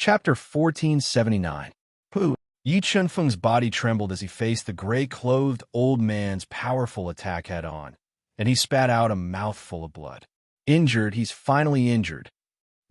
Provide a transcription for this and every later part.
Chapter 1479. Pu. Yi Chunfeng's body trembled as he faced the gray-clothed old man's powerful attack head-on, and he spat out a mouthful of blood. Injured, he's finally injured.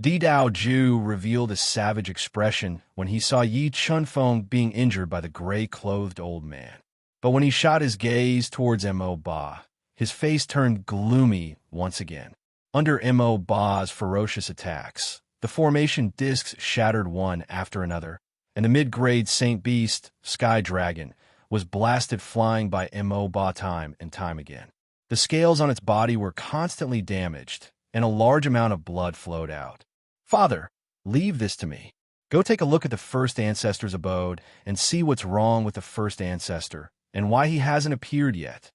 Di Dao Ju revealed a savage expression when he saw Yi Chunfeng being injured by the gray-clothed old man. But when he shot his gaze towards Mo Ba, his face turned gloomy once again. Under Mo Ba's ferocious attacks, the formation discs shattered one after another, and the mid-grade Saint Beast, Sky Dragon, was blasted flying by Mo Ba time and time again. The scales on its body were constantly damaged, and a large amount of blood flowed out. "Father, leave this to me. Go take a look at the first ancestor's abode and see what's wrong with the first ancestor and why he hasn't appeared yet."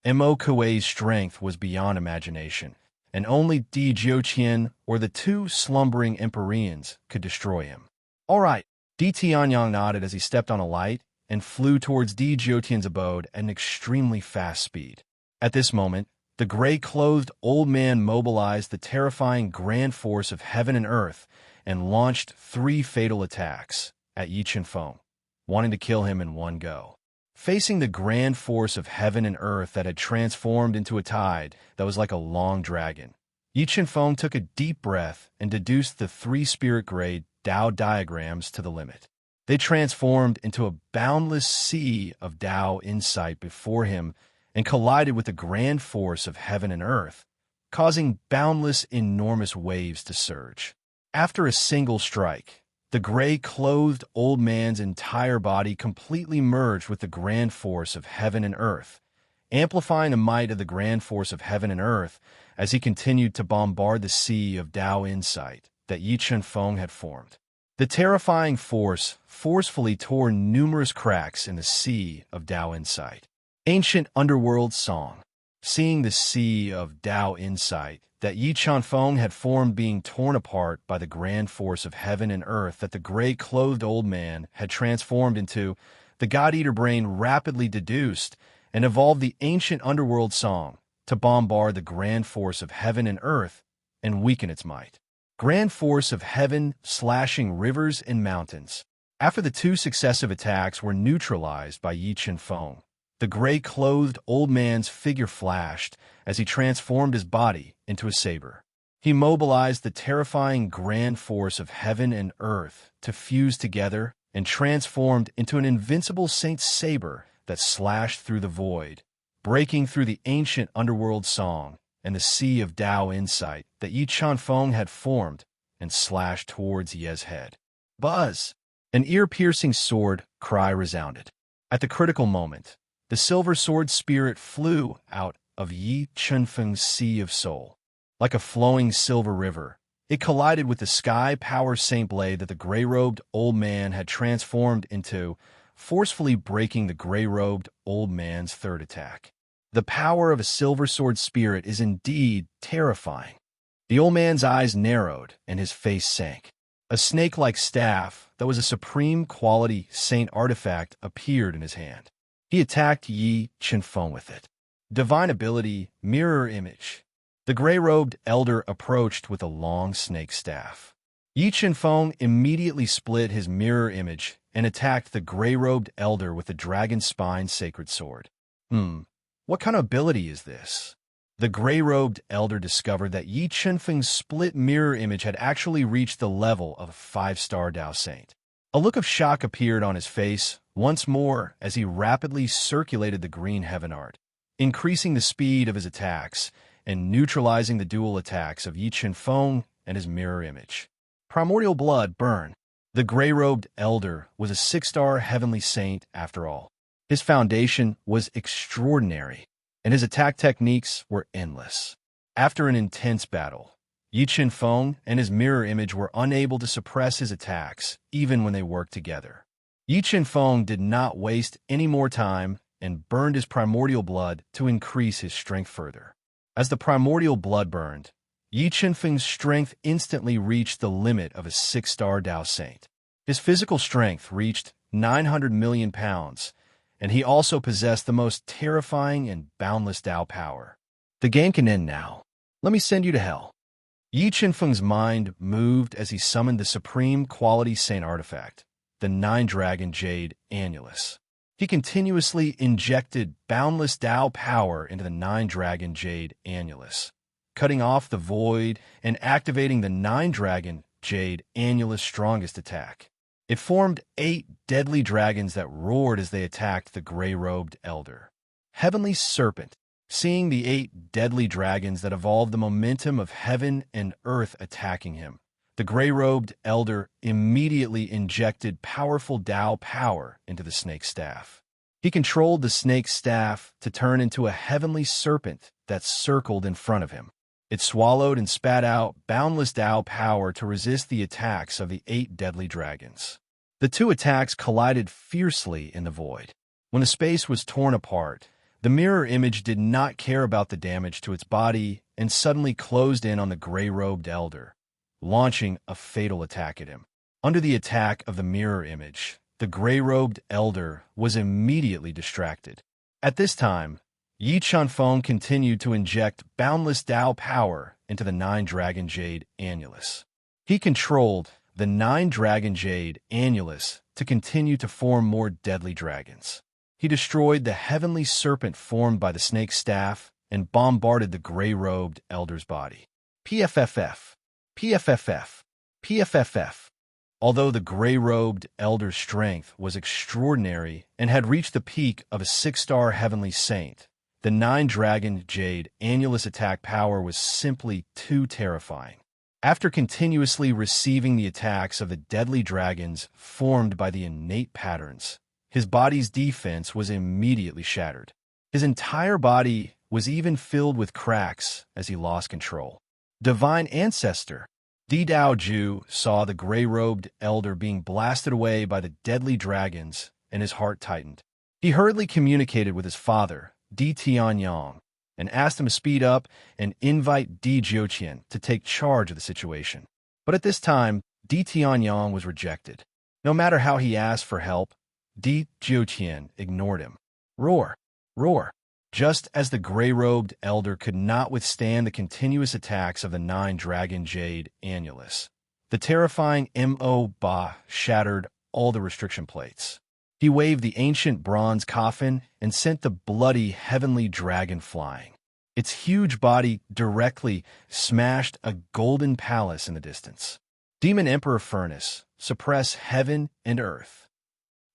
Mo Kuei's strength was beyond imagination, and only Di Jiuqian or the two slumbering Empyreans could destroy him. "All right." Di Tianyang nodded as he stepped on a light and flew towards Di Jiuqian's abode at an extremely fast speed. At this moment, the gray-clothed old man mobilized the terrifying grand force of heaven and earth and launched 3 fatal attacks at Yi Chunfeng, wanting to kill him in one go. Facing the grand force of heaven and earth that had transformed into a tide that was like a long dragon, Yi Chunfeng took a deep breath and deduced the 3 spirit-grade Dao diagrams to the limit. They transformed into a boundless sea of Dao insight before him and collided with the grand force of heaven and earth, causing boundless, enormous waves to surge. After a single strike, the gray-clothed old man's entire body completely merged with the grand force of heaven and earth, amplifying the might of the grand force of heaven and earth as he continued to bombard the sea of Dao insight that Yi Chunfeng had formed. The terrifying force forcefully tore numerous cracks in the sea of Dao insight. Ancient underworld song. Seeing the sea of Dao insight that Yi Chunfeng had formed being torn apart by the grand force of heaven and earth that the gray-clothed old man had transformed into, the God-Eater brain rapidly deduced and evolved the ancient underworld song to bombard the grand force of heaven and earth and weaken its might. Grand force of heaven slashing rivers and mountains. After the 2 successive attacks were neutralized by Yi Chunfeng, the gray-clothed old man's figure flashed as he transformed his body into a saber. He mobilized the terrifying grand force of heaven and earth to fuse together and transformed into an invincible saint saber that slashed through the void, breaking through the ancient underworld song and the sea of Dao insight that Yi Chunfeng had formed and slashed towards Ye's head. Buzz! An ear-piercing sword cry resounded. At the critical moment, the silver sword spirit flew out of Yi Chunfeng's sea of soul. Like a flowing silver river, it collided with the sky power saint blade that the gray-robed old man had transformed into, forcefully breaking the gray-robed old man's 3rd attack. The power of a silver sword spirit is indeed terrifying. The old man's eyes narrowed and his face sank. A snake-like staff that was a supreme quality saint artifact appeared in his hand. He attacked Yi Chunfeng with it. Divine ability, mirror image. The gray-robed elder approached with a long snake staff. Yi Chunfeng immediately split his mirror image and attacked the gray-robed elder with the dragon spine sacred sword. What kind of ability is this? The gray-robed elder discovered that Yi Chunfeng's split mirror image had actually reached the level of a 5-star Dao Saint. A look of shock appeared on his face once more as he rapidly circulated the green heaven art, increasing the speed of his attacks and neutralizing the dual attacks of Yi Chunfeng and his mirror image. Primordial blood burn. The gray-robed elder was a 6-star heavenly saint after all. His foundation was extraordinary, and his attack techniques were endless. After an intense battle, Yi Chunfeng and his mirror image were unable to suppress his attacks, even when they worked together. Yi Chunfeng did not waste any more time and burned his primordial blood to increase his strength further. As the primordial blood burned, Yi Chunfeng's strength instantly reached the limit of a 6-star Dao Saint. His physical strength reached 900 million pounds, and he also possessed the most terrifying and boundless Dao power. The game can end now. Let me send you to hell. Yi Qinfeng's mind moved as he summoned the supreme quality saint artifact, the Nine-Dragon Jade Annulus. He continuously injected boundless Tao power into the Nine-Dragon Jade Annulus, cutting off the void and activating the Nine-Dragon Jade Annulus' strongest attack. It formed 8 deadly dragons that roared as they attacked the gray-robed elder. Heavenly Serpent, seeing the 8 deadly dragons that evolved the momentum of heaven and earth attacking him, the gray-robed elder immediately injected powerful Tao power into the snake's staff. He controlled the snake's staff to turn into a heavenly serpent that circled in front of him. It swallowed and spat out boundless Tao power to resist the attacks of the 8 deadly dragons. The 2 attacks collided fiercely in the void. When the space was torn apart, the mirror image did not care about the damage to its body and suddenly closed in on the gray-robed elder, launching a fatal attack at him. Under the attack of the mirror image, the gray-robed elder was immediately distracted. At this time, Yi Qinfeng continued to inject boundless Tao power into the Nine-Dragon Jade Annulus. He controlled the Nine-Dragon Jade Annulus to continue to form more deadly dragons. He destroyed the heavenly serpent formed by the snake's staff and bombarded the gray-robed elder's body. PFFF. PFFF. PFFF. Although the gray-robed elder's strength was extraordinary and had reached the peak of a 6-star heavenly saint, the Nine-Dragon Jade Annulus attack power was simply too terrifying. After continuously receiving the attacks of the deadly dragons formed by the innate patterns, his body's defense was immediately shattered. His entire body was even filled with cracks as he lost control. Divine Ancestor, Di Dao Ju saw the gray-robed elder being blasted away by the deadly dragons, and his heart tightened. He hurriedly communicated with his father, Di Tianyang, and asked him to speed up and invite Di Jiuqian to take charge of the situation. But at this time, Di Tianyang was rejected. No matter how he asked for help, Di Jiuqian ignored him. Roar! Roar! Just as the gray-robed elder could not withstand the continuous attacks of the Nine-Dragon Jade Annulus, the terrifying Mo Ba shattered all the restriction plates. He waved the ancient bronze coffin and sent the bloody heavenly dragon flying. Its huge body directly smashed a golden palace in the distance. Demon Emperor Furnace, suppress heaven and earth.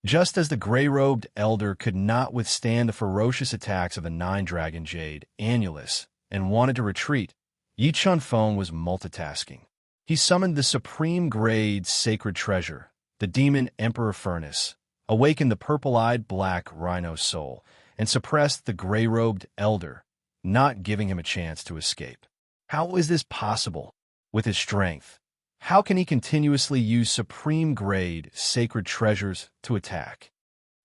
Just as the gray-robed elder could not withstand the ferocious attacks of the Nine-Dragon Jade Annulus and wanted to retreat, Yi Qinfeng was multitasking. He summoned the supreme grade sacred treasure, the Demon Emperor Furnace, awakened the purple-eyed black rhino soul, and suppressed the gray-robed elder, not giving him a chance to escape. How is this possible? With his strength, how can he continuously use supreme-grade sacred treasures to attack?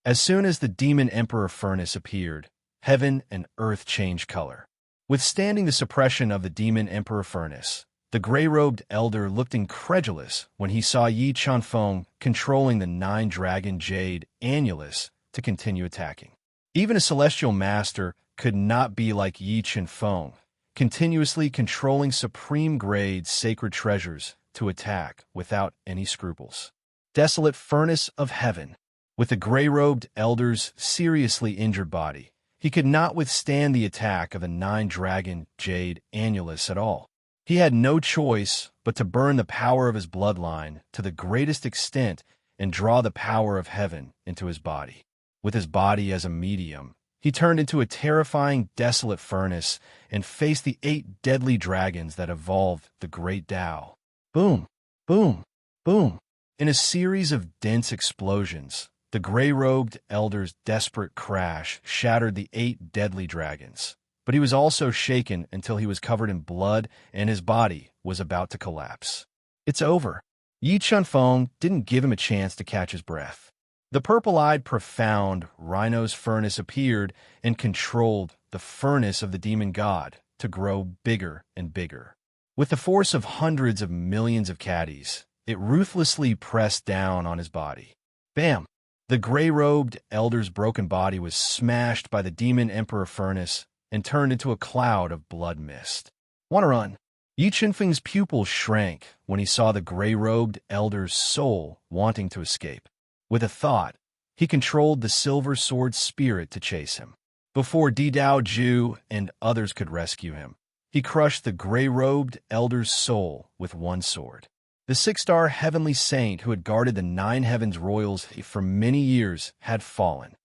As soon as the Demon Emperor Furnace appeared, heaven and earth changed color. Withstanding the suppression of the Demon Emperor Furnace, the gray-robed elder looked incredulous when he saw Yi Qinfeng controlling the Nine-Dragon Jade Annulus to continue attacking. Even a celestial master could not be like Yi Qinfeng, continuously controlling supreme-grade sacred treasures to attack without any scruples. Desolate Furnace of Heaven. With the gray-robed elder's seriously injured body, he could not withstand the attack of the Nine-Dragon Jade Annulus at all. He had no choice but to burn the power of his bloodline to the greatest extent and draw the power of heaven into his body. With his body as a medium, he turned into a terrifying desolate furnace and faced the 8 deadly dragons that evolved the Great Tao. Boom, boom, boom. In a series of dense explosions, the gray-robed elder's desperate crash shattered the 8 deadly dragons. But he was also shaken until he was covered in blood and his body was about to collapse. It's over. Yi Qinfeng didn't give him a chance to catch his breath. The purple-eyed, profound rhino's furnace appeared and controlled the furnace of the demon god to grow bigger and bigger. With the force of hundreds of millions of caddies, it ruthlessly pressed down on his body. Bam! The gray-robed elder's broken body was smashed by the demon emperor furnace and turned into a cloud of blood mist. Want to run? Yi Chunfeng's pupils shrank when he saw the gray-robed elder's soul wanting to escape. With a thought, he controlled the silver sword spirit to chase him. Before Di Dao Ju and others could rescue him, he crushed the gray-robed elder's soul with one sword. The six-star heavenly saint who had guarded the nine heavens royals for many years had fallen.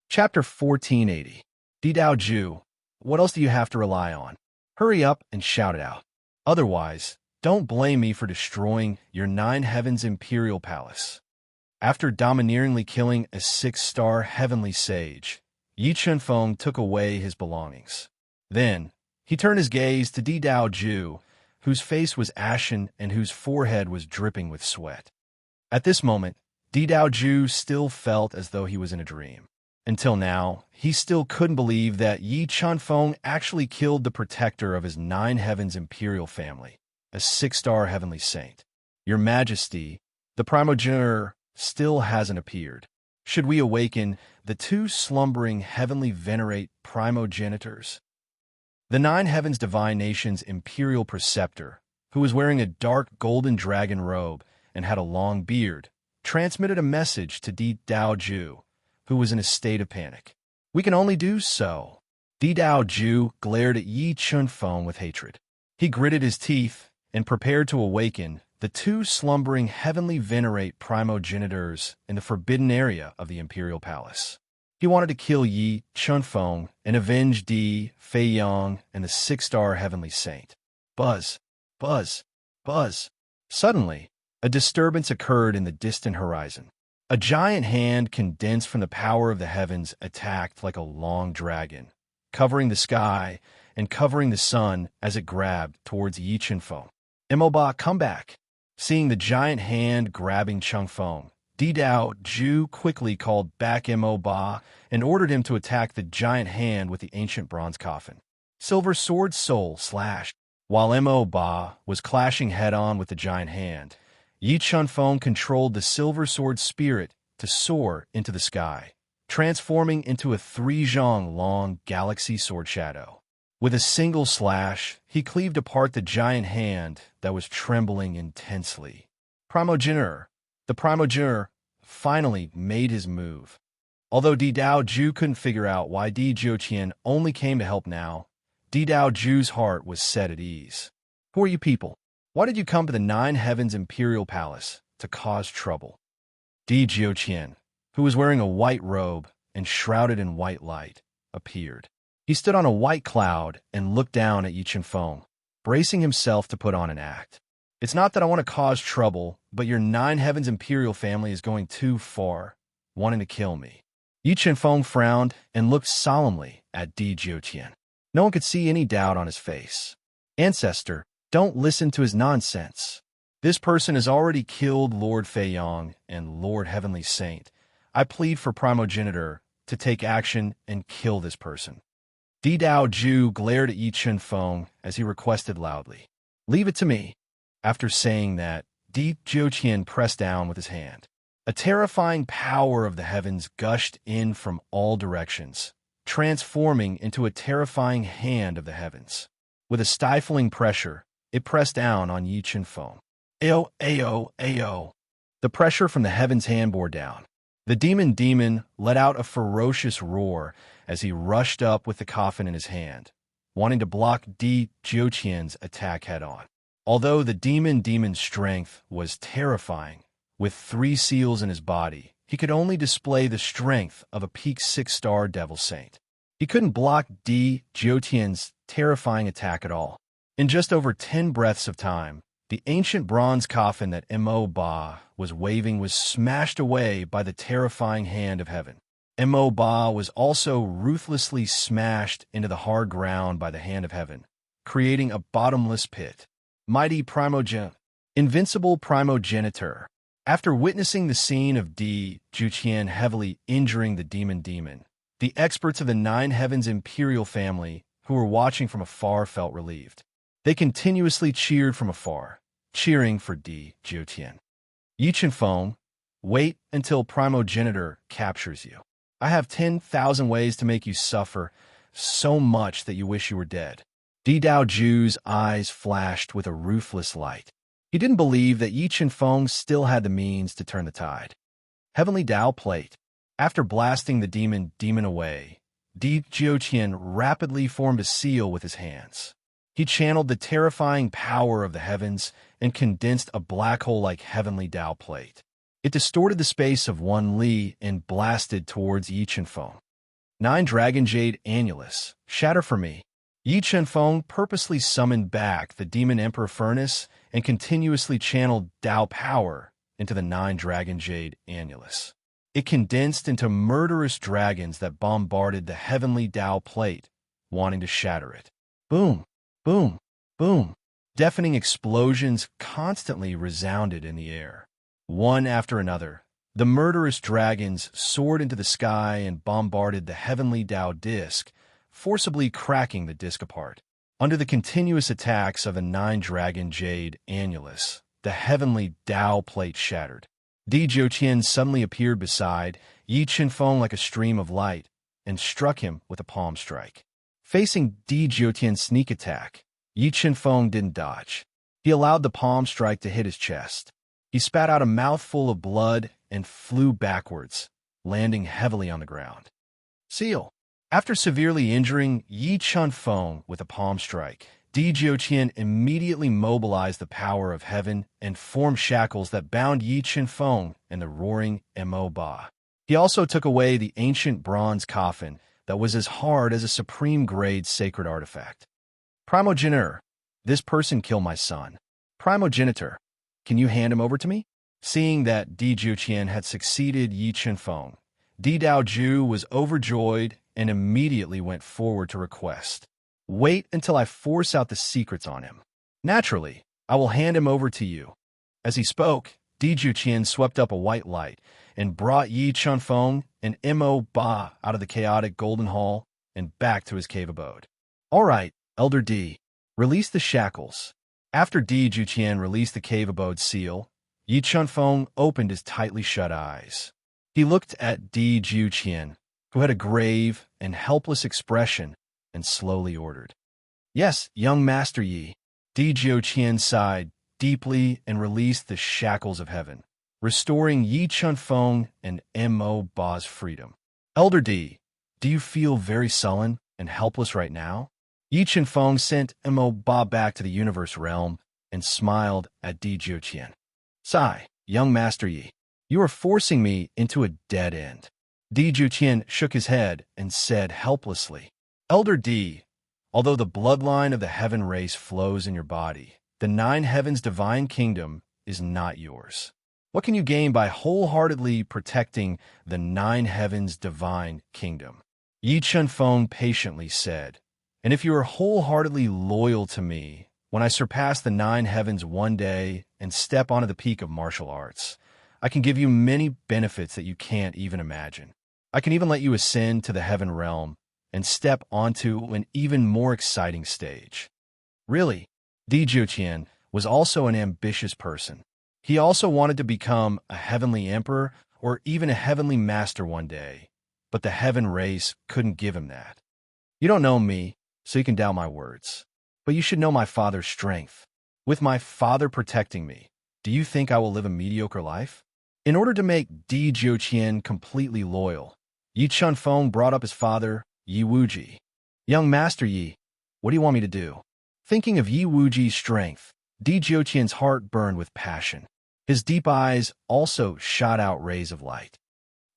Chapter 1480. Di Dao Ju, what else do you have to rely on? Hurry up and shout it out. Otherwise, don't blame me for destroying your nine heavens imperial palace. After domineeringly killing a six-star heavenly sage, Yi Chunfeng took away his belongings. Then, he turned his gaze to Di Dao Ju, whose face was ashen and whose forehead was dripping with sweat. At this moment, Di Dao Ju still felt as though he was in a dream. Until now, he still couldn't believe that Yi Chunfeng actually killed the protector of his nine heavens imperial family, a six-star heavenly saint. Your Majesty, the primogenitor still hasn't appeared. Should we awaken the two slumbering heavenly venerate primogenitors? The nine heavens divine nation's imperial preceptor, who was wearing a dark golden dragon robe and had a long beard, transmitted a message to Di Dao Ju, who was in a state of panic. We can only do so. Di Dao Ju glared at Yi Chunfeng with hatred. He gritted his teeth and prepared to awaken the two slumbering heavenly venerate primogenitors in the forbidden area of the imperial palace. He wanted to kill Yi Chunfeng and avenge Di Feiyang and the six-star heavenly saint. Buzz, buzz, buzz. Suddenly, a disturbance occurred in the distant horizon. A giant hand condensed from the power of the heavens attacked like a long dragon, covering the sky and covering the sun as it grabbed towards Yi Chunfeng. Embark, come back. Seeing the giant hand grabbing Chunfeng, Di Dao Ju quickly called back Embark and ordered him to attack the giant hand with the ancient bronze coffin. Silver sword soul slashed. While Embark was clashing head-on with the giant hand, Yi Chunfeng controlled the silver sword spirit to soar into the sky, transforming into a 3-zhang-long galaxy sword shadow. With a single slash, he cleaved apart the giant hand that was trembling intensely. The primogenitor finally made his move. Although Di Dao Ju couldn't figure out why Di Jiuqian only came to help now, Di Dao Ju's heart was set at ease. Who are you people? Why did you come to the Nine Heavens Imperial Palace to cause trouble? Di Jiuqian, who was wearing a white robe and shrouded in white light, appeared. He stood on a white cloud and looked down at Yi Chunfeng, bracing himself to put on an act. It's not that I want to cause trouble, but your Nine Heavens Imperial family is going too far, wanting to kill me. Yi Chunfeng frowned and looked solemnly at Di Jiuqian. No one could see any doubt on his face. Ancestor, don't listen to his nonsense. This person has already killed Lord Feiyang and Lord Heavenly Saint. I plead for primogenitor to take action and kill this person. Di Dao Ju glared at Yi Chunfeng as he requested loudly. Leave it to me. After saying that, Di Jiuqian pressed down with his hand. A terrifying power of the heavens gushed in from all directions, transforming into a terrifying hand of the heavens. With a stifling pressure, it pressed down on Yi Chunfeng. Ayo, ayo, ayo. The pressure from the heavens' hand bore down. The demon let out a ferocious roar as he rushed up with the coffin in his hand, wanting to block Di Jiuqian's attack head-on. Although the demon's strength was terrifying, with 3 seals in his body, he could only display the strength of a peak 6-star devil saint. He couldn't block Di Jiuqian's terrifying attack at all. In just over 10 breaths of time, the ancient bronze coffin that Mo-Ba was waving was smashed away by the terrifying hand of heaven. Mo-Ba was also ruthlessly smashed into the hard ground by the hand of heaven, creating a bottomless pit. Mighty invincible primogenitor. After witnessing the scene of Di Jiuqian heavily injuring the demon, the experts of the Nine Heavens Imperial family who were watching from afar felt relieved. They continuously cheered from afar, cheering for Di Jiuqian. Yi Chunfeng, wait until primogenitor captures you. I have 10,000 ways to make you suffer so much that you wish you were dead. Di Dao Ju's eyes flashed with a ruthless light. He didn't believe that Yi Chen-feng still had the means to turn the tide. Heavenly Dao Plate. After blasting the demon away, Di Jiuqian rapidly formed a seal with his hands. He channeled the terrifying power of the heavens and condensed a black hole-like Heavenly Dao Plate. It distorted the space of 1 li and blasted towards Yi Chen-feng. 9 Dragon Jade Annulus. Shatter for me. Yi Chen-feng purposely summoned back the Demon Emperor Furnace and continuously channeled Dao power into the 9 Dragon Jade Annulus. It condensed into murderous dragons that bombarded the Heavenly Dao Plate, wanting to shatter it. Boom, boom, boom. Deafening explosions constantly resounded in the air. One after another, the murderous dragons soared into the sky and bombarded the Heavenly Dao disc, forcibly cracking the disc apart. Under the continuous attacks of the 9 Dragon Jade Annulus, the Heavenly Dao Plate shattered. Di Jiuqian suddenly appeared beside Yi Chen-feng like a stream of light and struck him with a palm strike. Facing Di Jiuqian's sneak attack, Yi Chen-feng didn't dodge. He allowed the palm strike to hit his chest. He spat out a mouthful of blood and flew backwards, landing heavily on the ground. Seal. After severely injuring Yi Chen-feng with a palm strike, Di Jiuqian immediately mobilized the power of heaven and formed shackles that bound Yi Chen-feng and the roaring Mo Ba. He also took away the ancient bronze coffin that was as hard as a supreme-grade sacred artifact. Primogenitor. This person killed my son. Primogenitor. Can you hand him over to me? Seeing that Di Jiuqian had succeeded Yi Chen-feng, Di Dao Ju was overjoyed and immediately went forward to request. Wait until I force out the secrets on him. Naturally, I will hand him over to you. As he spoke, Di Jiuqian swept up a white light and brought Yi Chen-feng and Mo Ba out of the chaotic golden hall and back to his cave abode. All right, Elder Di, release the shackles. After Di Jiuqian released the cave abode seal, Yi Chen-feng opened his tightly shut eyes. He looked at Di Jiuqian, who had a grave and helpless expression, and slowly ordered, "Yes, young Master Yi." Di Jiuqian sighed deeply and released the shackles of heaven, restoring Yi Chen-feng and Mo Ba's freedom. Elder Di, do you feel very sullen and helpless right now? Yi Chen-feng sent Mo Ba back to the universe realm and smiled at Di Jiuqian. Sigh, young Master Yi, you are forcing me into a dead end. Di Jiuqian shook his head and said helplessly, Elder Di, although the bloodline of the heaven race flows in your body, the 9 heavens' divine kingdom is not yours. What can you gain by wholeheartedly protecting the 9 heavens' divine kingdom? Yi Chen-feng patiently said, and if you are wholeheartedly loyal to me, when I surpass the 9 heavens one day and step onto the peak of martial arts, I can give you many benefits that you can't even imagine. I can even let you ascend to the heaven realm and step onto an even more exciting stage. Really, Di Jiuqian was also an ambitious person. He also wanted to become a heavenly emperor or even a heavenly master one day, but the heaven race couldn't give him that. You don't know me, so you can doubt my words, but you should know my father's strength. With my father protecting me, do you think I will live a mediocre life? In order to make Di Jiuqian completely loyal, Yi Chen-feng brought up his father, Yi Wuji. Young Master Yi, what do you want me to do? Thinking of Yi Wuji's strength, Di Jiuqian's heart burned with passion. His deep eyes also shot out rays of light.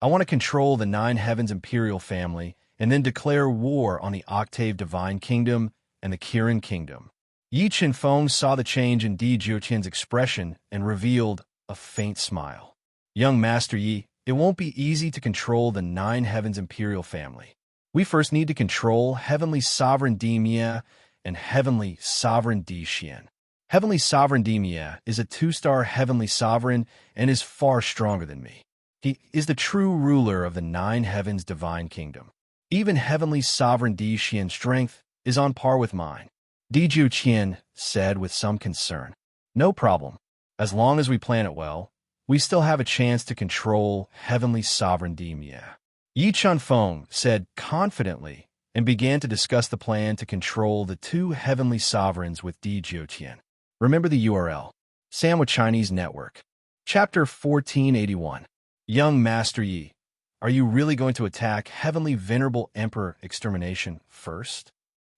I want to control the 9 heavens imperial family and then declare war on the Octave Divine Kingdom and the Kirin Kingdom. Yi Chen-feng saw the change in Di Jiuqian's expression and revealed a faint smile. Young Master Yi, it won't be easy to control the 9 heavens imperial family. We first need to control Heavenly Sovereign Di Mia and Heavenly Sovereign Di Xian. Heavenly Sovereign Di Mia is a 2-star Heavenly Sovereign and is far stronger than me. He is the true ruler of the 9 heavens divine kingdom. Even Heavenly Sovereign Di Xian's strength is on par with mine. Di Jiuqian said with some concern. No problem. As long as we plan it well, we still have a chance to control Heavenly Sovereign Di Mia. Yi Chen-feng said confidently and began to discuss the plan to control the two heavenly sovereigns with Desolate. Remember the URL. Sandwich Chinese Network. Chapter 1481. Young Master Yi, are you really going to attack Heavenly Venerable Emperor Extermination first?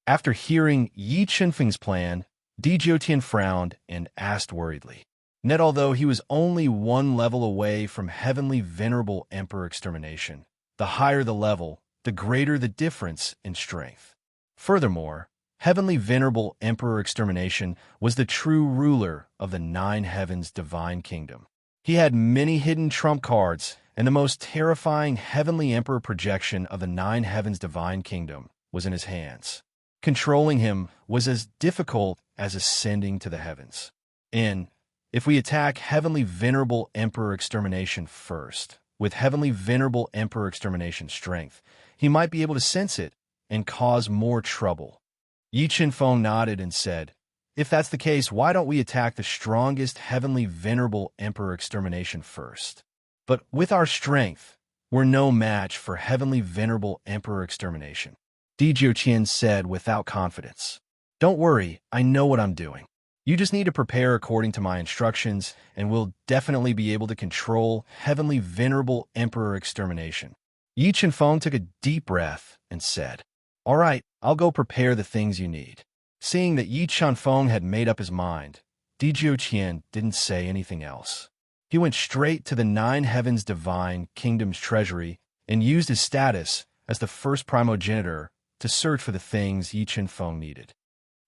After hearing Yi Chenfeng's plan, Desolate frowned and asked worriedly. Net, although he was only one level away from Heavenly Venerable Emperor Extermination, the higher the level, the greater the difference in strength. Furthermore, Heavenly Venerable Emperor Extermination was the true ruler of the Nine Heavens Divine Kingdom. He had many hidden trump cards, and the most terrifying Heavenly Emperor projection of the Nine Heavens Divine Kingdom was in his hands. Controlling him was as difficult as ascending to the heavens. If we attack Heavenly Venerable Emperor Extermination first, with Heavenly Venerable Emperor Extermination strength, he might be able to sense it and cause more trouble. Yi Chenfeng nodded and said, if that's the case, why don't we attack the strongest Heavenly Venerable Emperor Extermination first? But with our strength, we're no match for Heavenly Venerable Emperor Extermination. Desolate said without confidence. Don't worry, I know what I'm doing. You just need to prepare according to my instructions, and we'll definitely be able to control Heavenly Venerable Emperor Extermination. Yi Chenfeng took a deep breath and said, all right, I'll go prepare the things you need. Seeing that Yi Chenfeng had made up his mind, Desolate didn't say anything else. He went straight to the Nine Heavens Divine Kingdom's treasury and used his status as the first primogenitor to search for the things Yi Chenfeng needed.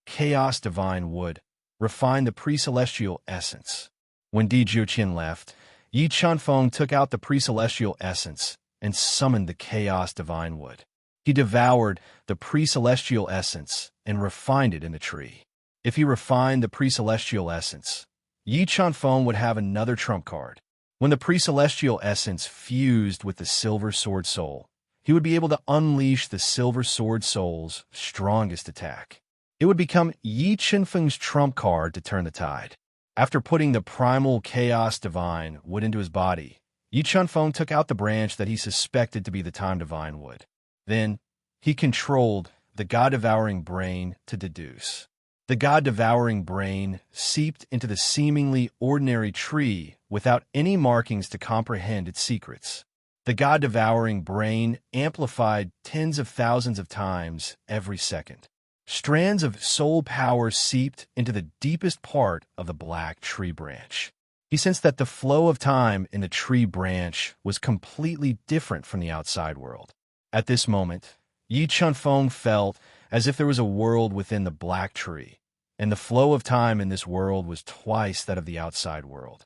Chaos Divine Wood. Refine the pre-celestial essence. When Desolate left, Yi Chenfeng took out the pre-celestial essence and summoned the Chaos Divine Wood. He devoured the pre-celestial essence and refined it in the tree. If he refined the pre-celestial essence, Yi Chenfeng would have another trump card. When the pre-celestial essence fused with the Silver Sword Soul, he would be able to unleash the Silver Sword Soul's strongest attack. It would become Yi Chenfeng's trump card to turn the tide. After putting the primal Chaos Divine Wood into his body, Yi Chenfeng took out the branch that he suspected to be the Time Divine Wood. Then, he controlled the God-devouring brain to deduce. The God-devouring brain seeped into the seemingly ordinary tree without any markings to comprehend its secrets. The God-devouring brain amplified tens of thousands of times every second. Strands of soul power seeped into the deepest part of the black tree branch. He sensed that the flow of time in the tree branch was completely different from the outside world. At this moment, Yi Chenfeng felt as if there was a world within the black tree, and the flow of time in this world was twice that of the outside world.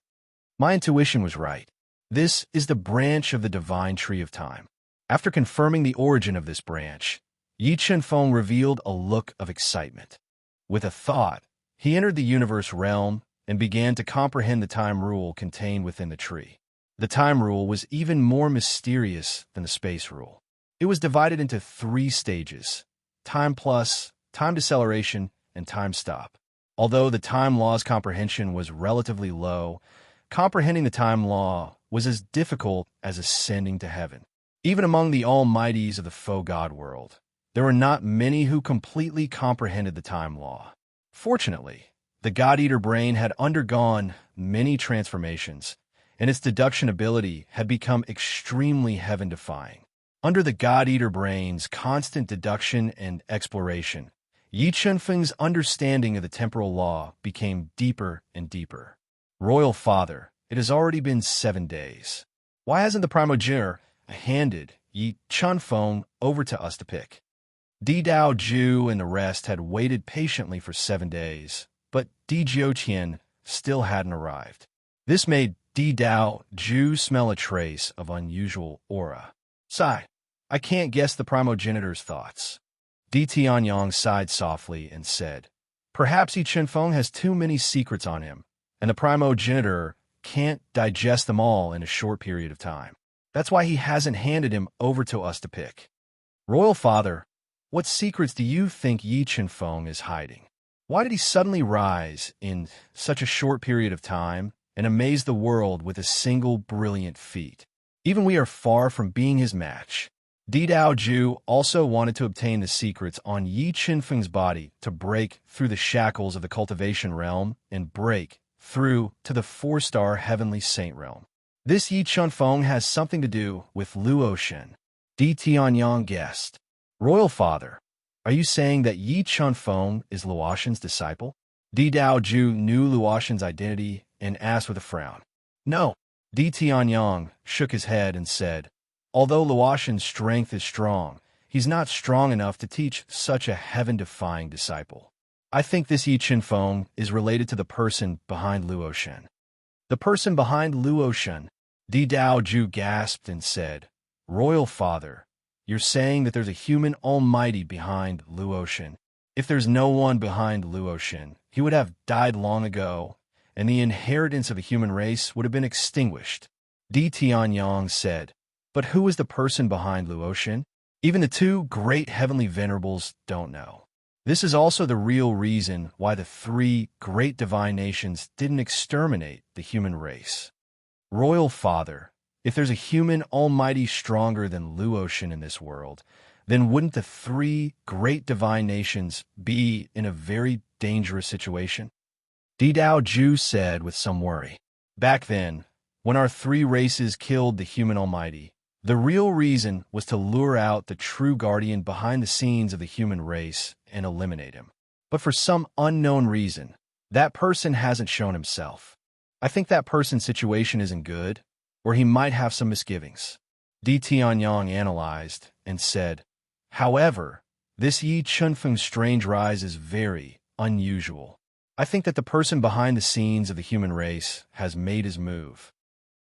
My intuition was right. This is the branch of the divine tree of time. After confirming the origin of this branch, Yi Chenfeng revealed a look of excitement. With a thought, he entered the universe realm and began to comprehend the time rule contained within the tree. The time rule was even more mysterious than the space rule. It was divided into 3 stages: time plus, time deceleration, and time stop. Although the time law's comprehension was relatively low, comprehending the time law was as difficult as ascending to heaven. Even among the almighties of the faux God world, there were not many who completely comprehended the time law. Fortunately, the God-Eater brain had undergone many transformations, and its deduction ability had become extremely heaven-defying. Under the God-Eater brain's constant deduction and exploration, Yi Chenfeng's understanding of the temporal law became deeper and deeper. Royal Father, it has already been 7 days. Why hasn't the primogenitor handed Yi Chenfeng over to us to pick? Di Dao Ju and the rest had waited patiently for 7 days, but Di Jiutian still hadn't arrived. This made Di Dao Ju smell a trace of unusual aura. Sigh, I can't guess the primogenitor's thoughts. Di Tianyang sighed softly and said, perhaps Yi Chenfeng has too many secrets on him, and the primogenitor can't digest them all in a short period of time. That's why he hasn't handed him over to us to pick. Royal Father, what secrets do you think Yi Chenfeng is hiding? Why did he suddenly rise in such a short period of time and amaze the world with a single brilliant feat? Even we are far from being his match. Di Daoju also wanted to obtain the secrets on Yi Qinfeng's body to break through the shackles of the cultivation realm and break through to the 4-star heavenly saint realm. This Yi Chunfeng has something to do with Luoshen. Di Tianyang guessed. Royal Father, are you saying that Yi Chunfeng is Luoshen's disciple? Di Daoju knew Luoshen's identity and asked with a frown. No. Di Tianyang shook his head and said, although Luoshen's strength is strong, he's not strong enough to teach such a heaven-defying disciple. I think this Yi Qinfeng is related to the person behind Luoshen. The person behind Luoshen? Di Daoju gasped and said, Royal Father, you're saying that there's a human almighty behind Luoshen. If there's no one behind Luoshen, he would have died long ago, and the inheritance of the human race would have been extinguished. Di Tianyang said, but who is the person behind Luoshen? Even the two great heavenly venerables don't know. This is also the real reason why the three great divine nations didn't exterminate the human race. Royal Father, if there's a human almighty stronger than Luoshen in this world, then wouldn't the three great divine nations be in a very dangerous situation? Di Daoju said with some worry. Back then, when our three races killed the human almighty, the real reason was to lure out the true guardian behind the scenes of the human race and eliminate him. But for some unknown reason, that person hasn't shown himself. I think that person's situation isn't good, or he might have some misgivings. Di Tianyang analyzed and said, however, this Yi Chunfeng's strange rise is very unusual. I think that the person behind the scenes of the human race has made his move.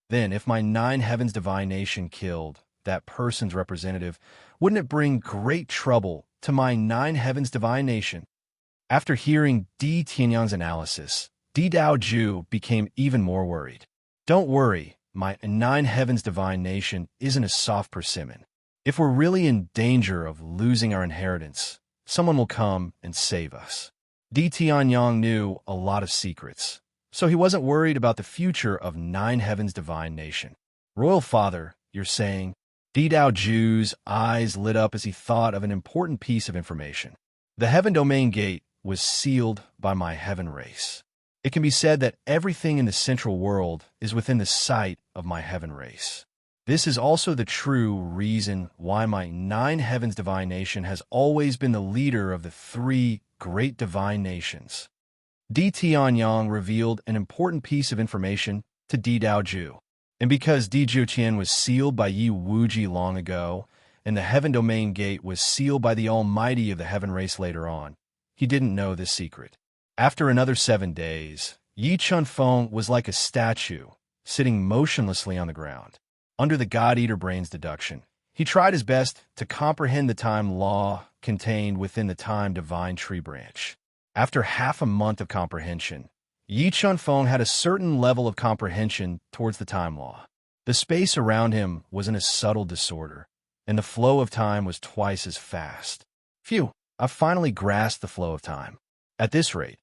Then, if my 9 heavens divine nation killed that person's representative, wouldn't it bring great trouble to my 9 heavens divine nation? After hearing Di Tianyang's analysis, Di Daoju became even more worried. Don't worry, my 9 heavens divine nation isn't a soft persimmon. If we're really in danger of losing our inheritance, someone will come and save us. Di Tianyang knew a lot of secrets, so he wasn't worried about the future of 9 heavens divine nation. Royal Father, you're saying? Di Daoju's eyes lit up as he thought of an important piece of information. The heaven domain gate was sealed by my heaven race. It can be said that everything in the central world is within the sight of my heaven race. This is also the true reason why my 9 heavens divine nation has always been the leader of the 3 great divine nations. Di Tianyang revealed an important piece of information to Di Daoju. And because Di Jiuqian was sealed by Yi Wuji long ago, and the heaven domain gate was sealed by the almighty of the heaven race later on, he didn't know this secret. After another 7 days, Yi Chunfeng was like a statue, sitting motionlessly on the ground. Under the God-Eater Brain's deduction, he tried his best to comprehend the time law contained within the time divine tree branch. After half a month of comprehension, Yi Chunfeng had a certain level of comprehension towards the time law. The space around him was in a subtle disorder, and the flow of time was twice as fast. Phew, I've finally grasped the flow of time. At this rate,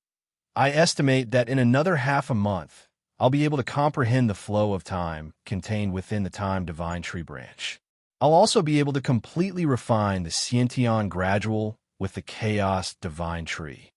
I estimate that in another half a month, I'll be able to comprehend the flow of time contained within the time divine tree branch. I'll also be able to completely refine the Xiantian gradual with the chaos divine tree.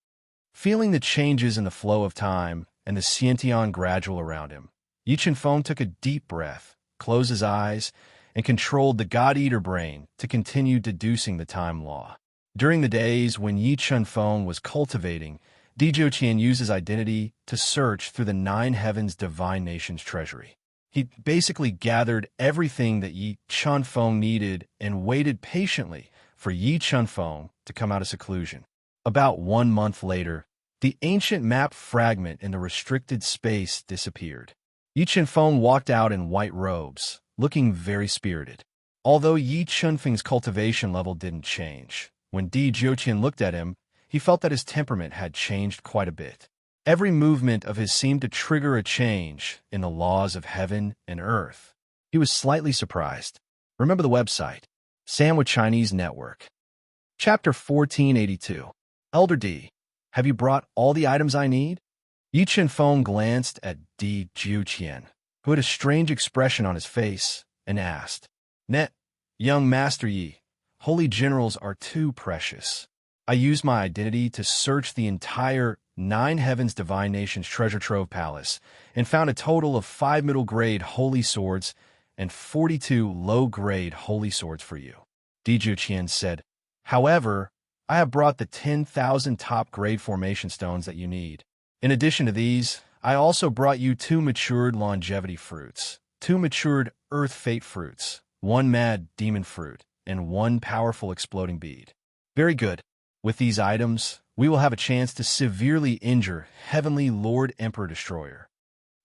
Feeling the changes in the flow of time and the Xiantian gradual around him, Yi Chunfeng took a deep breath, closed his eyes, and controlled the God-Eater Brain to continue deducing the time law. During the days when Yi Chunfeng was cultivating, Di Jiuqian used his identity to search through the 9 heavens divine nation's treasury. He basically gathered everything that Yi Chunfeng needed and waited patiently for Yi Chunfeng to come out of seclusion. About 1 month later, the ancient map fragment in the restricted space disappeared. Yi Chunfeng walked out in white robes, looking very spirited. Although Yi Chunfeng's cultivation level didn't change, when Di Jiuqian looked at him, he felt that his temperament had changed quite a bit. Every movement of his seemed to trigger a change in the laws of heaven and earth. He was slightly surprised. Remember the website, Sandwich Chinese Network. Chapter 1482. Elder D, have you brought all the items I need? Yi Chunfeng glanced at Di Jiuqian, who had a strange expression on his face, and asked, Net, Young Master Yi, holy generals are too precious. I used my identity to search the entire Nine Heavens Divine Nation's treasure trove palace and found a total of 5 middle-grade holy swords and 42 low-grade holy swords for you. Dijuqian said, however, I have brought the 10,000 top-grade formation stones that you need. In addition to these, I also brought you 2 matured longevity fruits, 2 matured earth fate fruits, 1 mad demon fruit, and 1 powerful exploding bead. Very good. With these items, we will have a chance to severely injure Heavenly Lord Emperor Destroyer.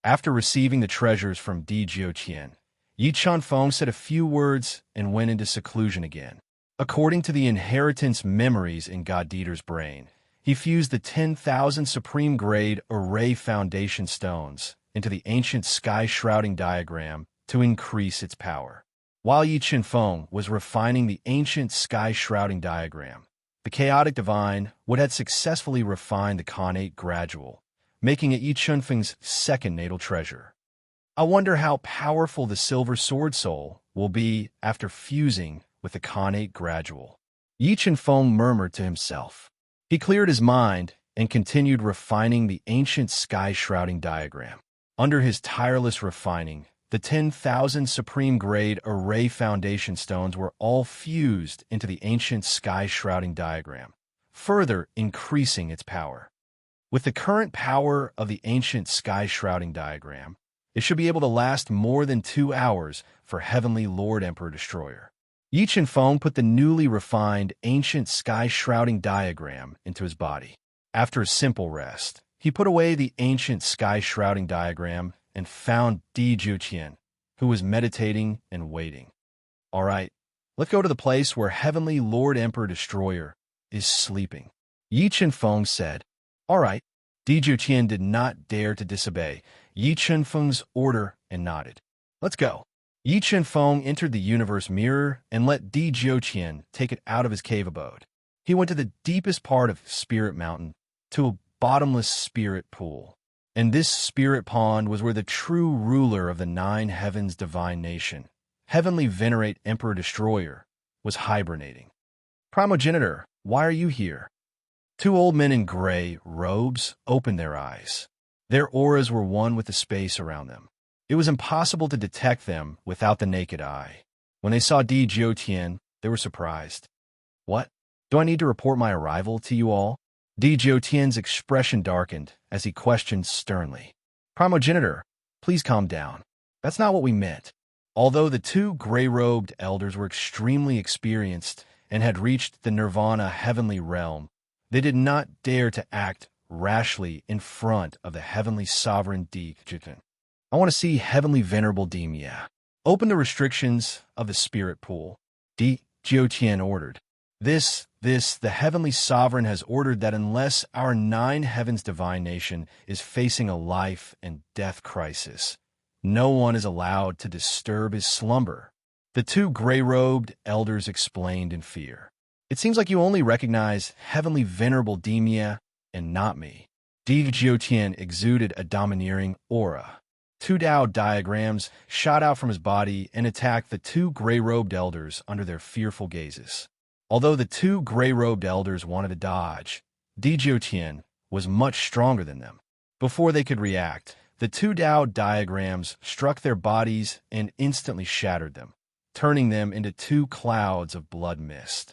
After receiving the treasures from Di Jiuqian, Yi Chunfeng said a few words and went into seclusion again. According to the inheritance memories in God Dieter's brain, he fused the 10,000 supreme grade array foundation stones into the ancient sky shrouding diagram to increase its power. While Yi Chunfeng was refining the ancient sky shrouding diagram, the chaotic divine would have successfully refined the Khanate gradual, making it Yi Chunfeng's second natal treasure. I wonder how powerful the silver sword soul will be after fusing with the Khanate gradual. Yi Chunfeng murmured to himself. He cleared his mind and continued refining the ancient sky shrouding diagram. Under his tireless refining, the 10,000 supreme grade array foundation stones were all fused into the ancient sky shrouding diagram, further increasing its power. With the current power of the ancient sky shrouding diagram, it should be able to last more than 2 hours for Heavenly Lord Emperor Destroyer. Yi Chunfeng put the newly refined ancient sky shrouding diagram into his body. After a simple rest, he put away the ancient sky shrouding diagram and found Di Jiuqian, who was meditating and waiting. All right, let's go to the place where Heavenly Lord Emperor Destroyer is sleeping. Yi Chunfeng said. All right. Di Jiuqian did not dare to disobey Yi Chunfeng's order and nodded. Let's go. Yi Chunfeng entered the universe mirror and let Di Jiuqian take it out of his cave abode. He went to the deepest part of Spirit Mountain, to a bottomless spirit pool. And this spirit pond was where the true ruler of the Nine Heavens Divine Nation, Heavenly Venerate Emperor Destroyer, was hibernating. Primogenitor, why are you here? 2 old men in gray robes opened their eyes. Their auras were one with the space around them. It was impossible to detect them without the naked eye. When they saw Di Jiuqian, they were surprised. What? Do I need to report my arrival to you all? Di Jiuqian's expression darkened as he questioned sternly. Primogenitor, please calm down. That's not what we meant. Although the 2 gray-robed elders were extremely experienced and had reached the Nirvana heavenly realm, they did not dare to act rashly in front of the heavenly sovereign Di Jiuqian. I want to see Heavenly Venerable Demia. Open the restrictions of the spirit pool. Di Jiuqian ordered. The Heavenly Sovereign has ordered that unless our Nine Heavens Divine Nation is facing a life and death crisis, no one is allowed to disturb his slumber. The 2 gray-robed elders explained in fear. It seems like you only recognize Heavenly Venerable Demia and not me. Di Jiuqian exuded a domineering aura. 2 Dao diagrams shot out from his body and attacked the 2 gray-robed elders under their fearful gazes. Although the 2 gray-robed elders wanted to dodge, Di Jiuqian was much stronger than them. Before they could react, the 2 Dao diagrams struck their bodies and instantly shattered them, turning them into 2 clouds of blood mist.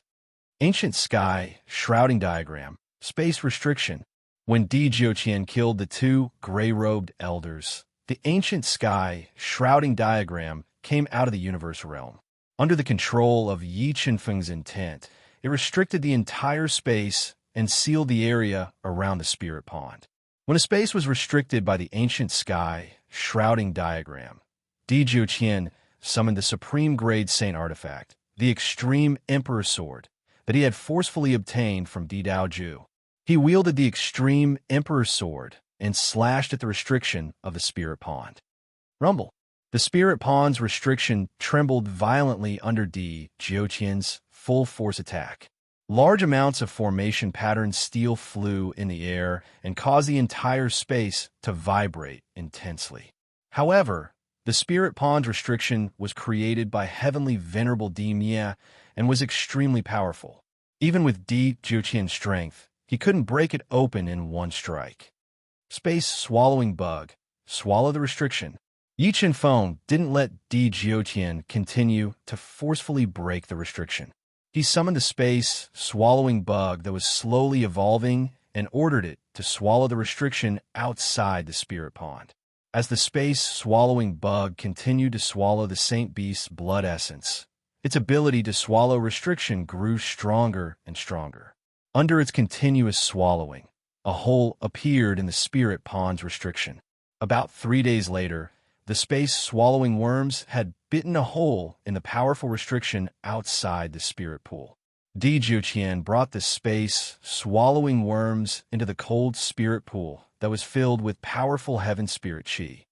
Ancient Sky, Shrouding Diagram, Space Restriction. When Di Jiuqian killed the 2 gray-robed elders, the Ancient Sky, Shrouding Diagram came out of the universe realm. Under the control of Yi Chunfeng's intent, it restricted the entire space and sealed the area around the spirit pond. When a space was restricted by the Ancient Sky, Shrouding Diagram, Di Jiuqian summoned the supreme grade saint artifact, the Extreme Emperor Sword, that he had forcefully obtained from Di Dao Ju. He wielded the Extreme Emperor Sword and slashed at the restriction of the spirit pond. Rumble. The spirit pond's restriction trembled violently under Di Jiuqian's full-force attack. Large amounts of formation pattern steel flew in the air and caused the entire space to vibrate intensely. However, The spirit pond's restriction was created by heavenly venerable Di Mia and was extremely powerful. Even with Di Jiuqian's strength, he couldn't break it open in one strike. Space swallowing bug. Swallow the restriction. Yi Chenfeng didn't let Di Jiuqian continue to forcefully break the restriction. He summoned the space swallowing bug that was slowly evolving and ordered it to swallow the restriction outside the spirit pond. As the space swallowing bug continued to swallow the Saint Beast's blood essence, its ability to swallow restriction grew stronger and stronger. Under its continuous swallowing, a hole appeared in the spirit pond's restriction. About 3 days later, the space swallowing worms had bitten a hole in the powerful restriction outside the spirit pool. Di Jiuqian brought the space swallowing worms into the cold spirit pool that was filled with powerful heaven spirit qi.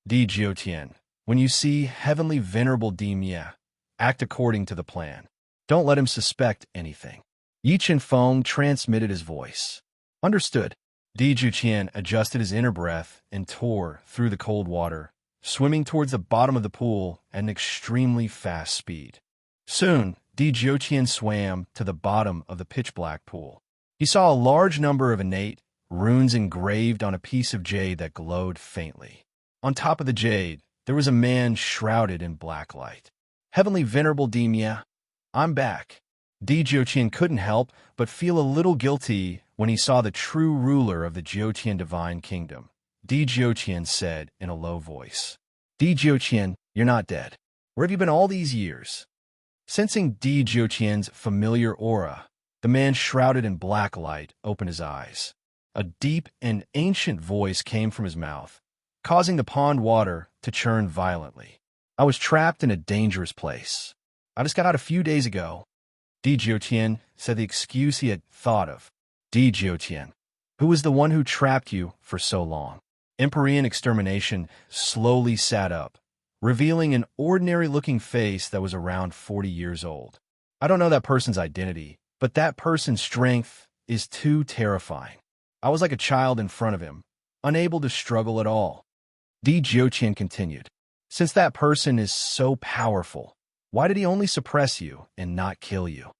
Di Jiuqian, when you see heavenly venerable Di Mia, act according to the plan. Don't let him suspect anything. Yi Chenfeng transmitted his voice. Understood. Di Jiuqian adjusted his inner breath and tore through the cold water, swimming towards the bottom of the pool at an extremely fast speed. Soon, Di Jiuqian swam to the bottom of the pitch-black pool. He saw a large number of innate runes engraved on a piece of jade that glowed faintly. On top of the jade, there was a man shrouded in black light. Heavenly Venerable Di Mia, I'm back. Di Jiuqian couldn't help but feel a little guilty when he saw the true ruler of the Jiuqian Divine Kingdom. Di Jiuqian said in a low voice, Di Jiuqian, you're not dead. Where have you been all these years? Sensing Di Jiuqian's familiar aura, the man shrouded in black light opened his eyes. A deep and ancient voice came from his mouth, causing the pond water to churn violently. I was trapped in a dangerous place. I just got out a few days ago. Di Jiuqian said the excuse he had thought of. Di Jiuqian, who was the one who trapped you for so long? Empyrean extermination slowly sat up, revealing an ordinary-looking face that was around 40 years old. I don't know that person's identity, but that person's strength is too terrifying. I was like a child in front of him, unable to struggle at all. Di Jiuqian continued, since that person is so powerful, why did he only suppress you and not kill you?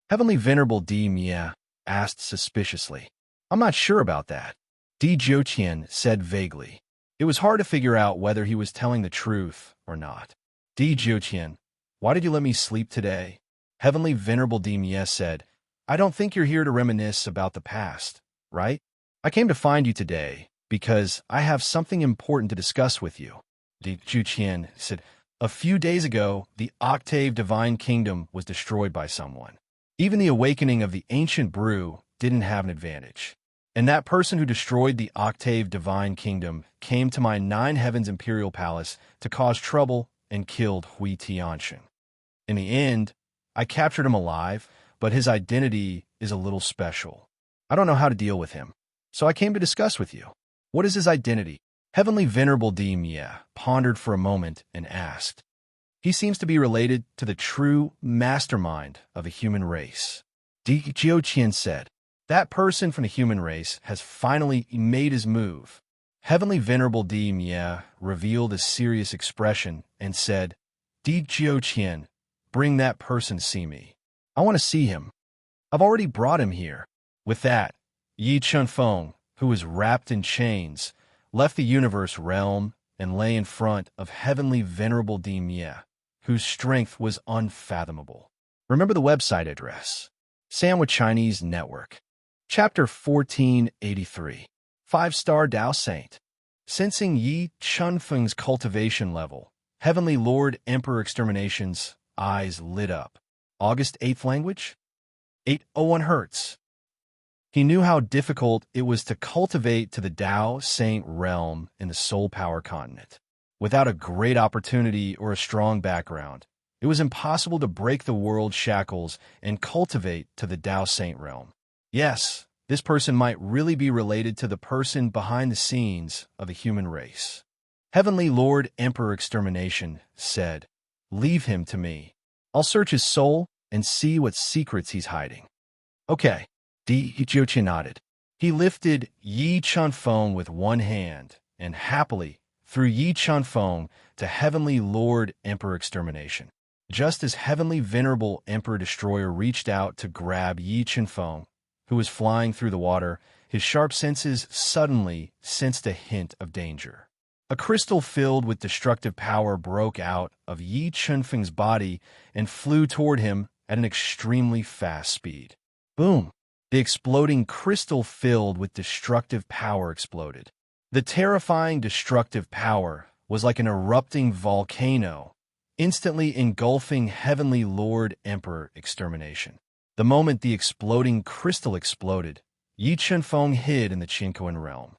Heavenly Venerable Di Mia asked suspiciously. I'm not sure about that. Di Jiuqian said vaguely. It was hard to figure out whether he was telling the truth or not. Di Jiuqian, why did you let me sleep today? Heavenly Venerable Di Mia said, I don't think you're here to reminisce about the past, right? I came to find you today because I have something important to discuss with you. Di Jiuqian said, a few days ago, the Octave Divine Kingdom was destroyed by someone. Even the awakening of the ancient brew didn't have an advantage. And that person who destroyed the Octave Divine Kingdom came to my Nine Heavens Imperial Palace to cause trouble and killed Hui Tianxin. In the end, I captured him alive, but his identity is a little special. I don't know how to deal with him, so I came to discuss with you. What is his identity? Heavenly Venerable Di Mia pondered for a moment and asked. He seems to be related to the true mastermind of the human race. Di Jiuqian said, that person from the human race has finally made his move. Heavenly Venerable Di Mia revealed a serious expression and said, Di Jiuqian, bring that person to see me. I want to see him. I've already brought him here. With that, Yi Chenfeng, who was wrapped in chains, left the universe realm and lay in front of Heavenly Venerable Di Mia, whose strength was unfathomable. Remember the website address. Sandwich Chinese Network. Chapter 1483. 5-Star Dao Saint. Sensing Yi Chenfeng's cultivation level, Heavenly Lord Emperor Extermination's eyes lit up. August 8th language? 801 Hertz. He knew how difficult it was to cultivate to the Dao Saint realm in the Soul Power continent. Without a great opportunity or a strong background, it was impossible to break the world's shackles and cultivate to the Dao Saint realm. Yes, this person might really be related to the person behind the scenes of the human race. Heavenly Lord Emperor Extermination said, leave him to me. I'll search his soul and see what secrets he's hiding. Okay. Di Jiuqian nodded. He lifted Yi Chenfeng with one hand, and happily, through Yi Chenfeng, to Heavenly Lord Emperor Extermination. Just as Heavenly Venerable Emperor Destroyer reached out to grab Yi Chenfeng, who was flying through the water, his sharp senses suddenly sensed a hint of danger. A crystal filled with destructive power broke out of Yi Chenfeng's body and flew toward him at an extremely fast speed. Boom! The exploding crystal filled with destructive power exploded. The terrifying destructive power was like an erupting volcano, instantly engulfing Heavenly Lord Emperor Extermination. The moment the exploding crystal exploded, Yi Chenfeng hid in the Qinquan realm.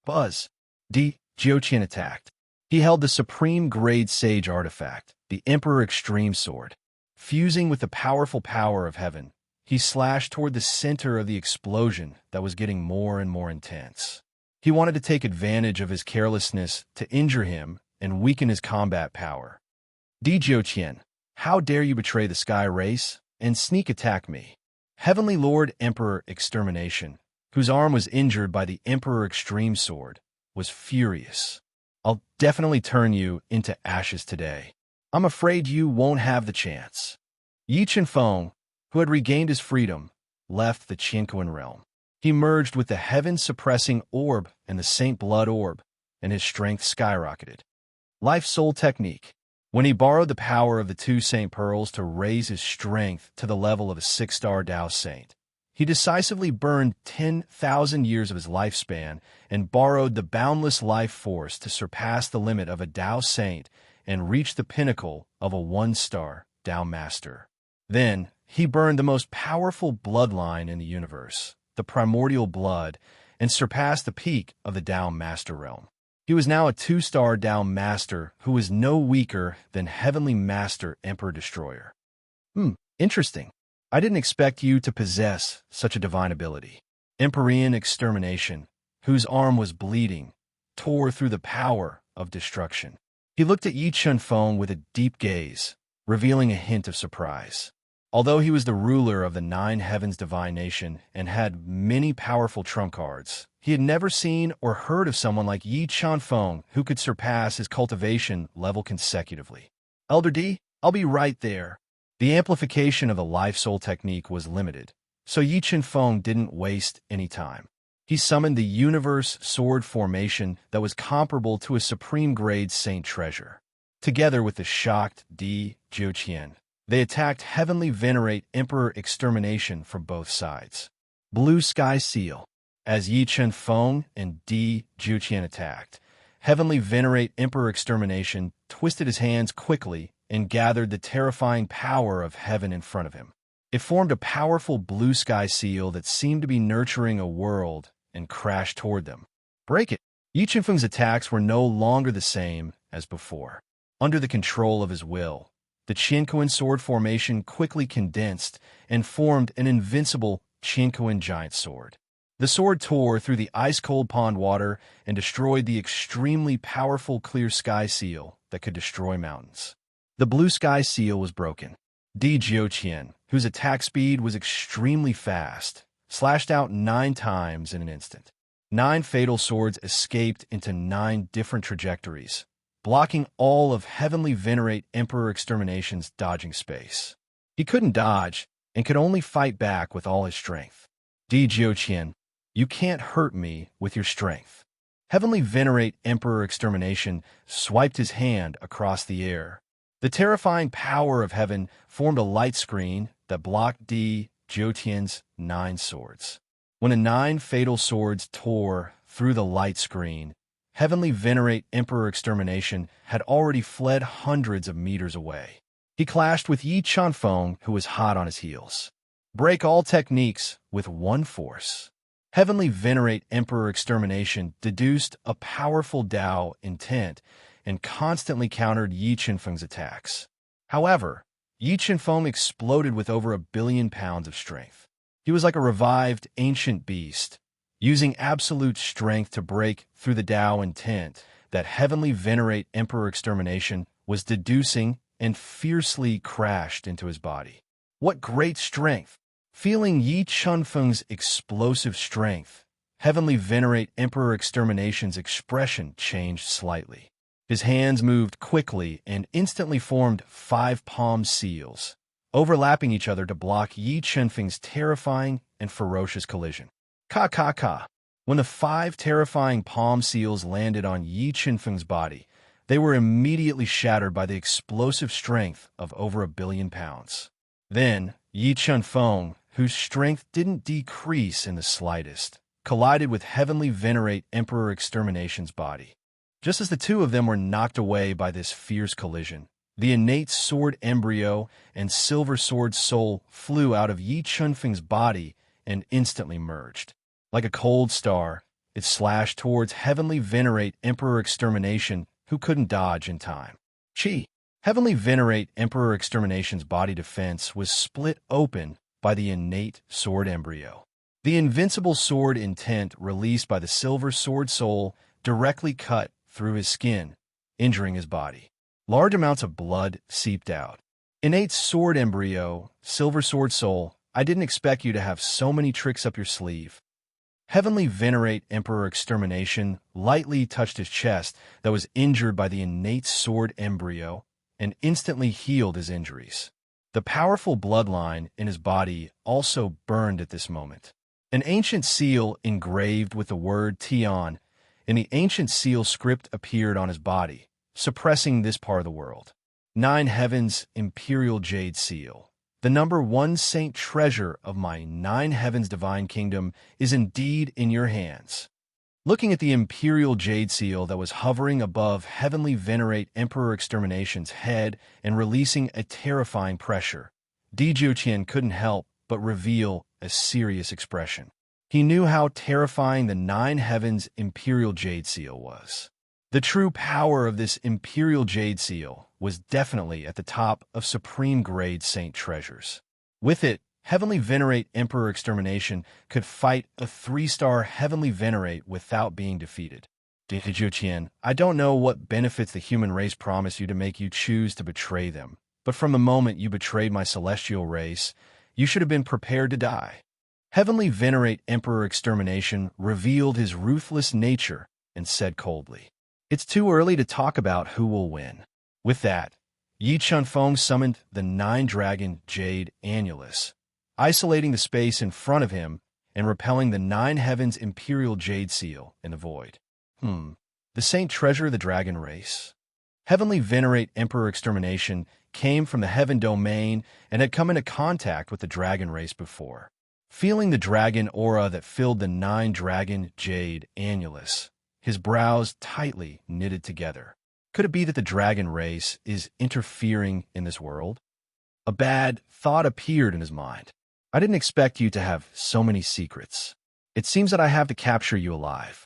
Buzz! Jiuqian attacked. He held the supreme grade sage artifact, the Emperor Extreme Sword. Fusing with the powerful power of heaven, he slashed toward the center of the explosion that was getting more and more intense. He wanted to take advantage of his carelessness to injure him and weaken his combat power. Jiuqian, how dare you betray the sky race and sneak attack me? Heavenly Lord Emperor Extermination, whose arm was injured by the Emperor Extreme Sword, was furious. I'll definitely turn you into ashes today. I'm afraid you won't have the chance. Yi Chenfeng, who had regained his freedom, left the Qinquan realm. He merged with the heaven-suppressing orb and the Saint Blood orb, and his strength skyrocketed. Life Soul Technique. When he borrowed the power of the two Saint Pearls to raise his strength to the level of a 6-star Tao Saint, he decisively burned 10,000 years of his lifespan and borrowed the boundless life force to surpass the limit of a Tao Saint and reach the pinnacle of a 1-star Tao Master. Then, he burned the most powerful bloodline in the universe, the primordial blood, and surpassed the peak of the Tao Master realm. He was now a 2-star Tao Master who was no weaker than Heavenly Master Emperor Destroyer. Interesting. I didn't expect you to possess such a divine ability. Emperorian Extermination, whose arm was bleeding, tore through the power of destruction. He looked at Yi Chenfeng with a deep gaze, revealing a hint of surprise. Although he was the ruler of the 9 Heavens Divine Nation and had many powerful trump cards, he had never seen or heard of someone like Yi Chenfeng who could surpass his cultivation level consecutively. Elder D, I'll be right there. The amplification of the Life Soul technique was limited, so Yi Chenfeng didn't waste any time. He summoned the Universe Sword formation that was comparable to a supreme-grade Saint Treasure. Together with the shocked Jiuqian, they attacked Heavenly Venerate Emperor Extermination from both sides. Blue Sky Seal. As Yi Chenfeng and Jiuqian attacked, Heavenly Venerate Emperor Extermination twisted his hands quickly and gathered the terrifying power of heaven in front of him. It formed a powerful blue sky seal that seemed to be nurturing a world and crashed toward them. Break it! Yi Chenfeng's attacks were no longer the same as before. Under the control of his will, the Qinquan sword formation quickly condensed and formed an invincible Qinquan giant sword. The sword tore through the ice-cold pond water and destroyed the extremely powerful clear sky seal that could destroy mountains. The blue sky seal was broken. Jiuqian, whose attack speed was extremely fast, slashed out 9 times in an instant. 9 fatal swords escaped into 9 different trajectories, blocking all of Heavenly Venerate Emperor Extermination's dodging space. He couldn't dodge and could only fight back with all his strength. Jiuqian, you can't hurt me with your strength. Heavenly Venerate Emperor Extermination swiped his hand across the air. The terrifying power of heaven formed a light screen that blocked Jiuqian's 9 swords. When the 9 fatal swords tore through the light screen, Heavenly Venerate Emperor Extermination had already fled hundreds of meters away. He clashed with Yi Chenfeng, who was hot on his heels. Break all techniques with one force. Heavenly Venerate Emperor Extermination deduced a powerful Tao intent and constantly countered Yi Chenfeng's attacks. However, Yi Chenfeng exploded with over 1 billion pounds of strength. He was like a revived ancient beast, using absolute strength to break through the Tao intent that Heavenly Venerate Emperor Extermination was deducing and fiercely crashed into his body. What great strength! Feeling Yi Chenfeng's explosive strength, Heavenly Venerate Emperor Extermination's expression changed slightly. His hands moved quickly and instantly formed 5 palm seals, overlapping each other to block Yi Chunfeng's terrifying and ferocious collision. Ka ka ka. When the 5 terrifying palm seals landed on Yi Chunfeng's body, they were immediately shattered by the explosive strength of over 1,000,000,000 pounds. Then, Yi Chunfeng, whose strength didn't decrease in the slightest, collided with Heavenly Venerate Emperor Extermination's body. Just as the two of them were knocked away by this fierce collision, the innate sword embryo and silver sword soul flew out of Yi Chunfeng's body and instantly merged. Like a cold star, it slashed towards Heavenly Venerate Emperor Extermination, who couldn't dodge in time. Chi! Heavenly Venerate Emperor Extermination's body defense was split open by the innate sword embryo. The invincible sword intent released by the silver sword soul directly cut through his skin, injuring his body. Large amounts of blood seeped out. Innate sword embryo, silver sword soul, I didn't expect you to have so many tricks up your sleeve. Heavenly Venerate Emperor Extermination lightly touched his chest that was injured by the innate sword embryo and instantly healed his injuries. The powerful bloodline in his body also burned at this moment. An ancient seal engraved with the word Tian in the ancient seal script appeared on his body, suppressing this part of the world. 9 Heavens Imperial Jade Seal. The number 1 saint treasure of my 9 Heavens divine kingdom is indeed in your hands. Looking at the Imperial Jade Seal that was hovering above Heavenly Venerate Emperor Extermination's head and releasing a terrifying pressure, Di Jiuqian couldn't help but reveal a serious expression. He knew how terrifying the 9 Heavens Imperial Jade Seal was. The true power of this Imperial Jade Seal was definitely at the top of supreme grade saint treasures. With it, Heavenly Venerate Emperor Extermination could fight a 3-star Heavenly Venerate without being defeated. Di Jiuqian, I don't know what benefits the human race promised you to make you choose to betray them, but from the moment you betrayed my celestial race, you should have been prepared to die. Heavenly Venerate Emperor Extermination revealed his ruthless nature and said coldly, It's too early to talk about who will win. With that, Yi Chunfeng summoned the 9-dragon Jade Annulus, isolating the space in front of him and repelling the 9 Heavens Imperial Jade Seal in the void. The saint treasure of the dragon race. Heavenly Venerate Emperor Extermination came from the heaven domain and had come into contact with the dragon race before. Feeling the dragon aura that filled the 9-dragon Jade Annulus, his brows tightly knitted together. Could it be that the dragon race is interfering in this world? A bad thought appeared in his mind. I didn't expect you to have so many secrets. It seems that I have to capture you alive.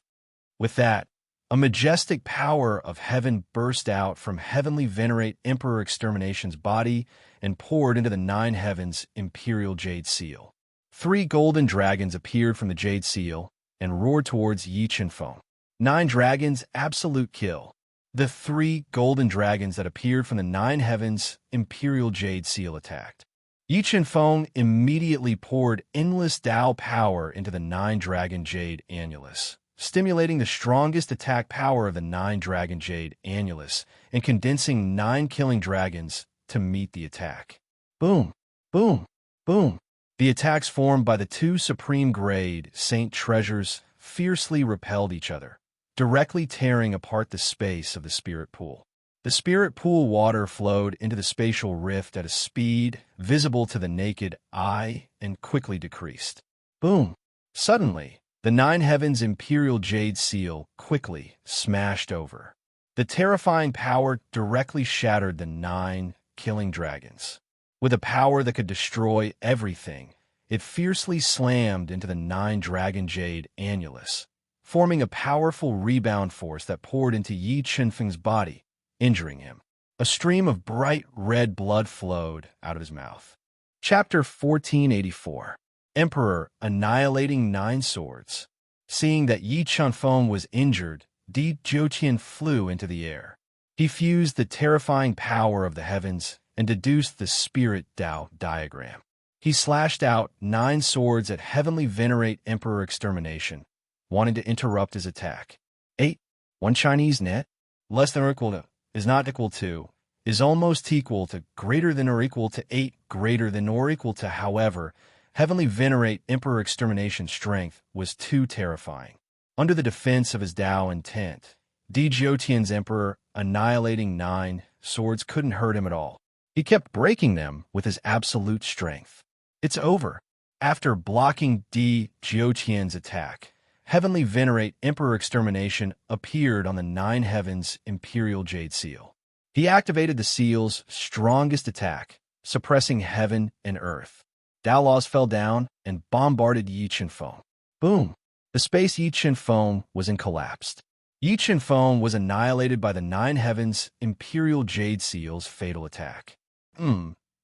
With that, a majestic power of heaven burst out from Heavenly Venerate Emperor Extermination's body and poured into the 9 Heavens Imperial Jade Seal. 3 golden dragons appeared from the Jade Seal and roared towards Yi Chunfeng. 9 dragons, absolute kill. The 3 golden dragons that appeared from the 9 Heavens Imperial Jade Seal attacked. Yi Chunfeng immediately poured endless Tao power into the 9-dragon Jade Annulus, stimulating the strongest attack power of the 9-dragon Jade Annulus and condensing 9 killing dragons to meet the attack. Boom, boom, boom. The attacks formed by the 2 supreme grade saint treasures fiercely repelled each other, directly tearing apart the space of the spirit pool. The spirit pool water flowed into the spatial rift at a speed visible to the naked eye and quickly decreased. Boom! Suddenly, the 9 Heavens Imperial Jade Seal quickly smashed over. The terrifying power directly shattered the 9 killing dragons. With a power that could destroy everything, it fiercely slammed into the 9-dragon Jade Annulus, forming a powerful rebound force that poured into Yi Chunfeng's body, injuring him. A stream of bright red blood flowed out of his mouth. Chapter 1484. Emperor Annihilating 9 Swords. Seeing that Yi Chunfeng was injured, Di Jiuqian flew into the air. He fused the terrifying power of the heavens and deduced the spirit Tao diagram. He slashed out 9 swords at Heavenly Venerate Emperor Extermination, wanting to interrupt his attack. 8. One Chinese net. less than or equal to, is not equal to, is almost equal to, greater than or equal to 8, greater than or equal to. However, Heavenly Venerate Emperor Extermination's strength was too terrifying. Under the defense of his Tao intent, Desolate Emperor annihilating 9 swords couldn't hurt him at all. He kept breaking them with his absolute strength. It's over. After blocking Desolate attack, Heavenly Venerate Emperor Extermination appeared on the 9 Heavens Imperial Jade Seal. He activated the seal's strongest attack, suppressing heaven and earth. Tao laws fell down and bombarded Yi Chen Feng. Boom! The space Yi Chen Feng was in collapsed. Yi Chen Feng was annihilated by the 9 Heavens Imperial Jade Seal's fatal attack.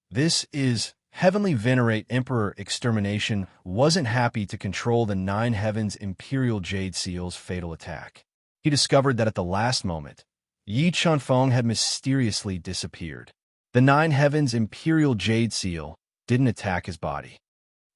This is... Heavenly Venerate Emperor Extermination wasn't happy to control the 9 Heavens Imperial Jade Seal's fatal attack. He discovered that at the last moment, Yi Chen Feng had mysteriously disappeared. The 9 Heavens Imperial Jade Seal didn't attack his body.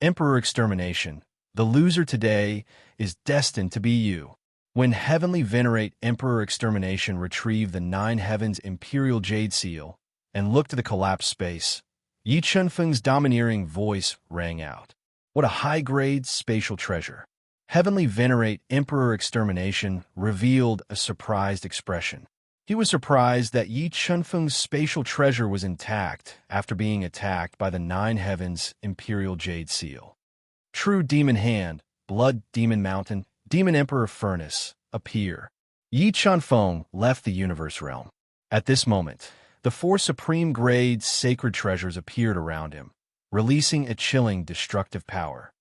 Emperor Extermination, the loser today, is destined to be you. When Heavenly Venerate Emperor Extermination retrieved the 9 Heavens Imperial Jade Seal and looked at the collapsed space, Yi Chen Feng's domineering voice rang out. What a high-grade spatial treasure. Heavenly Venerate Emperor Extermination revealed a surprised expression. He was surprised that Yi Chen Feng's spatial treasure was intact after being attacked by the 9 Heavens Imperial Jade Seal. True Demon Hand, Blood Demon Mountain, Demon Emperor Furnace, appear. Yi Chen Feng left the universe realm. At this moment, the 4 supreme-grade sacred treasures appeared around him, releasing a chilling, destructive power.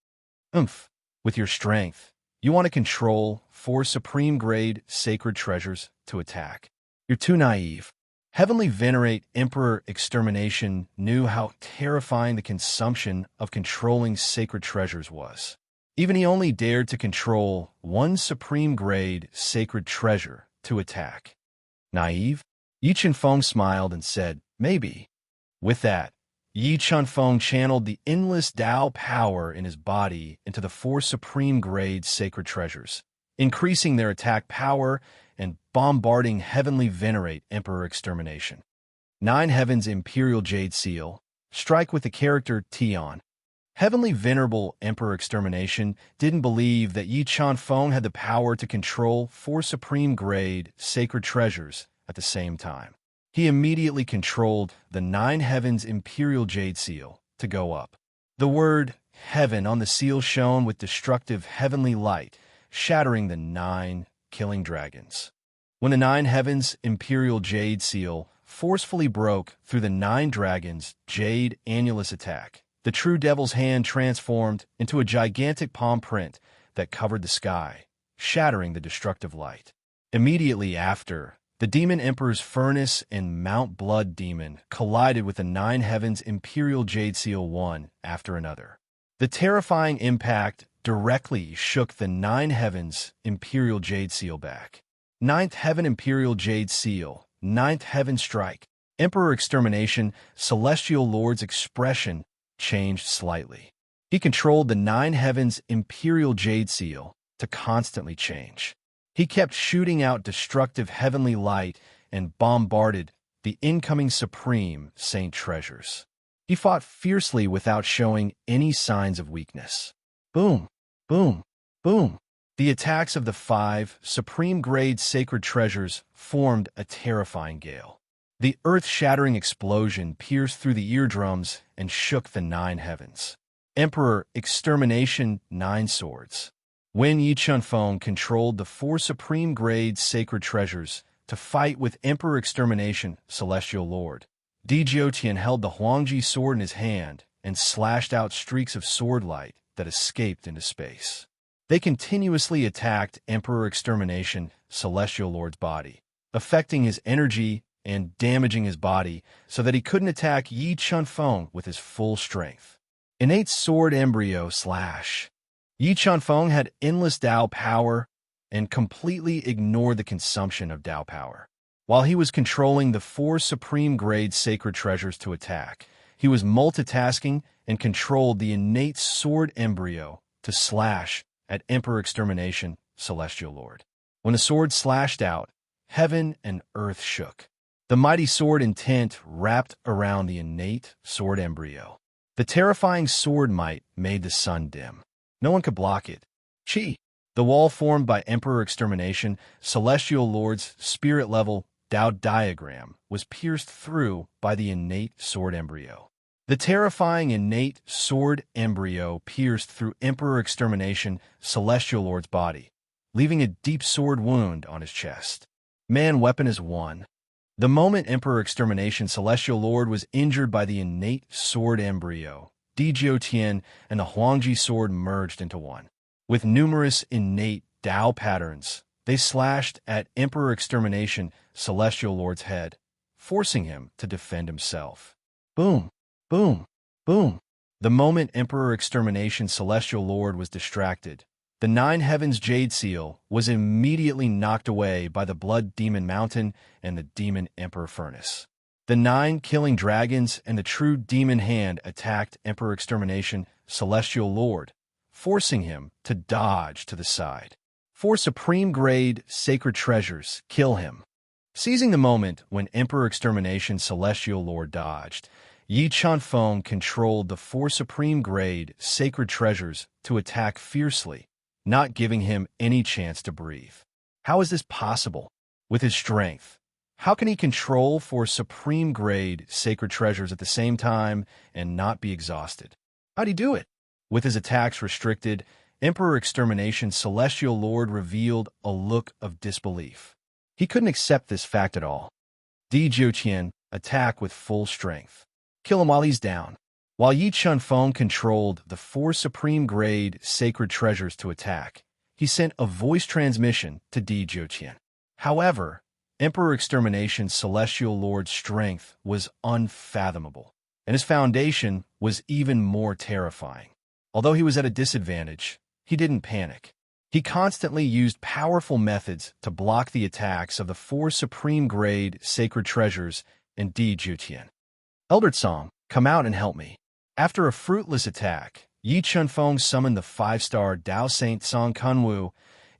With your strength, you want to control 4 supreme-grade sacred treasures to attack. You're too naive. Heavenly Venerate Emperor Extermination knew how terrifying the consumption of controlling sacred treasures was. Even he only dared to control 1 supreme-grade sacred treasure to attack. Naive? Yi Chen Feng smiled and said, maybe. With that, Yi Chen Feng channeled the endless Tao power in his body into the 4 supreme-grade sacred treasures, increasing their attack power and bombarding Heavenly Venerate Emperor Extermination. 9 Heavens Imperial Jade Seal, strike with the character Tian. Heavenly Venerable Emperor Extermination didn't believe that Yi Chen Feng had the power to control 4 supreme-grade sacred treasures at the same time. He immediately controlled the 9 Heavens Imperial Jade Seal to go up. The word heaven on the seal shone with destructive heavenly light, shattering the 9 killing dragons. When the 9 Heavens Imperial Jade Seal forcefully broke through the 9 dragons' jade annulus attack, the true devil's hand transformed into a gigantic palm print that covered the sky, shattering the destructive light. Immediately after, the Demon Emperor's Furnace and Mount Blood Demon collided with the 9 Heavens Imperial Jade Seal one after another. The terrifying impact directly shook the 9 Heavens Imperial Jade Seal back. 9th Heaven Imperial Jade Seal, 9th Heaven Strike. Emperor Extermination, Celestial Lord's expression changed slightly. He controlled the 9 Heavens Imperial Jade Seal to constantly change. He kept shooting out destructive heavenly light and bombarded the incoming supreme saint treasures. He fought fiercely without showing any signs of weakness. Boom, boom, boom. The attacks of the 5 supreme-grade sacred treasures formed a terrifying gale. The earth-shattering explosion pierced through the eardrums and shook the 9 heavens. Emperor Extermination 9 Swords. When Yi Chen Feng controlled the 4 supreme-grade sacred treasures to fight with Emperor Extermination, Celestial Lord, Desolate held the Huangji sword in his hand and slashed out streaks of sword light that escaped into space. They continuously attacked Emperor Extermination, Celestial Lord's body, affecting his energy and damaging his body so that he couldn't attack Yi Chen Feng with his full strength. Innate Sword Embryo Slash. Yi Chen Feng had endless Tao power and completely ignored the consumption of Tao power. While he was controlling the 4 supreme-grade sacred treasures to attack, he was multitasking and controlled the innate Sword Embryo to slash at Emperor Extermination, Celestial Lord. When the sword slashed out, heaven and earth shook. The mighty sword intent wrapped around the innate sword embryo. The terrifying sword might made the sun dim. No one could block it. Chi. The wall formed by Emperor Extermination, Celestial Lord's spirit-level Tao diagram was pierced through by the innate sword embryo. The terrifying innate sword embryo pierced through Emperor Extermination, Celestial Lord's body, leaving a deep sword wound on his chest. Man weapon is one. The moment Emperor Extermination, Celestial Lord was injured by the innate sword embryo, Desolate and the Huangji sword merged into one. With numerous innate Tao patterns, they slashed at Emperor Extermination, Celestial Lord's head, forcing him to defend himself. Boom, boom, boom. The moment Emperor Extermination, Celestial Lord was distracted, the Nine Heavens Jade Seal was immediately knocked away by the Blood Demon Mountain and the Demon Emperor Furnace. The 9 killing dragons and the true demon hand attacked Emperor Extermination, Celestial Lord, forcing him to dodge to the side. 4 supreme-grade sacred treasures kill him. Seizing the moment when Emperor Extermination, Celestial Lord dodged, Yi Chunfeng controlled the 4 supreme-grade sacred treasures to attack fiercely, not giving him any chance to breathe. How is this possible? With his strength, how can he control 4 supreme-grade sacred treasures at the same time and not be exhausted? How'd he do it? With his attacks restricted, Emperor Extermination, Celestial Lord revealed a look of disbelief. He couldn't accept this fact at all. Di Jiuqian attack with full strength. Kill him while he's down. While Yi Chunfeng controlled the 4 supreme-grade sacred treasures to attack, he sent a voice transmission to Di Jiuqian. However, Emperor Extermination, Celestial Lord's strength was unfathomable, and his foundation was even more terrifying. Although he was at a disadvantage, he didn't panic. He constantly used powerful methods to block the attacks of the 4 supreme-grade sacred treasures and Di Jiuqian. Elder Song, come out and help me. After a fruitless attack, Yi Chunfeng summoned the 5-star Dao Saint Song Kunwu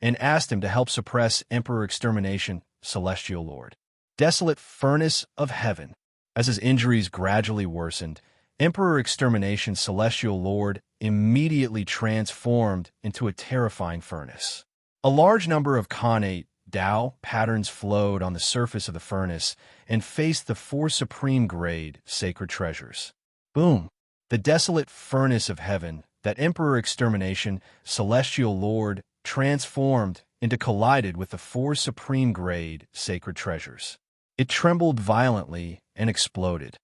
and asked him to help suppress Emperor Extermination, Celestial Lord. Desolate Furnace of Heaven. As his injuries gradually worsened, Emperor Extermination, Celestial Lord immediately transformed into a terrifying furnace. A large number of Khanate Dao patterns flowed on the surface of the furnace and faced the 4 supreme-grade sacred treasures. Boom! The desolate furnace of heaven that Emperor Extermination, Celestial Lord transformed into collided with the 4 supreme-grade sacred treasures. It trembled violently and exploded.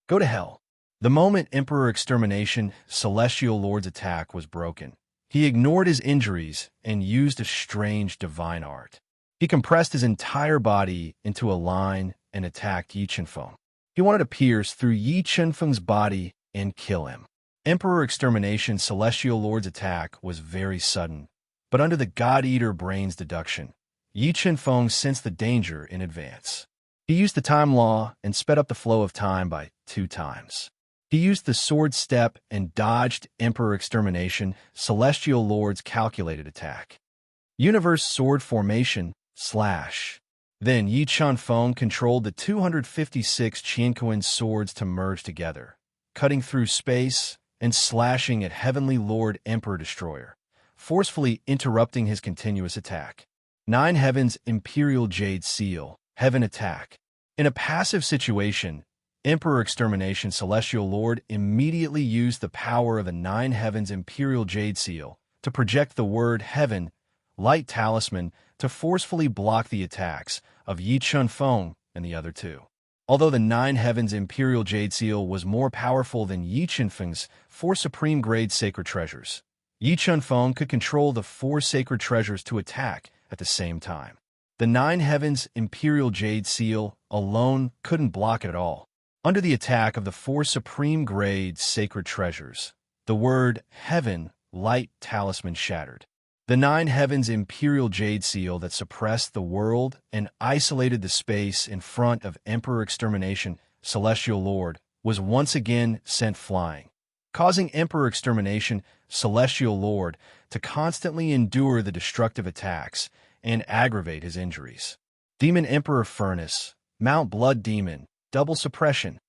Go to hell. The moment Emperor Extermination, Celestial Lord's attack was broken, he ignored his injuries and used a strange divine art. He compressed his entire body into a line and attacked Yi Chunfeng. He wanted to pierce through Yi Chunfeng's body and kill him. Emperor Extermination, Celestial Lord's attack was very sudden, but under the God-Eater Brain's deduction, Yi Chunfeng sensed the danger in advance. He used the time law and sped up the flow of time by 2 times. He used the sword step and dodged Emperor Extermination, Celestial Lord's calculated attack. Universe Sword Formation / Then Yi Chunfeng controlled the 256 Qianquan swords to merge together, cutting through space and slashing at Heavenly Lord Emperor Destroyer, forcefully interrupting his continuous attack. 9 Heavens Imperial Jade Seal, Heaven Attack. In a passive situation, Emperor Extermination, Celestial Lord immediately used the power of the 9 Heavens Imperial Jade Seal to project the word Heaven, Light Talisman, to forcefully block the attacks of Yi Chunfeng and the other 2. Although the 9 Heavens Imperial Jade Seal was more powerful than Yi Chunfeng's 4 supreme-grade sacred treasures, Yi Chunfeng could control the 4 sacred treasures to attack at the same time. The 9 Heavens Imperial Jade Seal alone couldn't block it at all. Under the attack of the 4 supreme-grade sacred treasures, the word Heaven, Light Talisman shattered. The 9 Heavens Imperial Jade Seal that suppressed the world and isolated the space in front of Emperor Extermination, Celestial Lord, was once again sent flying, causing Emperor Extermination, Celestial Lord, to constantly endure the destructive attacks and aggravate his injuries. Demon Emperor Furnace, Mount Blood Demon, Double Suppression.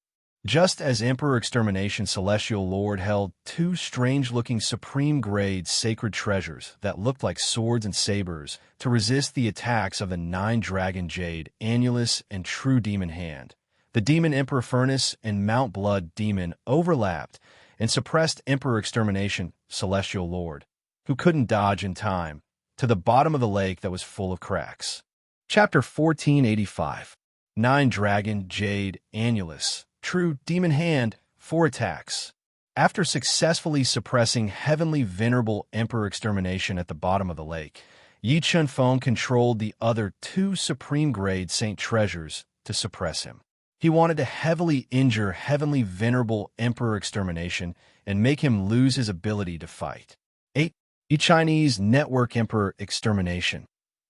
Just as Emperor Extermination Celestial Lord held two strange-looking supreme-grade sacred treasures that looked like swords and sabers to resist the attacks of the nine-dragon Jade, Annulus, and True Demon Hand, the Demon Emperor Furnace and Mount Blood Demon overlapped and suppressed Emperor Extermination Celestial Lord, who couldn't dodge in time, to the bottom of the lake that was full of cracks. Chapter 1485. Nine-Dragon Jade, Annulus, True Demon Hand, 4 attacks. After successfully suppressing Heavenly Venerable Emperor Extermination at the bottom of the lake, Yi Chunfeng controlled the other 2 supreme-grade Saint Treasures to suppress him. He wanted to heavily injure Heavenly Venerable Emperor Extermination and make him lose his ability to fight. 8. Yi Chinese Network Emperor Extermination.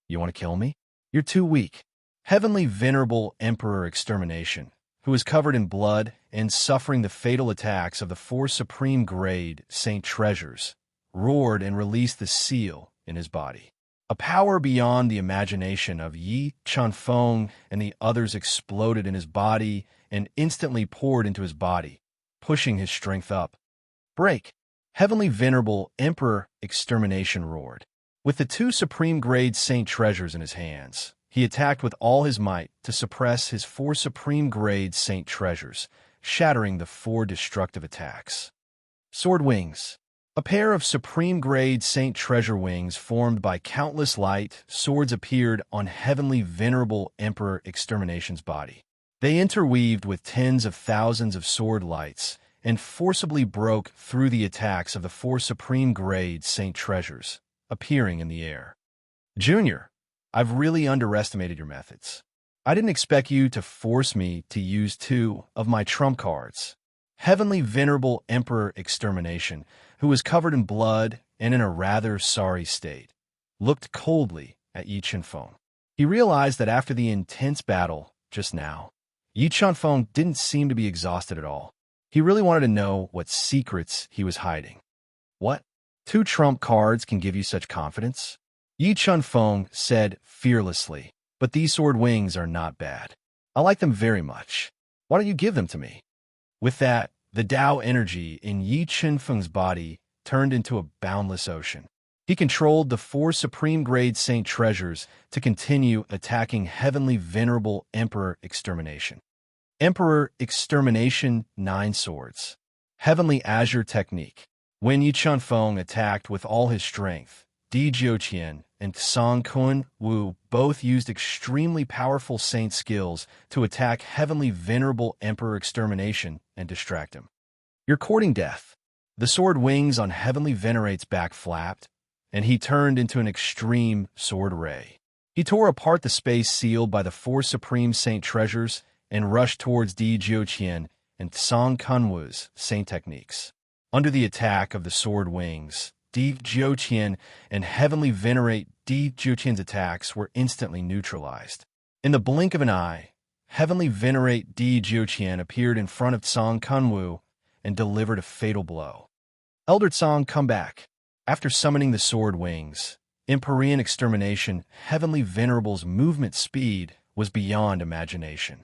You want to kill me? You're too weak. Heavenly Venerable Emperor Extermination, who was covered in blood and suffering the fatal attacks of the 4 supreme-grade Saint Treasures, roared and released the seal in his body. A power beyond the imagination of Yi Chunfeng and the others exploded in his body and instantly poured into his body, pushing his strength up. Break! Heavenly Venerable Emperor Extermination roared. With the 2 supreme-grade Saint Treasures in his hands, he attacked with all his might to suppress his 4 supreme-grade Saint Treasures, shattering the 4 destructive attacks. Sword Wings. A pair of supreme-grade Saint Treasure wings formed by countless light swords appeared on Heavenly Venerable Emperor Extermination's body. They interweaved with tens of thousands of sword lights and forcibly broke through the attacks of the 4 supreme-grade Saint Treasures, appearing in the air. Junior, I've really underestimated your methods. I didn't expect you to force me to use 2 of my trump cards. Heavenly Venerable Emperor Extermination, who was covered in blood and in a rather sorry state, looked coldly at Yi Chunfeng. He realized that after the intense battle just now, Yi Chunfeng didn't seem to be exhausted at all. He really wanted to know what secrets he was hiding. What? 2 trump cards can give you such confidence? Yi Chunfeng said fearlessly, but these sword wings are not bad. I like them very much. Why don't you give them to me? With that, the Tao energy in Yi Chunfeng's body turned into a boundless ocean. He controlled the 4 supreme-grade Saint Treasures to continue attacking Heavenly Venerable Emperor Extermination. Emperor Extermination 9 Swords. Heavenly Azure Technique. When Yi Chunfeng attacked with all his strength, Di Jiuqian and Song Kun Wu both used extremely powerful saint skills to attack Heavenly Venerable Emperor Extermination and distract him. You're courting death. The sword wings on Heavenly Venerate's back flapped, and he turned into an extreme sword ray. He tore apart the space sealed by the 4 supreme saint treasures and rushed towards Di Jiuqian and Song Kunwu's saint techniques. Under the attack of the sword wings, Di Jiuqian and Heavenly Venerate Di Jiuqian's attacks were instantly neutralized. In the blink of an eye, Heavenly Venerate Di Jiuqian appeared in front of Song Kunwu and delivered a fatal blow. Elder Song, come back. After summoning the sword wings, Empyrean Extermination, Heavenly Venerable's movement speed was beyond imagination.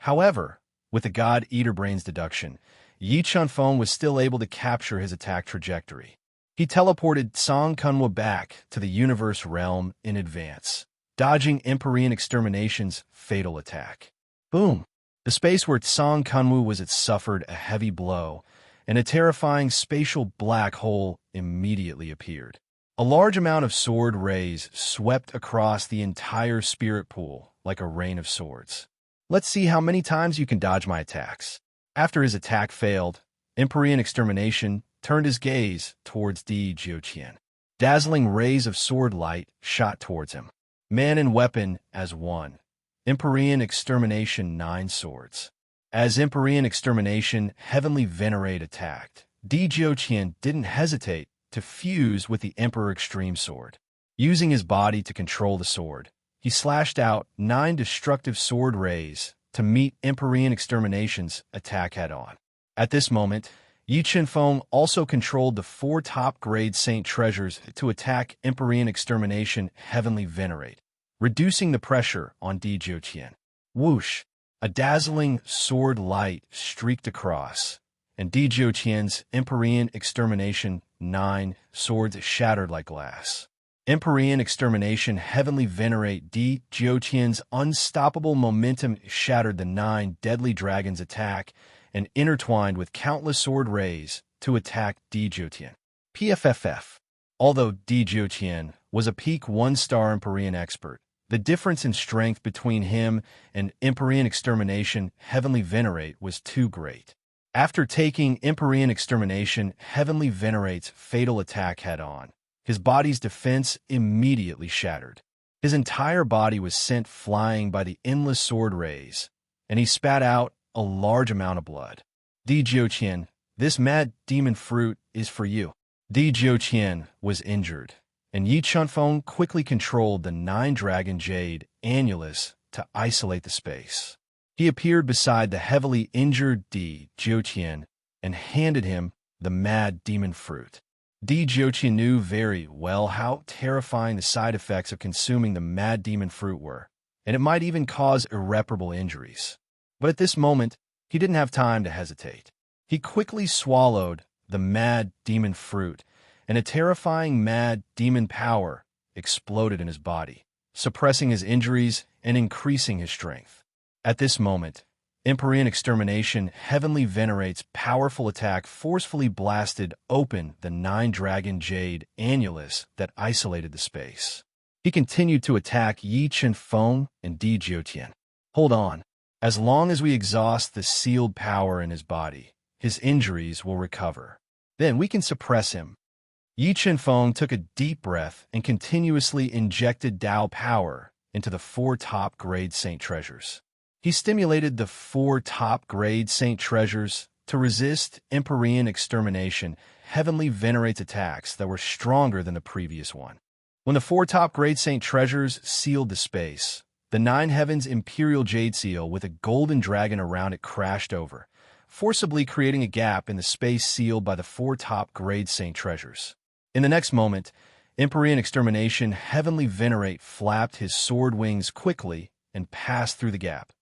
However, with the God Eater Brain's deduction, Yi Chunfeng was still able to capture his attack trajectory. He teleported Song Kunwu back to the universe realm in advance, dodging Empyrean Extermination's fatal attack. Boom! The space where Song Kunwu was suffered a heavy blow, and a terrifying spatial black hole immediately appeared. A large amount of sword rays swept across the entire spirit pool like a rain of swords. Let's see how many times you can dodge my attacks. After his attack failed, Empyrean Extermination turned his gaze towards Di Jiuqian. Dazzling rays of sword light shot towards him. Man and weapon as one. Empyrean Extermination 9 Swords. As Empyrean Extermination Heavenly Venerate attacked, Di Jiuqian didn't hesitate to fuse with the Emperor Extreme Sword. Using his body to control the sword, he slashed out 9 destructive sword rays to meet Empyrean Extermination's attack head-on. At this moment, Yi Chunfeng also controlled the 4 top-grade Saint Treasures to attack Empyrean Extermination Heavenly Venerate. reducing the pressure on Desolate. Whoosh! A dazzling sword light streaked across, and Desolate's Empyrean Extermination 9 swords shattered like glass. Empyrean Extermination Heavenly Venerate Desolate's unstoppable momentum shattered the 9 deadly dragons' attack and intertwined with countless sword rays to attack Desolate. PFFF. Although Desolate was a peak 1-star Empyrean expert, the difference in strength between him and Empyrean Extermination Heavenly Venerate was too great. After taking Empyrean Extermination Heavenly Venerate's fatal attack head-on, his body's defense immediately shattered. His entire body was sent flying by the endless sword rays, and he spat out a large amount of blood. Desolate, this mad demon fruit is for you. Desolate was injured, and Yi Chunfeng quickly controlled the 9-dragon jade annulus to isolate the space. He appeared beside the heavily injured Desolate and handed him the mad demon fruit. Desolate knew very well how terrifying the side effects of consuming the mad demon fruit were, and it might even cause irreparable injuries. But at this moment, he didn't have time to hesitate. He quickly swallowed the mad demon fruit, and a terrifying mad demon power exploded in his body, suppressing his injuries and increasing his strength. At this moment, Empyrean Extermination Heavenly Venerate's powerful attack forcefully blasted open the 9-dragon jade annulus that isolated the space. He continued to attack Yi Chunfeng and Desolate. Hold on. As long as we exhaust the sealed power in his body, his injuries will recover. Then we can suppress him. Yi Chunfeng took a deep breath and continuously injected Dao power into the 4 top-grade Saint Treasures. He stimulated the 4 top-grade Saint Treasures to resist Empyrean Extermination Heavenly Venerate's attacks that were stronger than the previous one. When the 4 top-grade Saint Treasures sealed the space, the 9 Heavens Imperial Jade Seal with a golden dragon around it crashed over, forcibly creating a gap in the space sealed by the 4 top-grade Saint Treasures. In the next moment, Empyrean Extermination Heavenly Venerate flapped his sword wings quickly and passed through the gap,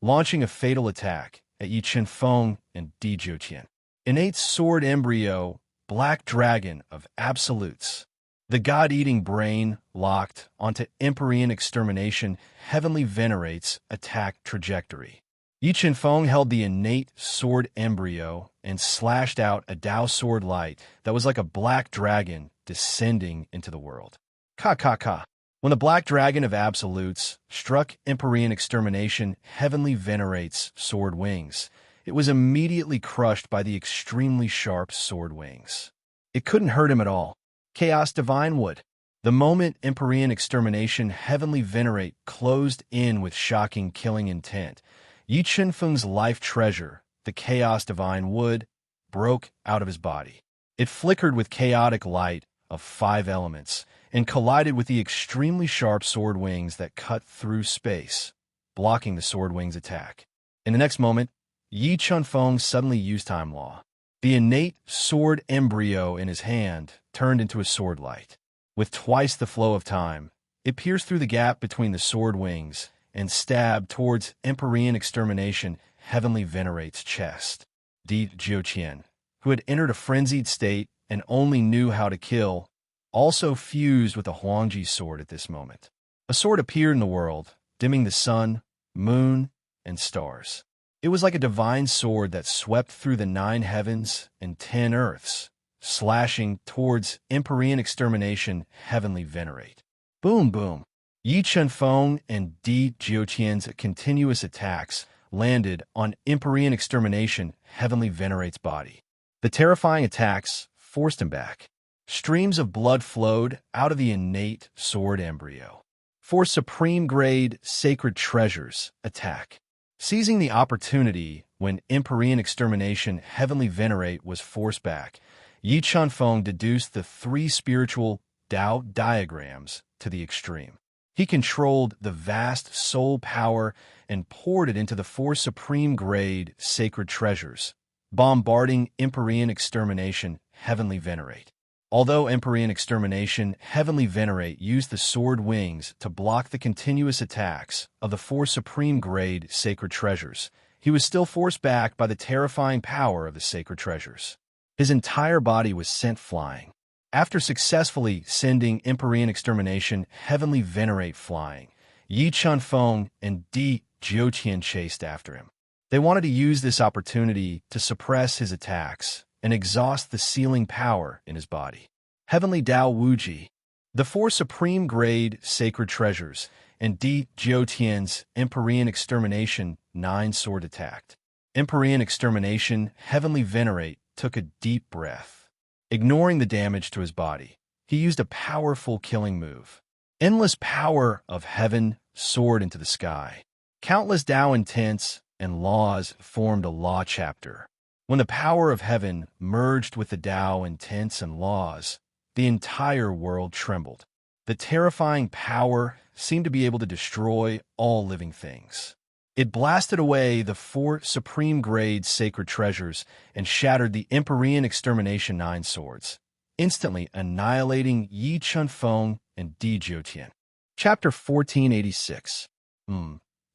launching a fatal attack at Yi Chunfeng and Desolate. Innate sword embryo, black dragon of absolutes. The god-eating brain locked onto Empyrean Extermination Heavenly Venerate's attack trajectory. Yi Chunfeng held the innate sword embryo and slashed out a Dao sword light that was like a black dragon descending into the world. Ka. When the black dragon of absolutes struck Empyrean Extermination Heavenly Venerate's sword wings, it was immediately crushed by the extremely sharp sword wings. It couldn't hurt him at all. Chaos Divine would. The moment Empyrean Extermination Heavenly Venerate closed in with shocking killing intent, Yi Chunfeng's life treasure, the Chaos Divine Wood, broke out of his body. It flickered with chaotic light of 5 elements and collided with the extremely sharp sword wings that cut through space, blocking the sword wings' attack. In the next moment, Yi Chunfeng suddenly used Time Law. The innate sword embryo in his hand turned into a sword light. With twice the flow of time, it pierced through the gap between the sword wings and stabbed towards Empyrean Extermination Heavenly Venerate's chest. Desolate, who had entered a frenzied state and only knew how to kill, also fused with a Huangji sword at this moment. A sword appeared in the world, dimming the sun, moon, and stars. It was like a divine sword that swept through the 9 heavens and 10 earths, slashing towards Empyrean Extermination Heavenly Venerate. Boom, boom. Yi Chunfeng and Desolate's continuous attacks landed on Empyrean Extermination Heavenly Venerate's body. The terrifying attacks forced him back. Streams of blood flowed out of the innate sword embryo. 4 supreme-grade sacred treasures attack. Seizing the opportunity when Empyrean Extermination Heavenly Venerate was forced back, Yi Chunfeng deduced the 3 spiritual Dao diagrams to the extreme. He controlled the vast soul power and poured it into the 4 supreme-grade sacred treasures, bombarding Empyrean Extermination Heavenly Venerate. Although Empyrean Extermination Heavenly Venerate used the sword wings to block the continuous attacks of the four supreme-grade sacred treasures, he was still forced back by the terrifying power of the sacred treasures. His entire body was sent flying. After successfully sending Empyrean Extermination Heavenly Venerate flying, Yi Chunfeng and Di Jiutian chased after him. They wanted to use this opportunity to suppress his attacks and exhaust the sealing power in his body. Heavenly Dao Wuji, the four supreme-grade sacred treasures, and Di Jiutian's Empyrean Extermination 9-sword attacked. Empyrean Extermination Heavenly Venerate took a deep breath. Ignoring the damage to his body, he used a powerful killing move. Endless power of heaven soared into the sky. Countless Dao intents and laws formed a law chapter. When the power of heaven merged with the Dao intents and laws, the entire world trembled. The terrifying power seemed to be able to destroy all living things. It blasted away the four supreme-grade sacred treasures and shattered the Empyrean Extermination 9 swords, instantly annihilating Yi Chunfeng and Di Jiutian. Chapter 1486.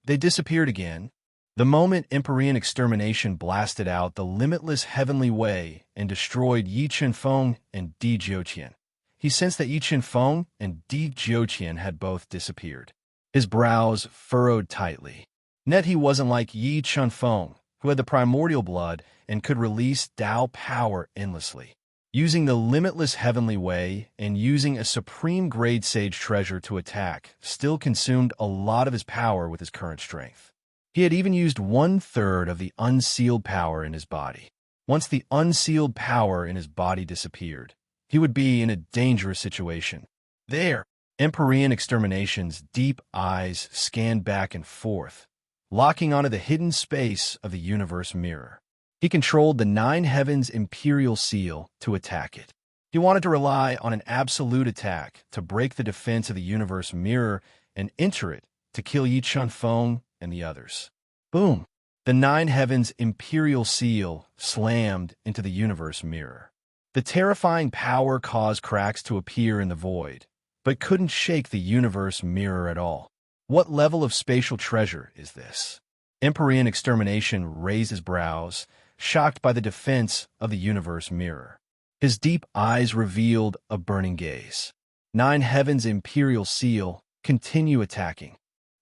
They disappeared again. The moment Empyrean Extermination blasted out the limitless heavenly way and destroyed Yi Chunfeng and Di Jiutian, he sensed that Yi Chunfeng and Di Jiutian had both disappeared. His brows furrowed tightly. Yet he wasn't like Yi Chunfeng, who had the primordial blood and could release Dao power endlessly. Using the limitless heavenly way and using a supreme-grade sage treasure to attack still consumed a lot of his power with his current strength. He had even used 1/3 of the unsealed power in his body. Once the unsealed power in his body disappeared, he would be in a dangerous situation. There, Empyrean Extermination's deep eyes scanned back and forth, locking onto the hidden space of the universe mirror. He controlled the 9 heavens imperial seal to attack it. He wanted to rely on an absolute attack to break the defense of the universe mirror and enter it to kill Yi Chunfeng and the others. Boom! The 9 heavens imperial seal slammed into the universe mirror. The terrifying power caused cracks to appear in the void, but couldn't shake the universe mirror at all. What level of spatial treasure is this? Empyrean Extermination raised his brows, shocked by the defense of the universe mirror. His deep eyes revealed a burning gaze. 9 heavens imperial seal, continue attacking.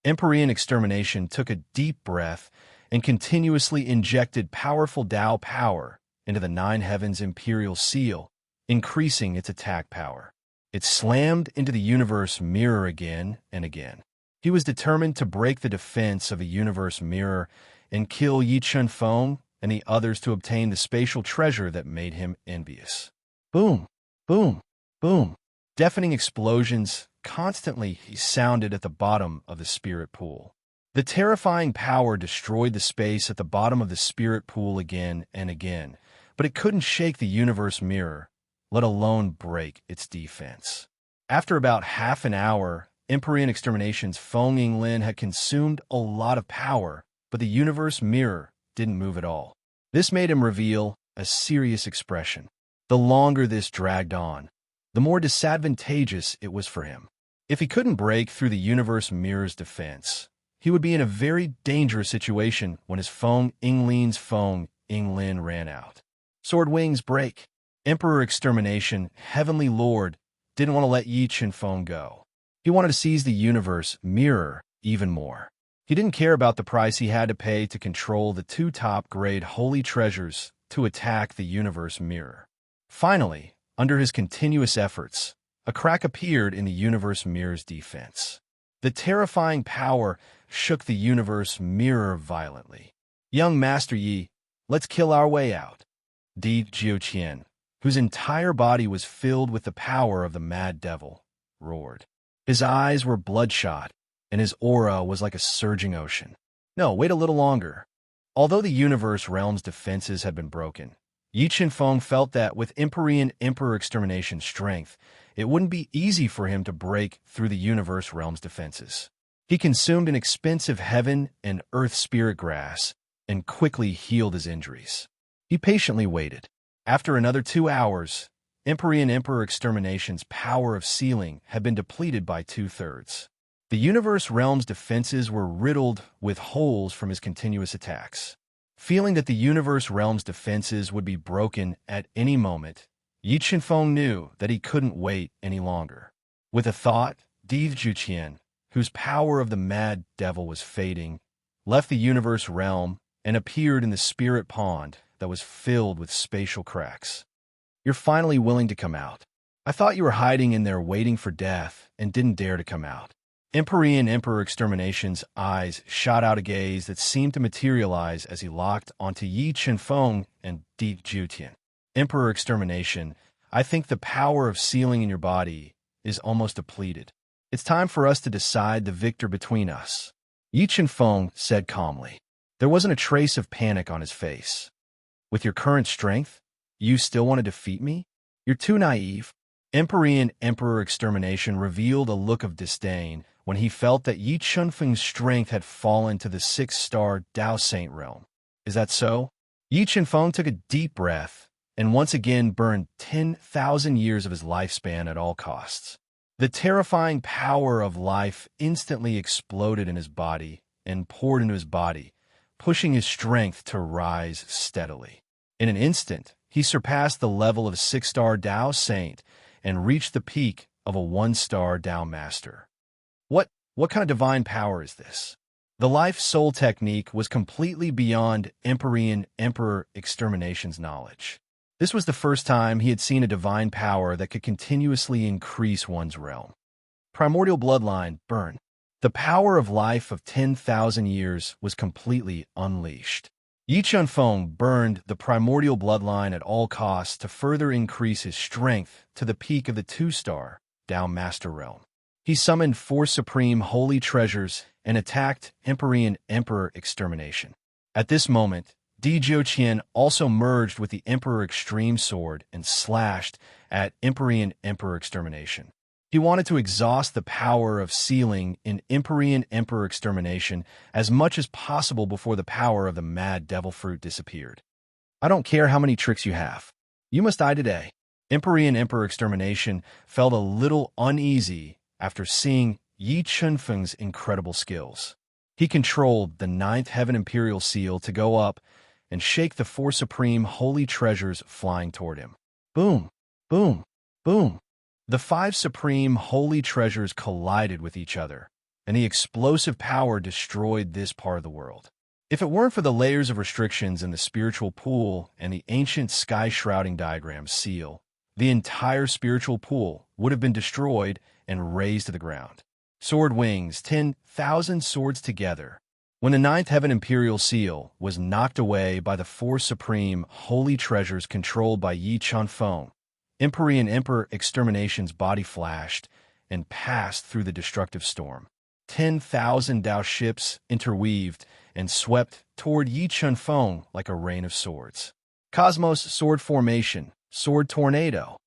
Empyrean Extermination took a deep breath and continuously injected powerful Dao power into the 9 heavens imperial seal, increasing its attack power. It slammed into the universe mirror again and again. He was determined to break the defense of the universe mirror and kill Yi Chunfeng and the others to obtain the spatial treasure that made him envious. Boom, boom, boom. Deafening explosions constantly sounded at the bottom of the spirit pool. The terrifying power destroyed the space at the bottom of the spirit pool again and again, but it couldn't shake the universe mirror, let alone break its defense. After about half an hour, Empyrean Extermination's Feng Yinglin had consumed a lot of power, but the universe mirror didn't move at all. This made him reveal a serious expression. The longer this dragged on, the more disadvantageous it was for him. If he couldn't break through the universe mirror's defense, he would be in a very dangerous situation when his Feng Yinglin ran out. Sword wings break. Emperor Extermination, Heavenly Lord, didn't want to let Yi Chunfeng go. He wanted to seize the universe mirror even more. He didn't care about the price he had to pay to control the 2 top-grade holy treasures to attack the universe mirror. Finally, under his continuous efforts, a crack appeared in the universe mirror's defense. The terrifying power shook the universe mirror violently. Young Master Yi, let's kill our way out. Di Jiutian, whose entire body was filled with the power of the mad devil, roared. His eyes were bloodshot, and his aura was like a surging ocean. No, wait a little longer. Although the universe realm's defenses had been broken, Yi Chunfeng felt that with Empyrean Emperor Extermination's strength, it wouldn't be easy for him to break through the universe realm's defenses. He consumed an expensive heaven and earth spirit grass and quickly healed his injuries. He patiently waited. After another 2 hours, Emperor and Emperor Extermination's power of sealing had been depleted by 2/3. The universe realm's defenses were riddled with holes from his continuous attacks. Feeling that the universe realm's defenses would be broken at any moment, Yi Chenfeng knew that he couldn't wait any longer. With a thought, Di Zhuqian, whose power of the mad devil was fading, left the universe realm and appeared in the spirit pond that was filled with spatial cracks. You're finally willing to come out. I thought you were hiding in there waiting for death and didn't dare to come out. Emperor and Emperor Extermination's eyes shot out a gaze that seemed to materialize as he locked onto Yi Chenfeng and Di Zhuqian. Emperor Extermination, I think the power of sealing in your body is almost depleted. It's time for us to decide the victor between us. Yi Chenfeng said calmly. There wasn't a trace of panic on his face. With your current strength, you still want to defeat me? You're too naive. Emperor and Emperor Extermination revealed a look of disdain when he felt that Yi Chenfeng's strength had fallen to the 6-star Dao Saint realm. Is that so? Yi Chenfeng took a deep breath and once again burned 10,000 years of his lifespan at all costs. The terrifying power of life instantly exploded in his body and poured into his body, pushing his strength to rise steadily. In an instant, he surpassed the level of a 6-star Dao Saint and reached the peak of a 1-star Dao Master. What kind of divine power is this? The life-soul technique was completely beyond Emperor and Emperor Extermination's knowledge. This was the first time he had seen a divine power that could continuously increase one's realm. Primordial bloodline, burn. The power of life of 10,000 years was completely unleashed. Yi Chenfeng burned the primordial bloodline at all costs to further increase his strength to the peak of the 2-star Dao Master realm. He summoned 4 supreme holy treasures and attacked Emperor and Emperor Extermination. At this moment, Di Zhuqian also merged with the Emperor Extreme Sword and slashed at Emperor and Emperor Extermination. He wanted to exhaust the power of sealing in Emperor and Emperor Extermination as much as possible before the power of the mad devil fruit disappeared. I don't care how many tricks you have. You must die today. Emperor and Emperor Extermination felt a little uneasy after seeing Yi Chenfeng's incredible skills. He controlled the 9th Heaven Imperial Seal to go up and shake the 4 supreme holy treasures flying toward him. Boom, boom, boom. The 5 supreme holy treasures collided with each other, and the explosive power destroyed this part of the world. If it weren't for the layers of restrictions in the spiritual pool and the ancient sky-shrouding diagram seal, the entire spiritual pool would have been destroyed and razed to the ground. Sword wings, 10,000 swords together. When the 9th Heaven Imperial Seal was knocked away by the 4 supreme holy treasures controlled by Yi Chenfeng, Emperor and Emperor Extermination's body flashed and passed through the destructive storm. 10,000 Dao ships interweaved and swept toward Yi Chenfeng like a rain of swords. Cosmos Sword Formation, Sword Tornado.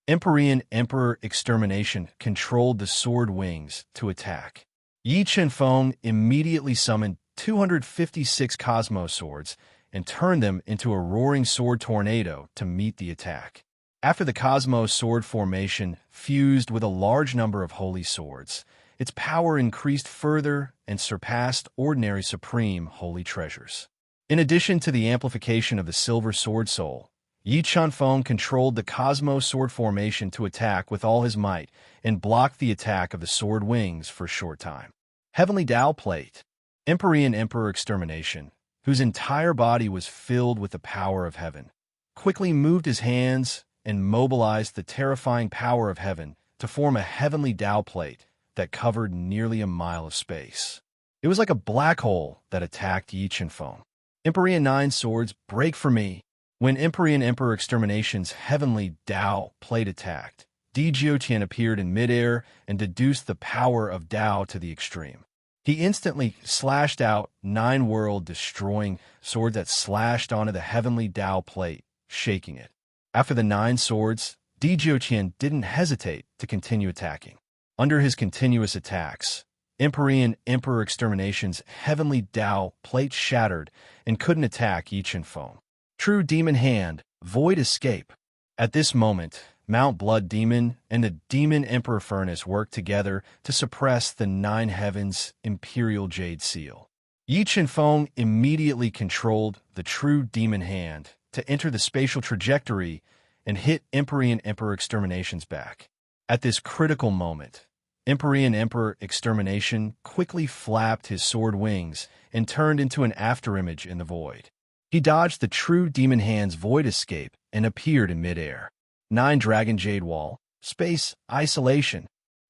Emperor and Emperor Extermination controlled the sword wings to attack. Yi Chenfeng immediately summoned 256 Cosmos swords and turned them into a roaring sword tornado to meet the attack. After the Cosmos Sword Formation fused with a large number of holy swords, its power increased further and surpassed ordinary supreme holy treasures. In addition to the amplification of the Silver Sword Soul, Yi Chenfeng controlled the Cosmos Sword Formation to attack with all his might and blocked the attack of the sword wings for a short time. Heavenly Dao Plate. Emperor and Emperor Extermination, whose entire body was filled with the power of heaven, quickly moved his hands and mobilized the terrifying power of heaven to form a heavenly Dao Plate that covered nearly a mile of space. It was like a black hole that attacked Yi Chenfeng. Emperor and 9 swords, break for me. When Emperor and Emperor Extermination's heavenly Dao Plate attacked, Di Zhuqian appeared in midair and deduced the power of Dao to the extreme. He instantly slashed out 9 world-destroying swords that slashed onto the heavenly Dao Plate, shaking it. After the 9 swords, Di Zhuqian didn't hesitate to continue attacking. Under his continuous attacks, Emperor and Emperor Extermination's heavenly Dao Plate shattered and couldn't attack Yi Chenfeng. True Demon Hand, Void Escape. At this moment, Mount Blood Demon and the Demon Emperor Furnace worked together to suppress the Nine Heavens' Imperial Jade Seal. Yi Chenfeng immediately controlled the true demon hand to enter the spatial trajectory and hit Empyrean Emperor Extermination's back. At this critical moment, Empyrean Emperor Extermination quickly flapped his sword wings and turned into an afterimage in the void. He dodged the true demon hand's void escape and appeared in midair. 9 Dragon Jade Wall, Space, Isolation.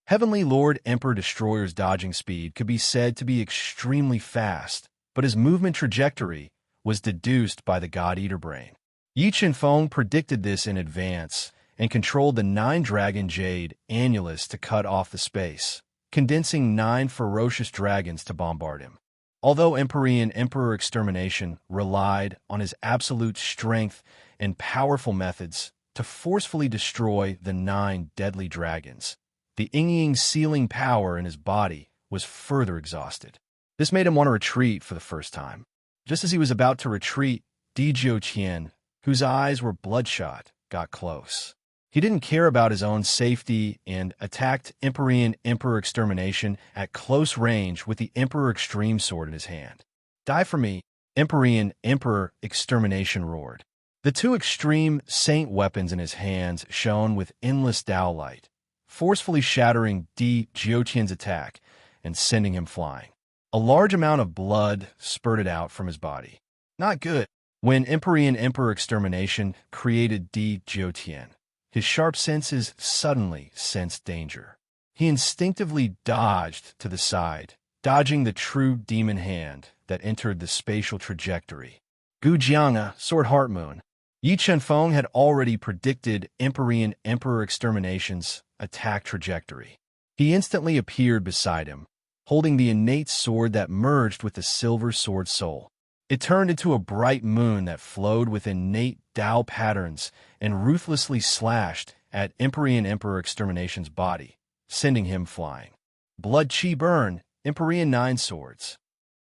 Heavenly Lord Emperor Destroyer's dodging speed could be said to be extremely fast, but his movement trajectory was deduced by the God-Eater brain. Yi Chenfeng predicted this in advance and controlled the 9 Dragon Jade annulus to cut off the space, condensing 9 ferocious dragons to bombard him. Although Empyrean Emperor Extermination relied on his absolute strength and powerful methods to forcefully destroy the 9 deadly dragons, the Ying sealing power in his body was further exhausted. This made him want to retreat for the first time. Just as he was about to retreat, Di Jiuqian, whose eyes were bloodshot, got close. He didn't care about his own safety and attacked Empyrean Emperor Extermination at close range with the Emperor Extreme Sword in his hand. "Die for me," Empyrean Emperor Extermination roared. The 2 extreme saint weapons in his hands shone with endless Tao light, forcefully shattering Di Jiuqian's attack and sending him flying. A large amount of blood spurted out from his body. Not good. When Empyrean Emperor Extermination created Di Jiuqian, his sharp senses suddenly sensed danger. He instinctively dodged to the side, dodging the true demon hand that entered the spatial trajectory. Gu Jianga, Sword Heart Moon. Yi Chenfeng had already predicted Empyrean Emperor Extermination's attack trajectory. He instantly appeared beside him, holding the innate sword that merged with the silver sword soul. It turned into a bright moon that flowed with innate Tao patterns and ruthlessly slashed at Empyrean Emperor Extermination's body, sending him flying. Blood Chi Burn, Empyrean 9 Swords.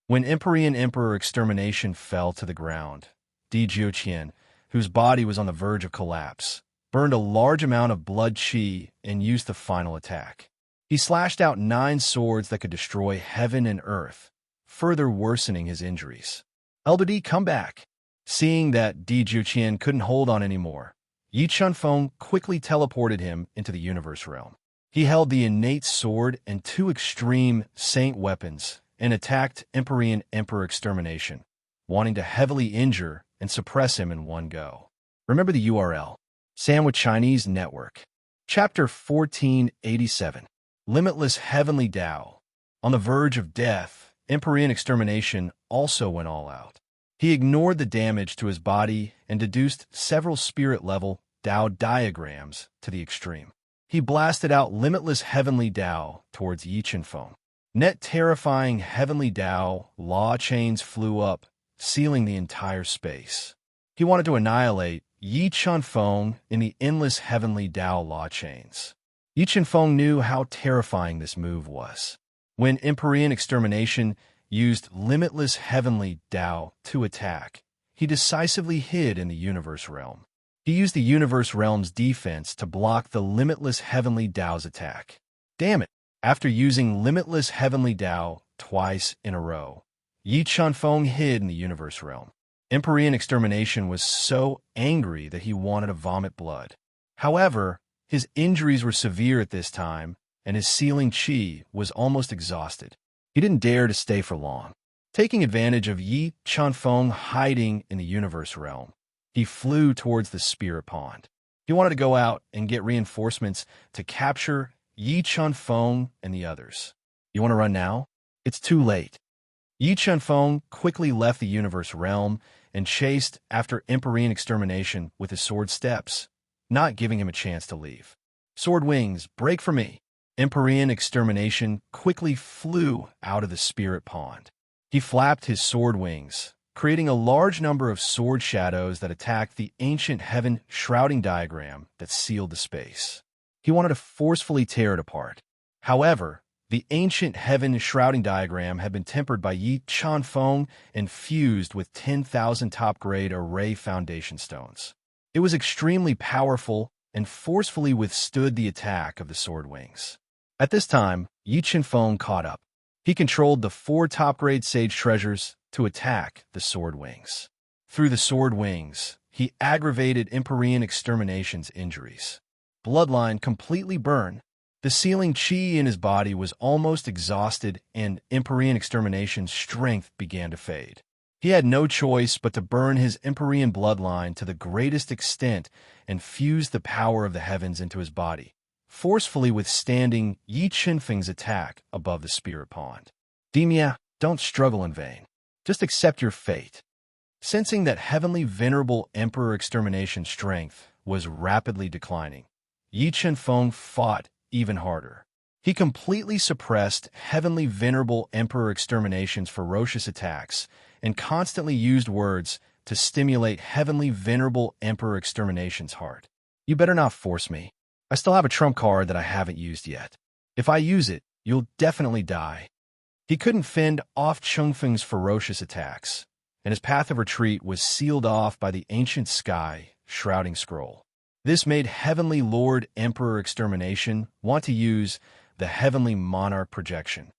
When Empyrean Emperor Extermination fell to the ground, Di Jiuqian, whose body was on the verge of collapse, burned a large amount of blood chi and used the final attack. He slashed out 9 swords that could destroy heaven and earth, further worsening his injuries. Elder Di, come back. Seeing that Di Jiuqian couldn't hold on anymore, Yi Chenfeng quickly teleported him into the universe realm. He held the innate sword and 2 extreme saint weapons and attacked Empyrean Emperor Extermination, wanting to heavily injure and suppress him in one go. Remember the URL. Sandwich Chinese Network. Chapter 1487. Limitless Heavenly Tao. On the verge of death, Empyrean Extermination also went all out. He ignored the damage to his body and deduced several spirit-level Tao diagrams to the extreme. He blasted out limitless Heavenly Tao towards Yi Chenfeng. Net terrifying Heavenly Tao law chains flew up, sealing the entire space. He wanted to annihilate Yi Chenfeng in the endless Heavenly Tao law chains. Yi Chenfeng knew how terrifying this move was. When Empyrean Extermination used limitless Heavenly Tao to attack, he decisively hid in the universe realm. He used the universe realm's defense to block the limitless Heavenly Tao's attack. Damn it! After using limitless Heavenly Tao twice in a row, Yi Chenfeng hid in the universe realm. Empyrean Extermination was so angry that he wanted to vomit blood. However, his injuries were severe at this time, and his sealing chi was almost exhausted. He didn't dare to stay for long. Taking advantage of Yi Chenfeng hiding in the universe realm, he flew towards the spirit pond. He wanted to go out and get reinforcements to capture Yi Chenfeng and the others. You want to run now? It's too late. Yi Chenfeng quickly left the universe realm and chased after Empyrean Extermination with his sword steps, not giving him a chance to leave. Sword wings, break for me! Empyrean Extermination quickly flew out of the spirit pond. He flapped his sword wings, creating a large number of sword shadows that attacked the ancient heaven shrouding diagram that sealed the space. He wanted to forcefully tear it apart. However, the ancient heaven shrouding diagram had been tempered by Yi Chenfeng and fused with 10,000 top-grade array foundation stones. It was extremely powerful and forcefully withstood the attack of the sword wings. At this time, Yi Qianfeng caught up. He controlled the 4 top-grade sage treasures to attack the sword wings. Through the sword wings, he aggravated Empyrean Extermination's injuries. Bloodline completely burned. The sealing qi in his body was almost exhausted, and Empyrean Extermination's strength began to fade. He had no choice but to burn his Empyrean bloodline to the greatest extent and fuse the power of the heavens into his body, forcefully withstanding Yi Qianfeng's attack above the spirit pond. Demia, don't struggle in vain. Just accept your fate. Sensing that heavenly venerable Emperor Extermination's strength was rapidly declining, Yi Qianfeng fought even harder. He completely suppressed heavenly venerable Emperor Extermination's ferocious attacks and constantly used words to stimulate heavenly venerable Emperor Extermination's heart. You better not force me. I still have a trump card that I haven't used yet. If I use it, you'll definitely die. He couldn't fend off Chongfeng's ferocious attacks, and his path of retreat was sealed off by the ancient sky shrouding scroll. This made Heavenly Lord Emperor Extermination want to use the Heavenly Monarch projection.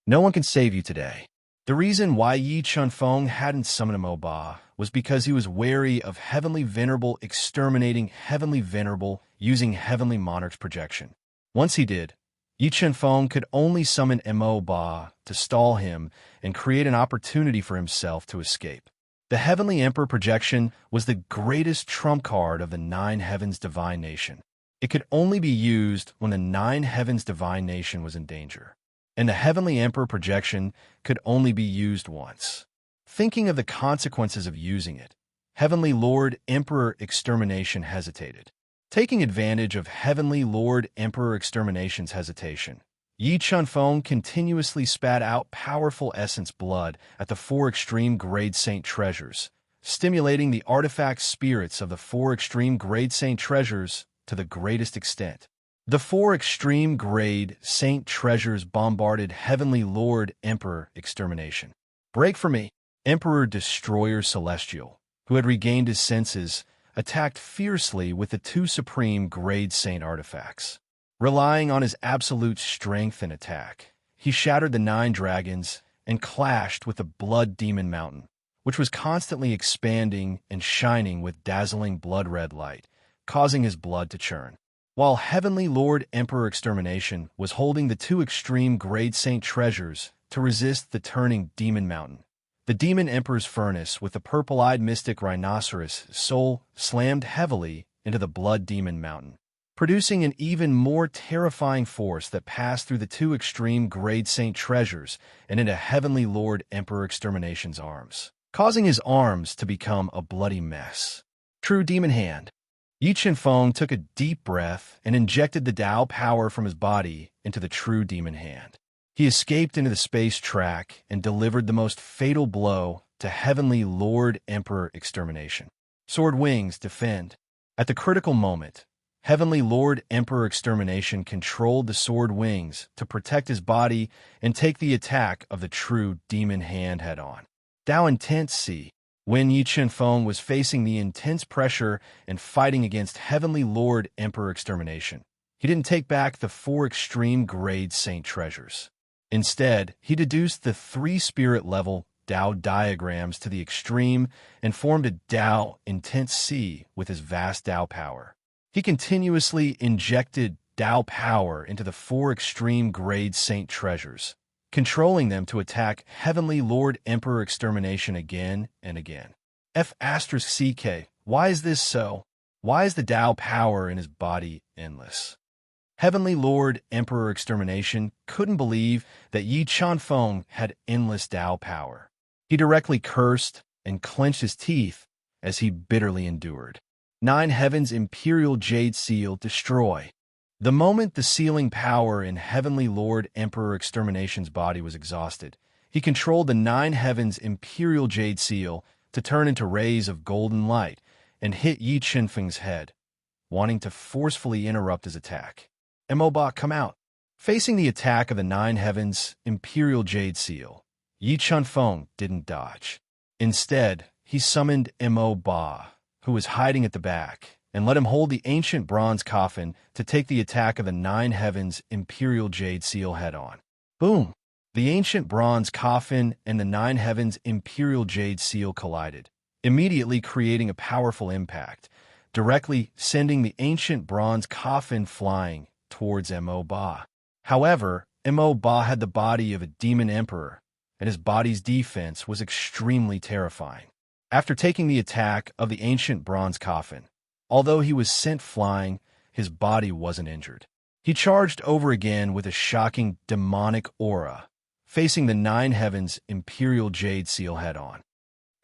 No one can save you today. The reason why Yi Qianfeng hadn't summoned a Moba was because he was wary of Heavenly Venerable exterminating Heavenly Venerable using Heavenly Monarch's projection. Once he did, Yi Qianfeng could only summon Moba to stall him and create an opportunity for himself to escape. The Heavenly Emperor projection was the greatest trump card of the 9 Heavens Divine Nation. It could only be used when the 9 Heavens Divine Nation was in danger, and the Heavenly Emperor projection could only be used once. Thinking of the consequences of using it, Heavenly Lord Emperor Extermination hesitated. Taking advantage of Heavenly Lord Emperor Extermination's hesitation, Yi Qianfeng continuously spat out powerful essence blood at the 4 extreme grade saint treasures, stimulating the artifact spirits of the 4 extreme grade saint treasures to the greatest extent. The 4 extreme grade saint treasures bombarded Heavenly Lord Emperor Extermination. Break for me! Emperor Destroyer Celestial, who had regained his senses, attacked fiercely with the 2 supreme grade saint artifacts. Relying on his absolute strength and attack, he shattered the 9 dragons and clashed with the Blood Demon Mountain, which was constantly expanding and shining with dazzling blood-red light, causing his blood to churn. While Heavenly Lord Emperor Extermination was holding the 2 extreme grade saint treasures to resist the turning Demon Mountain, the Demon Emperor's furnace with the purple-eyed mystic rhinoceros soul slammed heavily into the Blood Demon Mountain, producing an even more terrifying force that passed through the 2 extreme grade saint treasures and into Heavenly Lord Emperor Extermination's arms, causing his arms to become a bloody mess. True Demon Hand. Yi Qianfeng took a deep breath and injected the Tao power from his body into the True Demon Hand. He escaped into the space track and delivered the most fatal blow to Heavenly Lord Emperor Extermination. Sword Wings Defend. At the critical moment, Heavenly Lord Emperor Extermination controlled the sword wings to protect his body and take the attack of the True Demon Hand head-on. Tao Intense C. When Yi Qianfeng was facing the intense pressure and fighting against Heavenly Lord Emperor Extermination, he didn't take back the 4 extreme grade saint treasures. Instead, he deduced the 3 spirit-level Tao diagrams to the extreme and formed a Tao Intense C with his vast Tao power. He continuously injected Tao power into the 4 extreme grade saint treasures, controlling them to attack Heavenly Lord Emperor Extermination again and again. F*CK. Why is this so? Why is the Tao power in his body endless? Heavenly Lord Emperor Extermination couldn't believe that Yi Qianfeng had endless Tao power. He directly cursed and clenched his teeth as he bitterly endured. 9 Heavens Imperial Jade Seal Destroy. The moment the sealing power in Heavenly Lord Emperor Extermination's body was exhausted, he controlled the 9 Heavens Imperial Jade Seal to turn into rays of golden light and hit Yi Qianfeng's head, wanting to forcefully interrupt his attack. Embark, come out. Facing the attack of the 9 Heavens Imperial Jade Seal, Yi Qianfeng didn't dodge. Instead, he summoned Embark, who was hiding at the back, and let him hold the ancient bronze coffin to take the attack of the Nine Heavens Imperial Jade Seal head-on. Boom! The ancient bronze coffin and the Nine Heavens Imperial Jade Seal collided, immediately creating a powerful impact, directly sending the ancient bronze coffin flying towards Mo Ba. However, Mo Ba had the body of a demon emperor, and his body's defense was extremely terrifying. After taking the attack of the ancient bronze coffin, although he was sent flying, his body wasn't injured. He charged over again with a shocking demonic aura, facing the Nine Heavens Imperial Jade Seal head-on.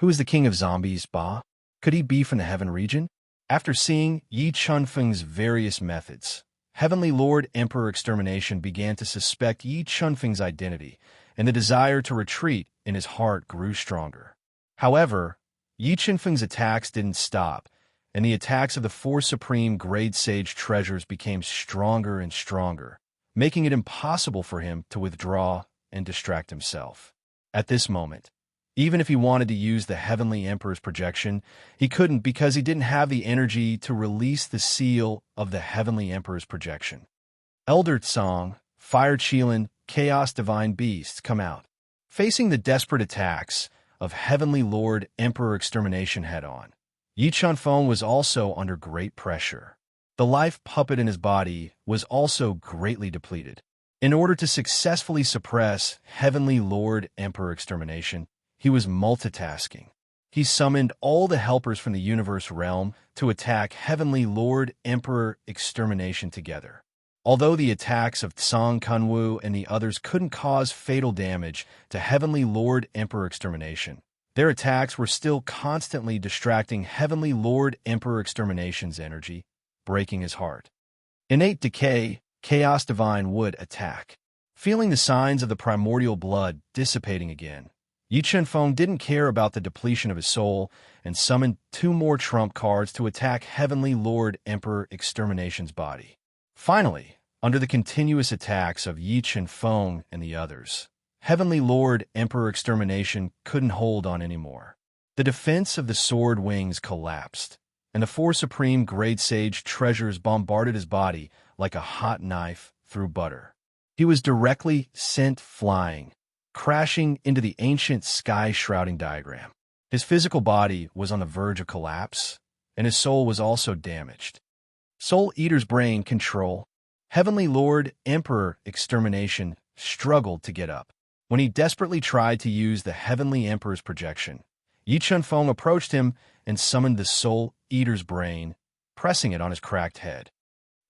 Who is the king of zombies, Ba? Could he be from the Heaven region? After seeing Yi Chunfeng's various methods, Heavenly Lord Emperor Extermination began to suspect Yi Chunfeng's identity, and the desire to retreat in his heart grew stronger. However, Yi Chunfeng's attacks didn't stop, and the attacks of the four supreme Grade Sage treasures became stronger and stronger, making it impossible for him to withdraw and distract himself. At this moment, even if he wanted to use the Heavenly Emperor's projection, he couldn't because he didn't have the energy to release the seal of the Heavenly Emperor's projection. Elder Tsong, Fire Qilin, Chaos Divine Beasts come out, facing the desperate attacks of Heavenly Lord Emperor Extermination head-on. Yi Chunfeng was also under great pressure. The life puppet in his body was also greatly depleted. In order to successfully suppress Heavenly Lord Emperor Extermination, he was multitasking. He summoned all the helpers from the universe realm to attack Heavenly Lord Emperor Extermination together. Although the attacks of Tsong Kunwu and the others couldn't cause fatal damage to Heavenly Lord Emperor Extermination, their attacks were still constantly distracting Heavenly Lord Emperor Extermination's energy, breaking his heart. Innate Decay, Chaos Divine would attack. Feeling the signs of the primordial blood dissipating again, Yi Chunfeng didn't care about the depletion of his soul and summoned 2 more trump cards to attack Heavenly Lord Emperor Extermination's body. Finally, under the continuous attacks of Yi Chunfeng and the others, Heavenly Lord Emperor Extermination couldn't hold on anymore. The defense of the sword wings collapsed, and the 4 supreme Grade Sage treasures bombarded his body like a hot knife through butter. He was directly sent flying, crashing into the ancient sky-shrouding diagram. His physical body was on the verge of collapse, and his soul was also damaged. Soul Eater's brain control. Heavenly Lord Emperor Extermination struggled to get up. When he desperately tried to use the Heavenly Emperor's projection, Yi Chunfeng approached him and summoned the Soul Eater's brain, pressing it on his cracked head.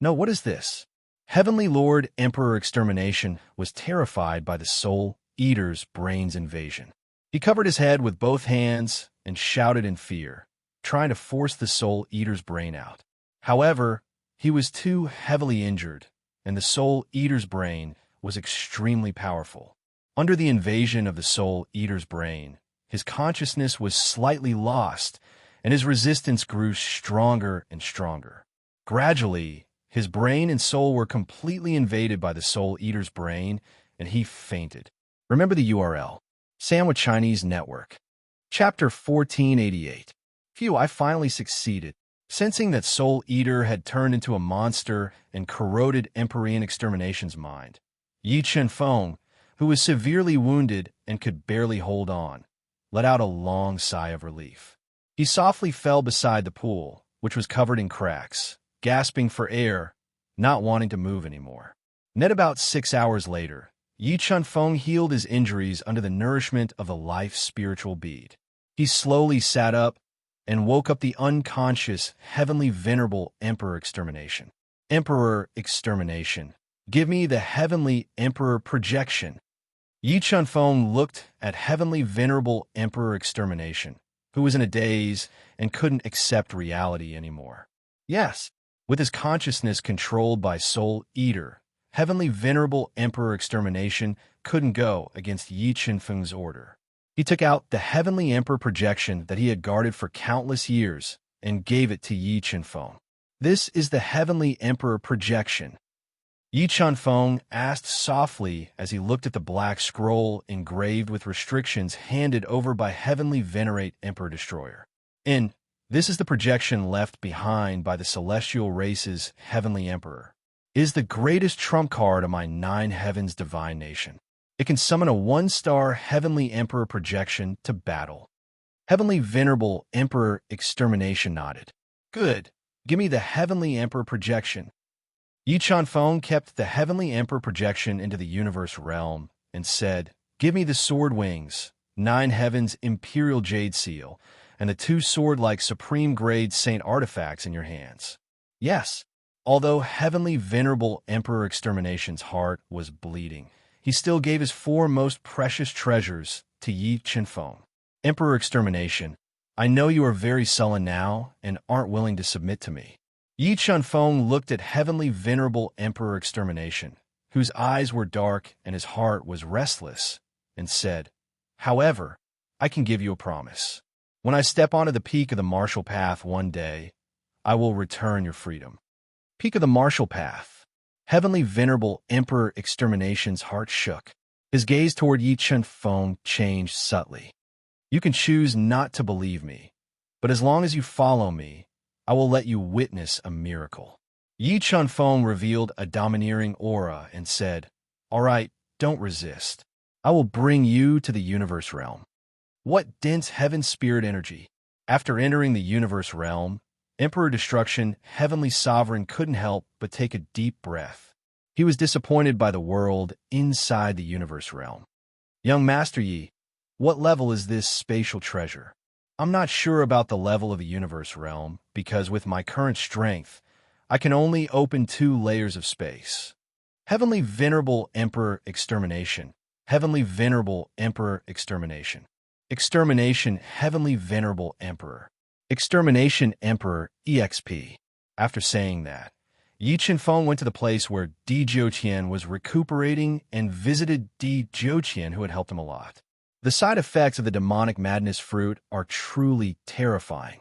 No, what is this? Heavenly Lord Emperor Extermination was terrified by the Soul Eater's brain's invasion. He covered his head with both hands and shouted in fear, trying to force the Soul Eater's brain out. However, he was too heavily injured, and the Soul Eater's brain was extremely powerful. Under the invasion of the Soul Eater's brain, his consciousness was slightly lost, and his resistance grew stronger and stronger. Gradually, his brain and soul were completely invaded by the Soul Eater's brain, and he fainted. Remember the URL. Sandwich Chinese Network. Chapter 1488. Phew, I finally succeeded. Sensing that Soul Eater had turned into a monster and corroded Empyrean Extermination's mind, Yi Chunfeng, who was severely wounded and could barely hold on, let out a long sigh of relief. He softly fell beside the pool, which was covered in cracks, gasping for air, not wanting to move anymore. Net about 6 hours later, Yi Chunfeng healed his injuries under the nourishment of the life spiritual bead. He slowly sat up and woke up the unconscious, heavenly venerable Emperor Extermination. Emperor Extermination, give me the heavenly Emperor projection. Yi Chunfeng looked at heavenly venerable Emperor Extermination, who was in a daze and couldn't accept reality anymore. Yes, with his consciousness controlled by Soul Eater, heavenly venerable Emperor Extermination couldn't go against Yi Chunfeng's order. He took out the heavenly Emperor projection that he had guarded for countless years and gave it to Yi Chunfeng. This is the heavenly Emperor projection. Yi Chunfeng asked softly as he looked at the black scroll engraved with restrictions handed over by Heavenly Venerate Emperor Destroyer. In This is the projection left behind by the celestial race's heavenly emperor. It is the greatest trump card of my 9 heavens divine nation. It can summon a 1-star heavenly emperor projection to battle. Heavenly venerable emperor extermination nodded. Good. Give me the heavenly emperor projection. Yi Chuanfeng kept the heavenly emperor projection into the universe realm and said, Give me the sword wings, 9 heavens imperial jade seal, and the 2 sword-like supreme-grade saint artifacts in your hands. Yes. Although heavenly venerable Emperor Extermination's heart was bleeding, he still gave his 4 most precious treasures to Yi Chuanfeng. Emperor Extermination, I know you are very sullen now and aren't willing to submit to me. Yi Chuanfeng looked at heavenly venerable Emperor Extermination, whose eyes were dark and his heart was restless, and said, However, I can give you a promise. When I step onto the peak of the martial path one day, I will return your freedom. Peak of the martial path. Heavenly venerable Emperor Extermination's heart shook. His gaze toward Yi Chuanfeng changed subtly. You can choose not to believe me, but as long as you follow me, I will let you witness a miracle. Yi Chuanfeng revealed a domineering aura and said, All right, don't resist. I will bring you to the universe realm. What dense heaven spirit energy! After entering the universe realm, Emperor Destruction, Heavenly Sovereign couldn't help but take a deep breath. He was disappointed by the world inside the universe realm. Young Master Yi, what level is this spatial treasure? I'm not sure about the level of the universe realm, because with my current strength, I can only open 2 layers of space. Heavenly Venerable Emperor Extermination. Heavenly Venerable Emperor Extermination. Extermination Heavenly Venerable Emperor. Extermination Emperor EXP. After saying that, Yi Chuanfeng went to the place where Di Jiutian was recuperating and visited Di Jiutian, who had helped him a lot. The side effects of the demonic madness fruit are truly terrifying.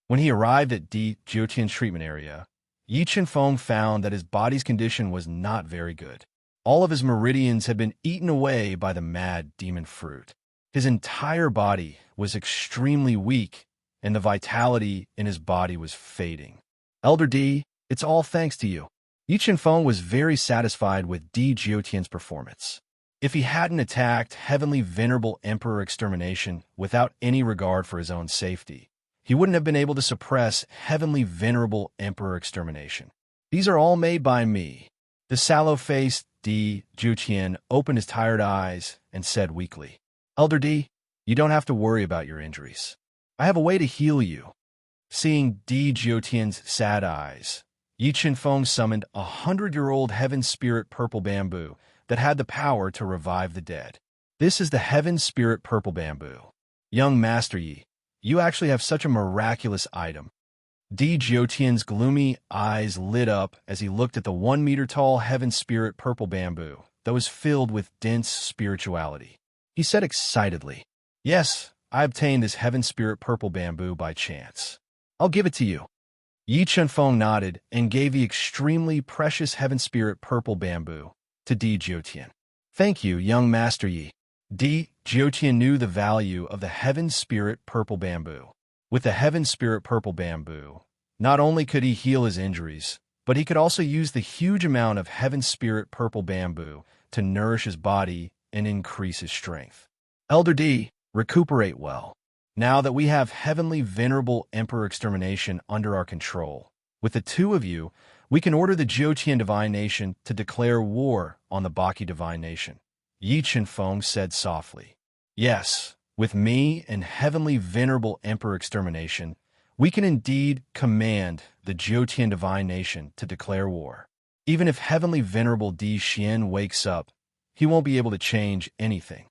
When he arrived at Di Jiutian's treatment area, Yi Chuanfeng found that his body's condition was not very good. All of his meridians had been eaten away by the mad demon fruit. His entire body was extremely weak, and the vitality in his body was fading. Elder Di, it's all thanks to you. Yi Chuanfeng was very satisfied with Di Jiutian's performance. If he hadn't attacked Heavenly Venerable Emperor Extermination without any regard for his own safety, he wouldn't have been able to suppress Heavenly Venerable Emperor Extermination. These are all made by me. The sallow-faced Di Jiutian opened his tired eyes and said weakly, Elder Di, you don't have to worry about your injuries. I have a way to heal you. Seeing Di Jiutian's sad eyes, Yi Chuanfeng summoned a 100-year-old heaven spirit purple bamboo that had the power to revive the dead. This is the heaven spirit purple bamboo. Young Master Yi, you actually have such a miraculous item. Di Jiutian's gloomy eyes lit up as he looked at the 1-meter-tall heaven spirit purple bamboo that was filled with dense spirituality. He said excitedly, Yes, I obtained this heaven spirit purple bamboo by chance. I'll give it to you. Yi Chuanfeng nodded and gave the extremely precious heaven spirit purple bamboo to Di Jiutian. Thank you, young Master Yi. Di Jiutian knew the value of the heaven spirit purple bamboo. With the heaven spirit purple bamboo, not only could he heal his injuries, but he could also use the huge amount of heaven spirit purple bamboo to nourish his body and increase his strength. Elder Di, recuperate well. Now that we have Heavenly Venerable Emperor Extermination under our control, with the 2 of you, we can order the Jiutian Divine Nation to declare war on the Baki Divine Nation. Yi Chuanfeng said softly, Yes, with me and Heavenly Venerable Emperor Extermination, we can indeed command the Jiutian Divine Nation to declare war. Even if Heavenly Venerable Di Xian wakes up, he won't be able to change anything.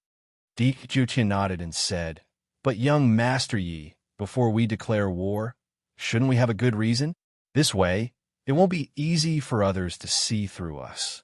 Di Jiutian nodded and said, But young Master Yi, before we declare war, shouldn't we have a good reason? This way, it won't be easy for others to see through us.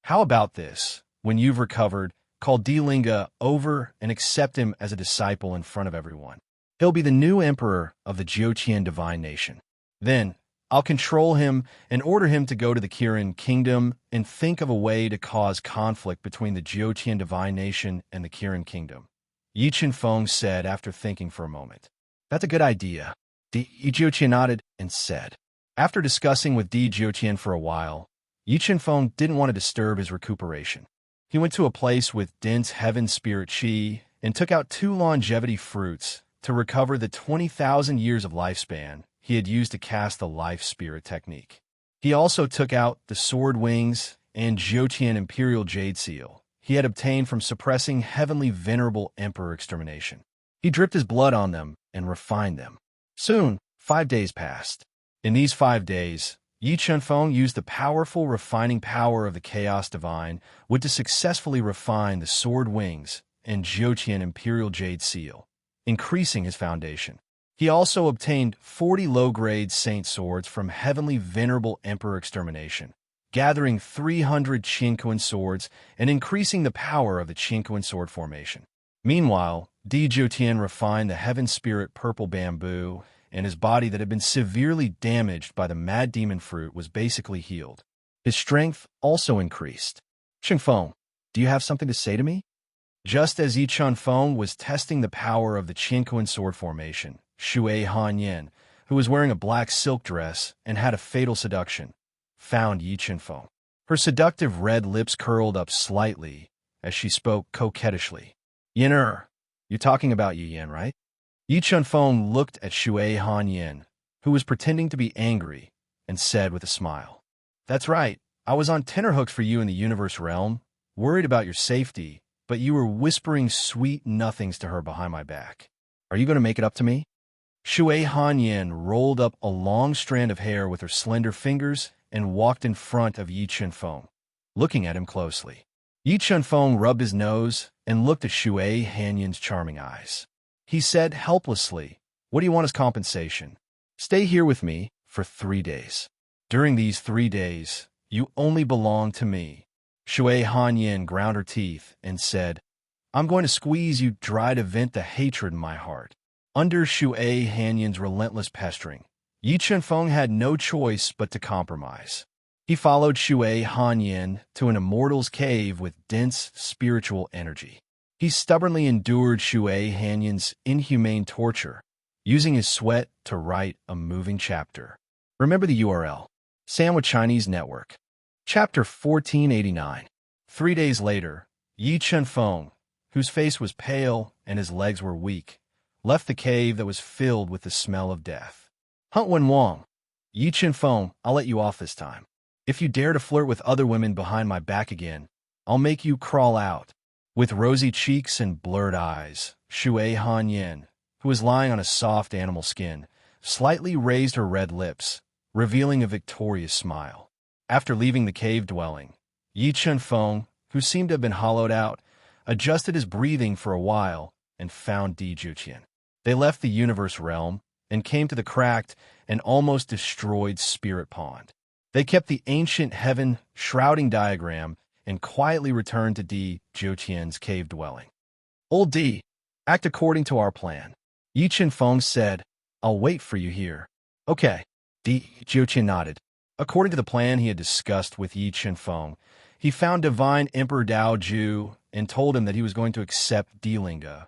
How about this? When you've recovered, call Di Linga over and accept him as a disciple in front of everyone. He'll be the new emperor of the Jiutian Divine Nation. Then, I'll control him and order him to go to the Kirin Kingdom and think of a way to cause conflict between the Jiutian Divine Nation and the Kirin Kingdom. Yi Chuanfeng said after thinking for a moment. That's a good idea. Di Jiuqian nodded and said. After discussing with Di Jiuqian for a while, Yi Chenfeng didn't want to disturb his recuperation. He went to a place with dense heaven spirit qi and took out 2 longevity fruits to recover the 20,000 years of lifespan he had used to cast the life spirit technique. He also took out the sword wings and Jiutian imperial jade seal he had obtained from suppressing heavenly venerable emperor extermination. He dripped his blood on them and refined them. Soon, 5 days passed. In these 5 days, Yi Chenfeng used the powerful refining power of the Chaos Divine to successfully refine the sword wings and Jiutian imperial jade seal, increasing his foundation. He also obtained 40 low-grade saint swords from heavenly venerable emperor extermination, gathering 300 Qinquan swords and increasing the power of the Qinquan sword formation. Meanwhile, Di Jiutian refined the heaven spirit purple bamboo, and his body that had been severely damaged by the mad demon fruit was basically healed. His strength also increased. Chenfeng, do you have something to say to me? Just as Yi Chenfeng was testing the power of the Qinquan sword formation, Shui Hanyan, who was wearing a black silk dress and had a fatal seduction, found Yi Chenfeng. Her seductive red lips curled up slightly as she spoke coquettishly. Yin you're talking about Yi Yan, right? Yi Chenfeng looked at Shui Hanyan, who was pretending to be angry, and said with a smile, That's right, I was on tenterhooks for you in the universe realm, worried about your safety, but you were whispering sweet nothings to her behind my back. Are you going to make it up to me? Shui Hanyan rolled up a long strand of hair with her slender fingers and walked in front of Yi Chenfeng, looking at him closely. Yi Chenfeng rubbed his nose and looked at Shui Hanyan's charming eyes. He said helplessly, What do you want as compensation? Stay here with me for 3 days. During these 3 days, you only belong to me. Shui Hanyan ground her teeth and said, I'm going to squeeze you dry to vent the hatred in my heart. Under Shui Hanyan's relentless pestering, Yi Chenfeng had no choice but to compromise. He followed Shui Hanyan to an immortal's cave with dense spiritual energy. He stubbornly endured Shui Hanyan's inhumane torture, using his sweat to write a moving chapter. Remember the URL. Sandwich Chinese Network. Chapter 1489. 3 days later, Yi Chenfeng, whose face was pale and his legs were weak, left the cave that was filled with the smell of death. Hunt Wen Wang. Yi Chenfeng, I'll let you off this time. If you dare to flirt with other women behind my back again, I'll make you crawl out. With rosy cheeks and blurred eyes, Shui Hanyan, who was lying on a soft animal skin, slightly raised her red lips, revealing a victorious smile. After leaving the cave dwelling, Yi Chenfeng, who seemed to have been hollowed out, adjusted his breathing for a while and found Di Jiuqian. They left the universe realm and came to the cracked and almost destroyed spirit pond. They kept the ancient heaven shrouding diagram and quietly returned to Di Jiuqian's cave dwelling. Old Di, act according to our plan. Yi Chenfeng said, I'll wait for you here. Okay. Di Jiuqian nodded. According to the plan he had discussed with Yi Chenfeng, he found Divine Emperor Dao Ju and told him that he was going to accept Delinga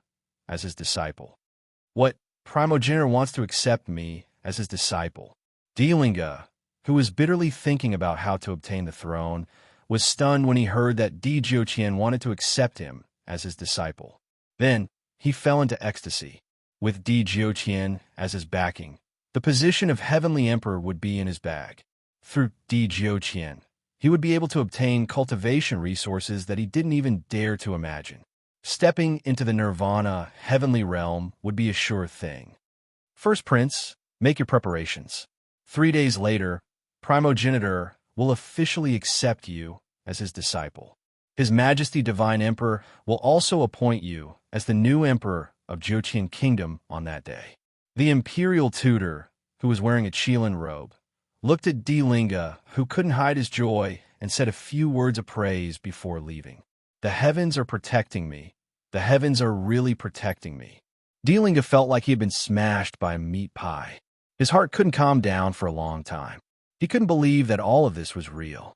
as his disciple. What? Primogenitor wants to accept me as his disciple. Delinga, who was bitterly thinking about how to obtain the throne, was stunned when he heard that Di Jiuqian wanted to accept him as his disciple. Then, he fell into ecstasy. With Di Jiuqian as his backing, the position of Heavenly Emperor would be in his bag. Through Di Jiuqian, he would be able to obtain cultivation resources that he didn't even dare to imagine. Stepping into the Nirvana heavenly realm would be a sure thing. First Prince, make your preparations. 3 days later, Primogenitor will officially accept you as his disciple. His Majesty Divine Emperor will also appoint you as the new Emperor of Jiuqian Kingdom on that day. The Imperial Tutor, who was wearing a Qilin robe, looked at Delinga, who couldn't hide his joy, and said a few words of praise before leaving. The heavens are protecting me. The heavens are really protecting me. Delinga felt like he had been smashed by a meat pie. His heart couldn't calm down for a long time. He couldn't believe that all of this was real.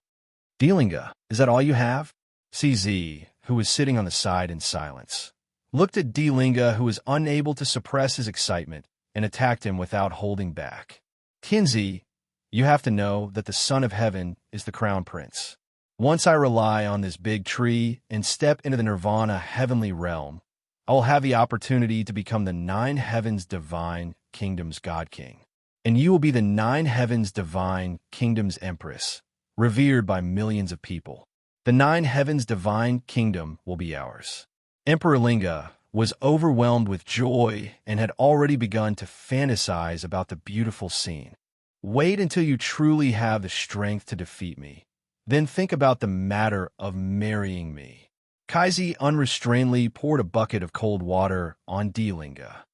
Delinga, is that all you have? CZ, who was sitting on the side in silence, looked at Delinga, who was unable to suppress his excitement, and attacked him without holding back. Tianzi, you have to know that the Son of Heaven is the Crown Prince. Once I rely on this big tree and step into the Nirvana heavenly realm, I will have the opportunity to become the nine heavens divine kingdom's God King. And you will be the nine heavens divine kingdom's Empress, revered by millions of people. The nine heavens divine kingdom will be ours. Emperor Linga was overwhelmed with joy and had already begun to fantasize about the beautiful scene. Wait until you truly have the strength to defeat me. Then think about the matter of marrying me. Kaizi unrestrainedly poured a bucket of cold water on Linga.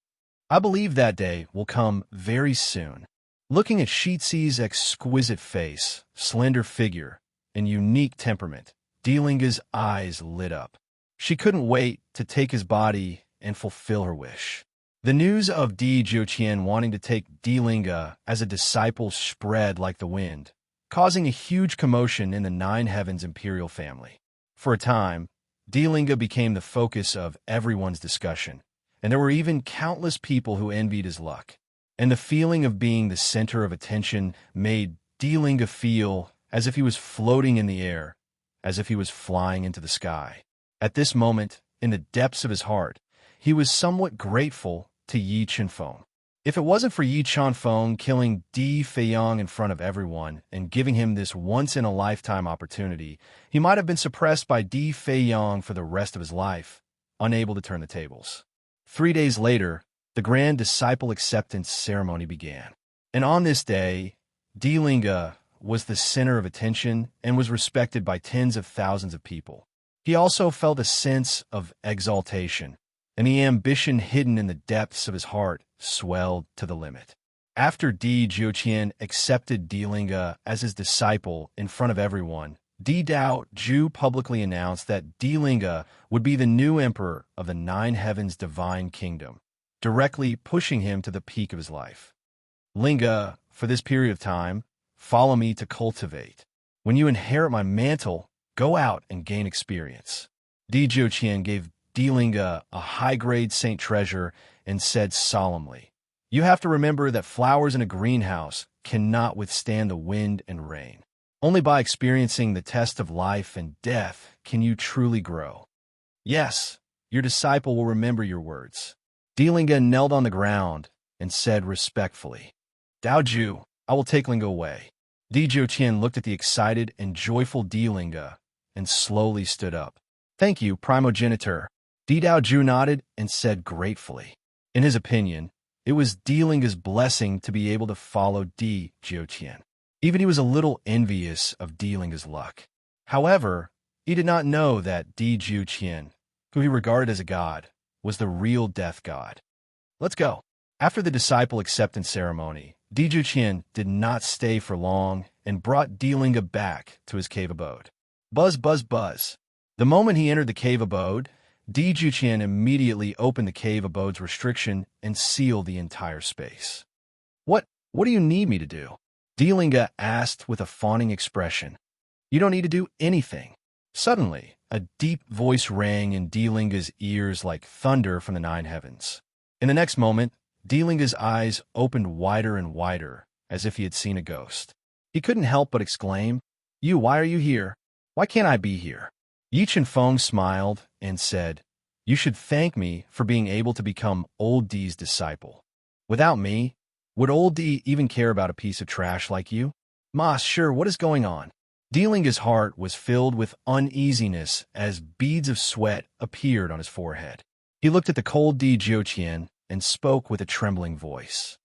I believe that day will come very soon. Looking at Shitsi's exquisite face, slender figure, and unique temperament, Linga's eyes lit up. She couldn't wait to take his body and fulfill her wish. The news of Di Zhuqian wanting to take Linga as a disciple spread like the wind, causing a huge commotion in the Nine Heavens imperial family. For a time, Linga became the focus of everyone's discussion, and there were even countless people who envied his luck. And the feeling of being the center of attention made Linga feel as if he was floating in the air, as if he was flying into the sky. At this moment, in the depths of his heart, he was somewhat grateful to Yi Chenfeng. If it wasn't for Yi Chenfeng killing Di Feiyang in front of everyone and giving him this once-in-a-lifetime opportunity, he might have been suppressed by Di Feiyang for the rest of his life, unable to turn the tables. 3 days later, the grand disciple acceptance ceremony began. And on this day, Linga was the center of attention and was respected by tens of thousands of people. He also felt a sense of exaltation, and the ambition hidden in the depths of his heart swelled to the limit. After Di Zhuqian accepted Linga as his disciple in front of everyone, Di Dao Zhu publicly announced that Linga would be the new emperor of the Nine Heavens Divine Kingdom, directly pushing him to the peak of his life. Linga, for this period of time, follow me to cultivate. When you inherit my mantle, go out and gain experience. Di Zhuqian gave Linga a high-grade saint treasure and said solemnly, you have to remember that flowers in a greenhouse cannot withstand the wind and rain. Only by experiencing the test of life and death can you truly grow. Yes, your disciple will remember your words. Linga knelt on the ground and said respectfully, Dao Zhu, I will take Linga away. Di Zhuqian looked at the excited and joyful Linga and slowly stood up. Thank you, primogenitor. Di Dao Zhu nodded and said gratefully. In his opinion, it was Linga's blessing to be able to follow Di Zhuqian. Even he was a little envious of Linga's luck. However, he did not know that Di Zhuqian, who he regarded as a god, was the real death god. Let's go. After the disciple acceptance ceremony, Di Zhuqian did not stay for long and brought Linga back to his cave abode. Buzz, buzz, buzz. The moment he entered the cave abode, Di Zhuqian immediately opened the cave abode's restriction and sealed the entire space. What do you need me to do? Linga asked with a fawning expression. You don't need to do anything. Suddenly, a deep voice rang in Linga's ears like thunder from the nine heavens. In the next moment, Linga's eyes opened wider and wider, as if he had seen a ghost. He couldn't help but exclaim, why are you here? Why can't I be here? Yi Chenfeng smiled and said, you should thank me for being able to become old Di's disciple. Without me, would old Di even care about a piece of trash like you? Ma, sure, what is going on? Linga's heart was filled with uneasiness as beads of sweat appeared on his forehead. He looked at the cold Di Zhuqian and spoke with a trembling voice.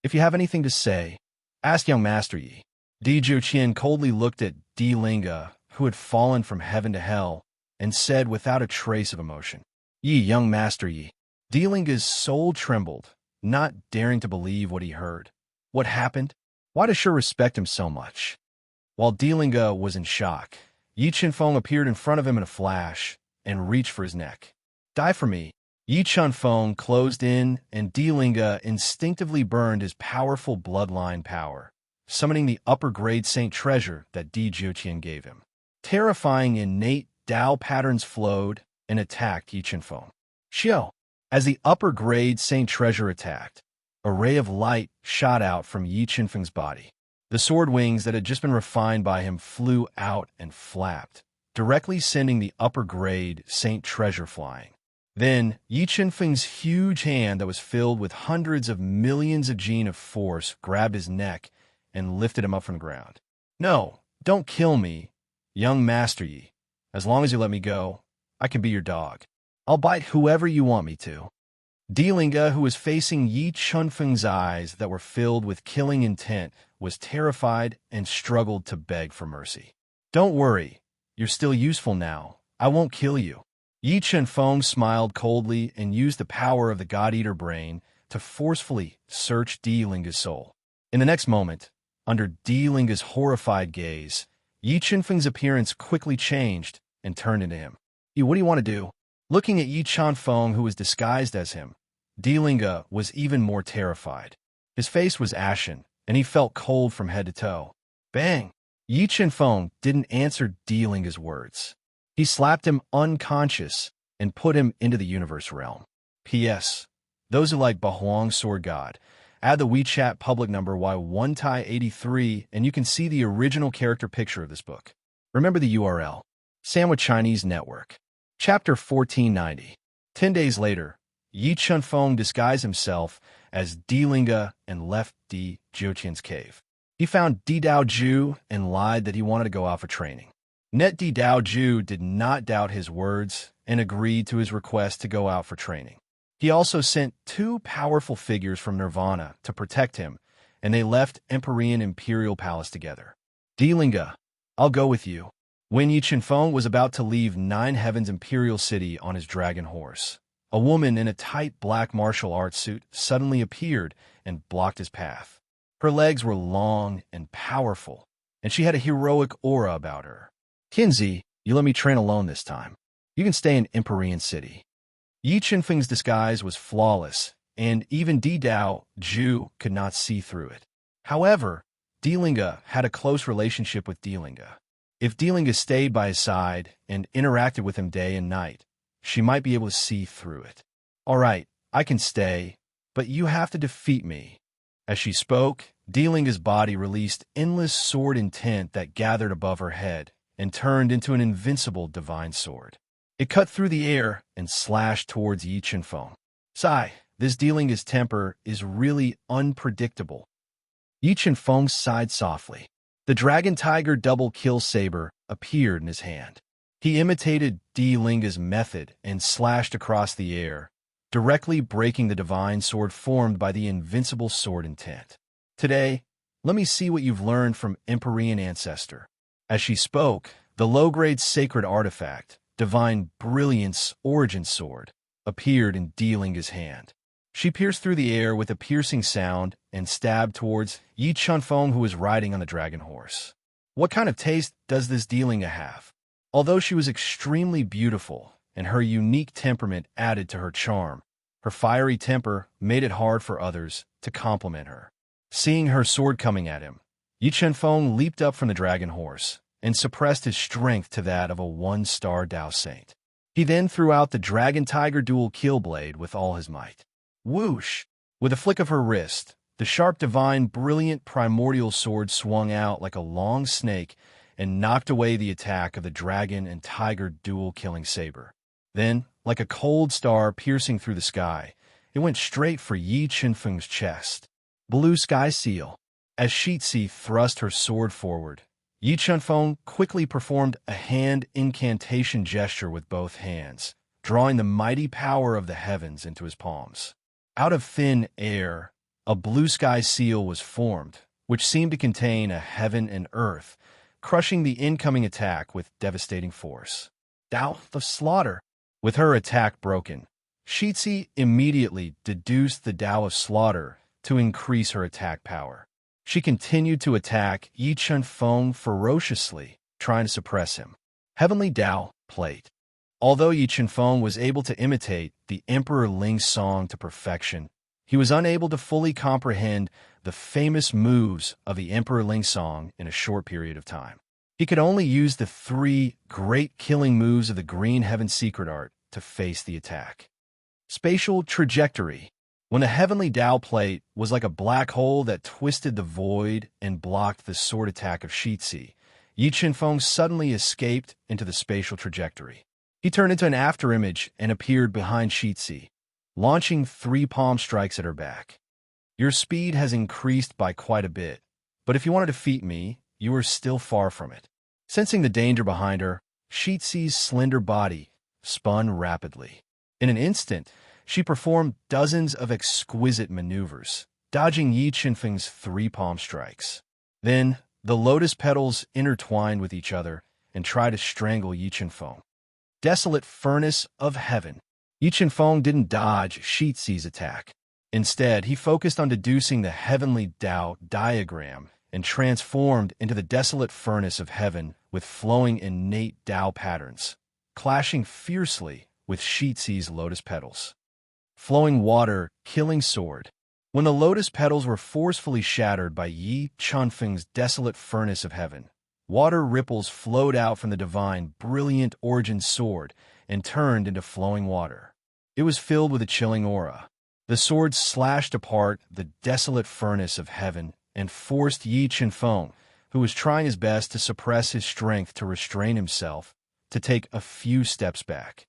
If you have anything to say, ask young Master Yi. Di Zhuqian coldly looked at Linga, who had fallen from heaven to hell, and said without a trace of emotion, young Master Yi. Linga's soul trembled, not daring to believe what he heard. What happened? Why does she respect him so much? While Linga was in shock, Yi Chenfeng appeared in front of him in a flash and reached for his neck. Die for me. Yi Chenfeng closed in, and Linga instinctively burned his powerful bloodline power, summoning the upper-grade saint treasure that Di Zhuqian gave him. Terrifying innate Dao patterns flowed and attacked Yi Chenfeng. Xiao. As the upper-grade saint treasure attacked, A ray of light shot out from Yi Qinfeng's body. The sword wings that had just been refined by him flew out and flapped, directly sending the upper-grade Saint Treasure flying. Then, Yi Qinfeng's huge hand that was filled with hundreds of millions of gene of force grabbed his neck and lifted him up from the ground. "No, don't kill me, young Master Yi. As long as you let me go, I can be your dog. I'll bite whoever you want me to." Delinga, who was facing Yi Qinfeng's eyes that were filled with killing intent, was terrified and struggled to beg for mercy. "Don't worry, you're still useful now. I won't kill you." Yi Qinfeng smiled coldly and used the power of the God-Eater brain to forcefully search Delinga's soul. In the next moment, under Delinga's horrified gaze, Yi Qinfeng's appearance quickly changed and turned into him. "What do you want to do?" Looking at Yi Qinfeng, who was disguised as him, Delinga was even more terrified. His face was ashen, and he felt cold from head to toe. Bang! Yi Qinfeng didn't answer Delinga's words. He slapped him unconscious and put him into the universe realm. P.S. Those who like Bahuang's Sword God, add the WeChat public number Y1Tai83 and you can see the original character picture of this book. Remember the URL. Sandwich Chinese Network. Chapter 1490. 10 days later, Yi Qinfeng disguised himself as Delinga and left Di Jiuqian's cave. He found Di Daoju and lied that he wanted to go out for training. Net Di Daoju did not doubt his words and agreed to his request to go out for training. He also sent 2 powerful figures from Nirvana to protect him, and they left Empyrean Imperial Palace together. "Delinga, I'll go with you." When Yi Qinfeng was about to leave Nine Heavens Imperial City on his dragon horse, a woman in a tight black martial arts suit suddenly appeared and blocked his path. Her legs were long and powerful, and she had a heroic aura about her. "Kinzi, you let me train alone this time. You can stay in Empyrean City." Yi Qinfeng's disguise was flawless, and even Di Dao Ju could not see through it. However, Delinga had a close relationship with Delinga. If Delinga stayed by his side and interacted with him day and night, she might be able to see through it. "All right, I can stay, but you have to defeat me." As she spoke, Delinga's body released endless sword intent that gathered above her head and turned into an invincible divine sword. It cut through the air and slashed towards Yi Qinfeng. "Sigh, this Delinga's temper is really unpredictable." Yi Qinfeng sighed softly. The Dragon Tiger double kill saber appeared in his hand. He imitated Delinga's method and slashed across the air, directly breaking the divine sword formed by the invincible sword intent. "Today, let me see what you've learned from Empyrean Ancestor." As she spoke, the low-grade sacred artifact, Divine Brilliance Origin Sword, appeared in Delinga's hand. She pierced through the air with a piercing sound and stabbed towards Yi Qinfeng, who was riding on the dragon horse. What kind of taste does this Delinga have? Although she was extremely beautiful and her unique temperament added to her charm, her fiery temper made it hard for others to compliment her. Seeing her sword coming at him, Yi Qinfeng leaped up from the dragon horse and suppressed his strength to that of a 1-star Dao Saint. He then threw out the Dragon Tiger dual kill blade with all his might. Whoosh! With a flick of her wrist, the sharp divine brilliant primordial sword swung out like a long snake and knocked away the attack of the dragon and tiger dual killing saber. Then, like a cold star piercing through the sky, it went straight for Yi Qinfeng's chest. Blue Sky Seal. As Shitzi thrust her sword forward, Yi Qinfeng quickly performed a hand incantation gesture with both hands, drawing the mighty power of the heavens into his palms. Out of thin air, a blue sky seal was formed, which seemed to contain a heaven and earth, crushing the incoming attack with devastating force. Dao of Slaughter. With her attack broken, Shitzi immediately deduced the Dao of Slaughter to increase her attack power. She continued to attack Yi Qinfeng ferociously, trying to suppress him. Heavenly Dao Plate. Although Yi Qinfeng was able to imitate the Emperor Ling's song to perfection, he was unable to fully comprehend the famous moves of the Emperor Ling song in a short period of time. He could only use the 3 great killing moves of the Green Heaven Secret Art to face the attack. Spatial Trajectory. When the heavenly Tao plate was like a black hole that twisted the void and blocked the sword attack of Shitsi, Yi Qinfeng suddenly escaped into the spatial trajectory. He turned into an afterimage and appeared behind Shitsi, launching 3 palm strikes at her back. Your speed has increased by quite a bit, but if you want to defeat me, you are still far from it. Sensing the danger behind her, Shitsi's slender body spun rapidly. In an instant, she performed dozens of exquisite maneuvers, dodging Yi Qinfeng's 3 palm strikes. Then, the lotus petals intertwined with each other and tried to strangle Yi Qinfeng. Desolate furnace of heaven. Yi Qinfeng didn't dodge Shitsi's attack. Instead, he focused on deducing the heavenly Tao diagram and transformed into the desolate furnace of heaven with flowing innate Tao patterns, clashing fiercely with Shitsi's lotus petals. Flowing water, killing sword. When the lotus petals were forcefully shattered by Yi Qinfeng's desolate furnace of heaven, water ripples flowed out from the divine, brilliant origin sword and turned into flowing water. It was filled with a chilling aura. The sword slashed apart the desolate furnace of heaven and forced Yi Qinfeng, who was trying his best to suppress his strength to restrain himself, to take a few steps back.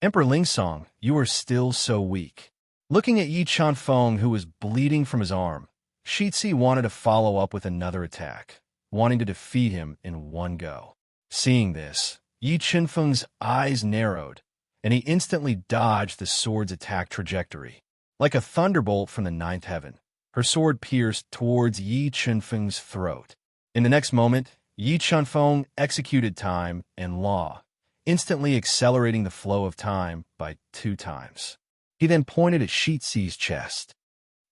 Emperor Lingsong, you are still so weak. Looking at Yi Qinfeng, who was bleeding from his arm, Shitsi wanted to follow up with another attack, wanting to defeat him in one go. Seeing this, Yi Qinfeng's eyes narrowed, and he instantly dodged the sword's attack trajectory. Like a thunderbolt from the ninth heaven, her sword pierced towards Yi Qinfeng's throat. In the next moment, Yi Qinfeng executed time and law, instantly accelerating the flow of time by 2 times. He then pointed at Shitsi's chest.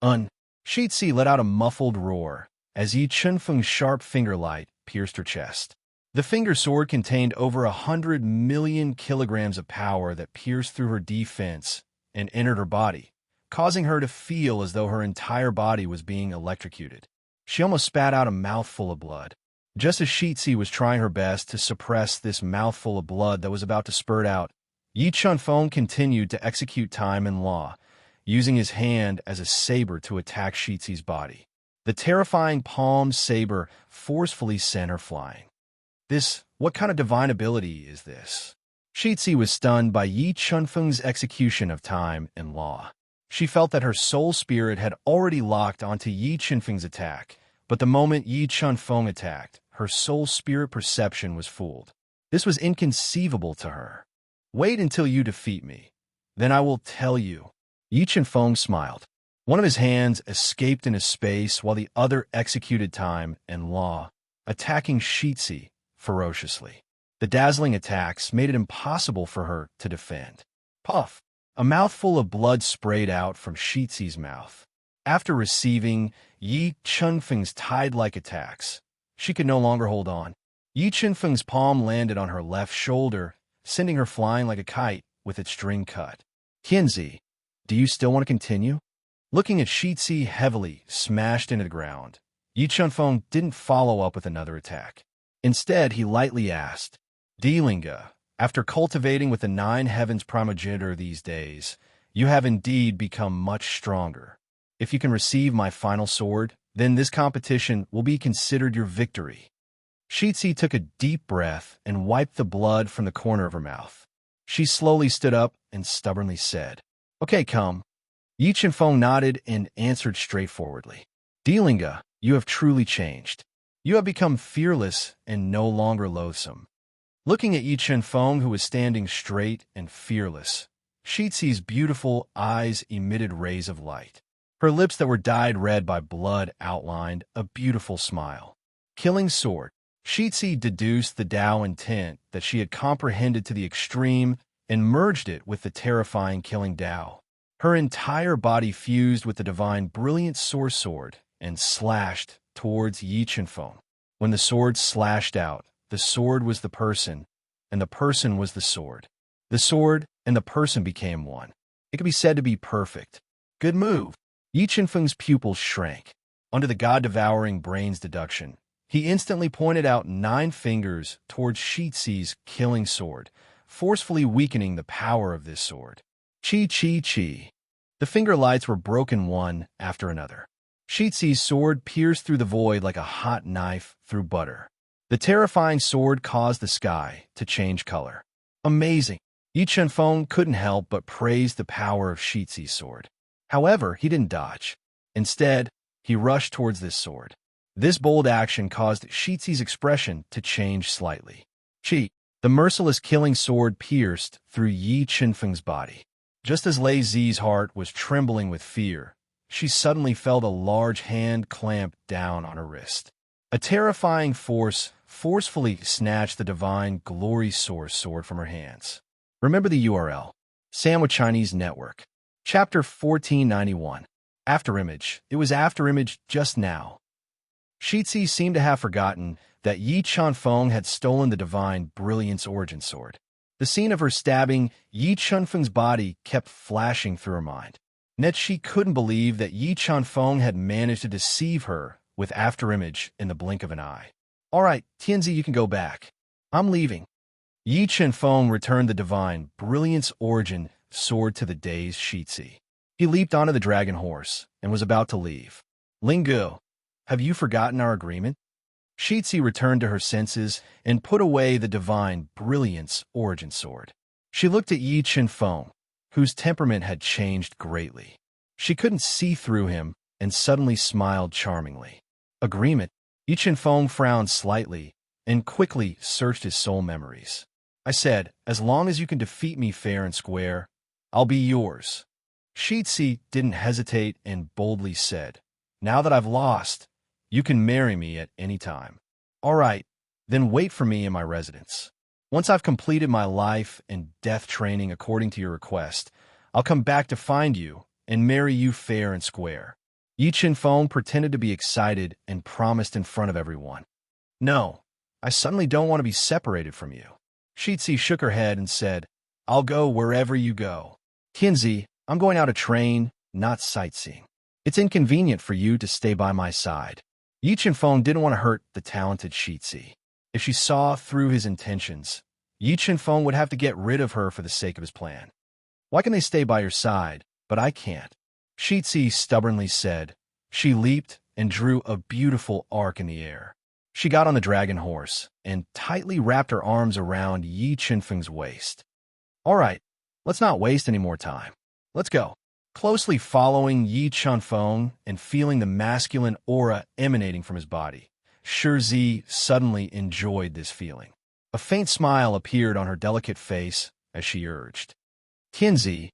Shitsi let out a muffled roar as Yi Qinfeng's sharp finger light pierced her chest. The finger sword contained over 100 million kilograms of power that pierced through her defense and entered her body, causing her to feel as though her entire body was being electrocuted. She almost spat out a mouthful of blood. Just as Shitsi was trying her best to suppress this mouthful of blood that was about to spurt out, Yi Qinfeng continued to execute time and law, using his hand as a saber to attack Shitsi's body. The terrifying palm saber forcefully sent her flying. What kind of divine ability is this? Shitsi was stunned by Yi Qinfeng's execution of time and law. She felt that her soul spirit had already locked onto Yi Qinfeng's attack, but the moment Yi Qinfeng attacked, her soul spirit perception was fooled. This was inconceivable to her. Wait until you defeat me. Then I will tell you. Yi Qinfeng smiled. One of his hands escaped into space while the other executed time and law, attacking Shitsi ferociously. The dazzling attacks made it impossible for her to defend. Puff! A mouthful of blood sprayed out from Shitsi's mouth. After receiving Yi Qinfeng's tide-like attacks, she could no longer hold on. Yi Qinfeng's palm landed on her left shoulder, sending her flying like a kite with its string cut. Qianzi, do you still want to continue? Looking at Shitsi heavily smashed into the ground, Yi Qinfeng didn't follow up with another attack. Instead, he lightly asked, Delinga, after cultivating with the 9 heavens primogenitor these days, you have indeed become much stronger. If you can receive my final sword, then this competition will be considered your victory. Shitsi took a deep breath and wiped the blood from the corner of her mouth. She slowly stood up and stubbornly said, Okay, come. Yi Qinfeng nodded and answered straightforwardly. Delinga, you have truly changed. You have become fearless and no longer loathsome. Looking at Yi Qinfeng, who was standing straight and fearless, Shitsi's beautiful eyes emitted rays of light. Her lips that were dyed red by blood outlined a beautiful smile. Killing sword. Shitsi deduced the Tao intent that she had comprehended to the extreme and merged it with the terrifying killing Tao. Her entire body fused with the divine brilliant source sword and slashed towards Yi Qinfeng. When the sword slashed out, the sword was the person, and the person was the sword. The sword and the person became one. It could be said to be perfect. Good move. Yi Qinfeng's pupils shrank. Under the god-devouring brain's deduction, he instantly pointed out 9 fingers towards Shitsi's killing sword, forcefully weakening the power of this sword. Chi. The finger lights were broken one after another. Shitsi's sword pierced through the void like a hot knife through butter. The terrifying sword caused the sky to change color. Amazing! Yi Chunfeng couldn't help but praise the power of Shitsi's sword. However, he didn't dodge. Instead, he rushed towards this sword. This bold action caused Shitsi's expression to change slightly. Chi, the merciless killing sword, pierced through Yi Chunfeng's body. Just as Lei Zi's heart was trembling with fear, she suddenly felt a large hand clamp down on her wrist. A terrifying force forcefully snatched the divine glory source sword from her hands. Remember the URL. Sandwich Chinese Network. Chapter 1491. Afterimage. It was afterimage just now. Shitsi seemed to have forgotten that Yi Chunfeng had stolen the divine brilliance origin sword. The scene of her stabbing Yi Chunfeng's body kept flashing through her mind. Yet she couldn't believe that Yi Chunfeng had managed to deceive her with afterimage in the blink of an eye. All right, Tianzi, you can go back. I'm leaving. Yi Chunfeng returned the divine brilliance origin sword to the dazed Shitsi. He leaped onto the dragon horse and was about to leave. Lingu, have you forgotten our agreement? Shitsi returned to her senses and put away the divine brilliance origin sword. She looked at Yi Chunfeng, whose temperament had changed greatly. She couldn't see through him and suddenly smiled charmingly. Agreement? Yi Chunfeng frowned slightly and quickly searched his soul memories. I said, as long as you can defeat me fair and square, I'll be yours. Shitsi didn't hesitate and boldly said, now that I've lost, you can marry me at any time. All right, then wait for me in my residence. Once I've completed my life and death training according to your request, I'll come back to find you and marry you fair and square. Yi Chunfeng pretended to be excited and promised in front of everyone. No, I suddenly don't want to be separated from you. Shitsi shook her head and said, I'll go wherever you go. Tianzi, I'm going out to train, not sightseeing. It's inconvenient for you to stay by my side. Yi Chunfeng didn't want to hurt the talented Shitsi. If she saw through his intentions, Yi Chunfeng would have to get rid of her for the sake of his plan. Why can they stay by your side, but I can't? Shitsi stubbornly said. She leaped and drew a beautiful arc in the air. She got on the dragon horse and tightly wrapped her arms around Yi Chunfeng's waist. All right, let's not waste any more time. Let's go. Closely following Yi Chunfeng and feeling the masculine aura emanating from his body, Shizi suddenly enjoyed this feeling. A faint smile appeared on her delicate face as she urged, Tianzi,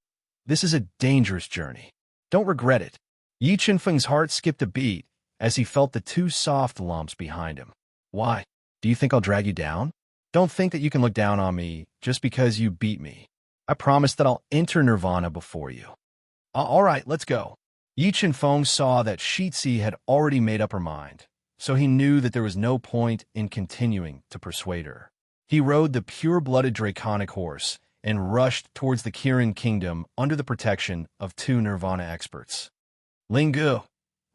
this is a dangerous journey. Don't regret it. Yi Chunfeng's heart skipped a beat as he felt the two soft lumps behind him. Why? Do you think I'll drag you down? Don't think that you can look down on me just because you beat me. I promise that I'll enter nirvana before you. All right, let's go. Yi Chunfeng saw that Shitsi had already made up her mind, so he knew that there was no point in continuing to persuade her. He rode the pure-blooded draconic horse and rushed towards the Kirin kingdom under the protection of two nirvana experts. Lingu,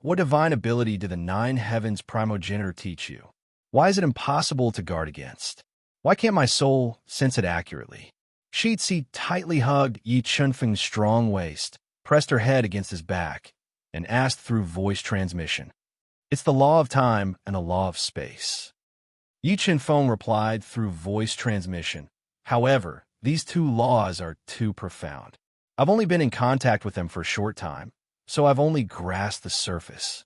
what divine ability did the nine heavens primogenitor teach you? Why is it impossible to guard against? Why can't my soul sense it accurately? Shitsi tightly hugged Yi Chunfeng's strong waist, pressed her head against his back, and asked through voice transmission. It's the law of time and the law of space. Yi Chunfeng replied through voice transmission. However, these two laws are too profound. I've only been in contact with them for a short time, so I've only grasped the surface.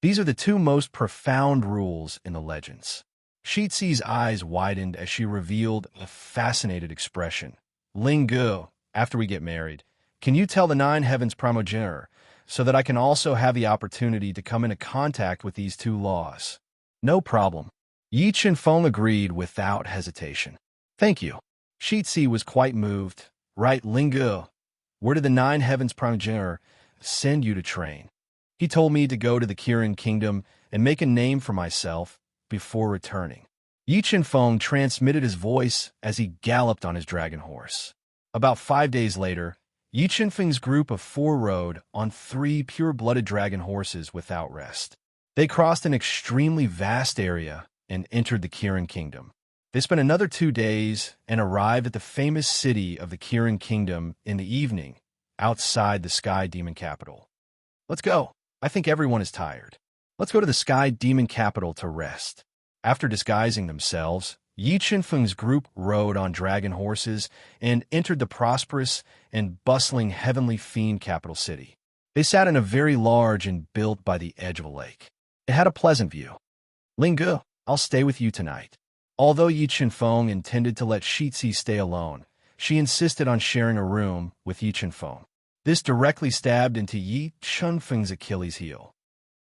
These are the two most profound rules in the legends. Shitsi's eyes widened as she revealed a fascinated expression. Lingu, after we get married, can you tell the nine heavens primogenitor so that I can also have the opportunity to come into contact with these two laws? No problem. Yi Chunfeng agreed without hesitation. Thank you. Shitsi was quite moved. Right, Lingu, where did the nine heavens primogenitor send you to train? He told me to go to the Kirin kingdom and make a name for myself before returning. Yi Chunfeng transmitted his voice as he galloped on his dragon horse. About 5 days later, Yi Chunfeng's group of 4 rode on 3 pure-blooded dragon horses without rest. They crossed an extremely vast area and entered the Kirin kingdom. They spent another 2 days and arrived at the famous city of the Kirin kingdom in the evening, outside the Sky Demon capital. Let's go. I think everyone is tired. Let's go to the Sky Demon capital to rest. After disguising themselves, Yi Chenfeng's group rode on dragon horses and entered the prosperous and bustling Heavenly Fiend capital city. They sat in a very large and built by the edge of a lake. It had a pleasant view. Lingu, I'll stay with you tonight. Although Yi Chenfeng intended to let Shitzi stay alone, she insisted on sharing a room with Yi Chenfeng. This directly stabbed into Yi Chenfeng's Achilles heel.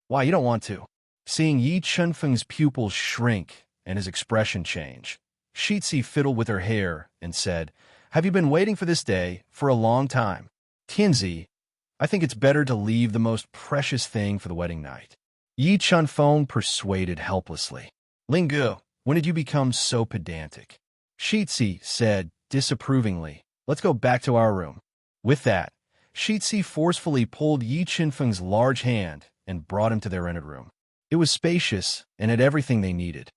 Why, you don't want to? Seeing Yi Chenfeng's pupils shrink and his expression change, Shitzi fiddled with her hair and said, "Have you been waiting for this day for a long time? Tianzi, I think it's better to leave the most precious thing for the wedding night." Yi Chenfeng persuaded helplessly. "Lingu, when did you become so pedantic?" Shitzi said disapprovingly, "Let's go back to our room." With that, Shitzi forcefully pulled Yi Chenfeng's large hand and brought him to their rented room. It was spacious and had everything they needed.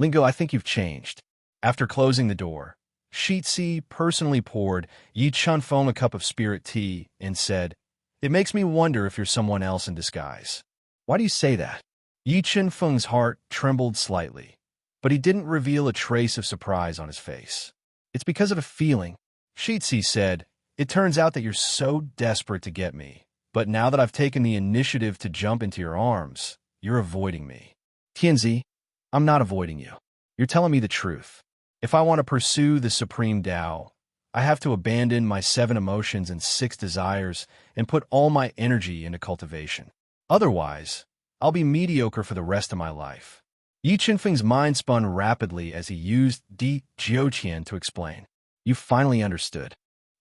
"Lingu, I think you've changed." After closing the door, Shitzi personally poured Yi Chenfeng a cup of spirit tea and said, "It makes me wonder if you're someone else in disguise." "Why do you say that?" Yi Chenfeng's heart trembled slightly, but he didn't reveal a trace of surprise on his face. "It's because of a feeling," Shitzi said. "It turns out that you're so desperate to get me, but now that I've taken the initiative to jump into your arms, you're avoiding me." "Tianzi, I'm not avoiding you. You're telling me the truth. If I want to pursue the Supreme Tao, I have to abandon my 7 emotions and 6 desires and put all my energy into cultivation. Otherwise, I'll be mediocre for the rest of my life." Yi Chenfeng's mind spun rapidly as he used Di Jiuqian to explain. "You finally understood.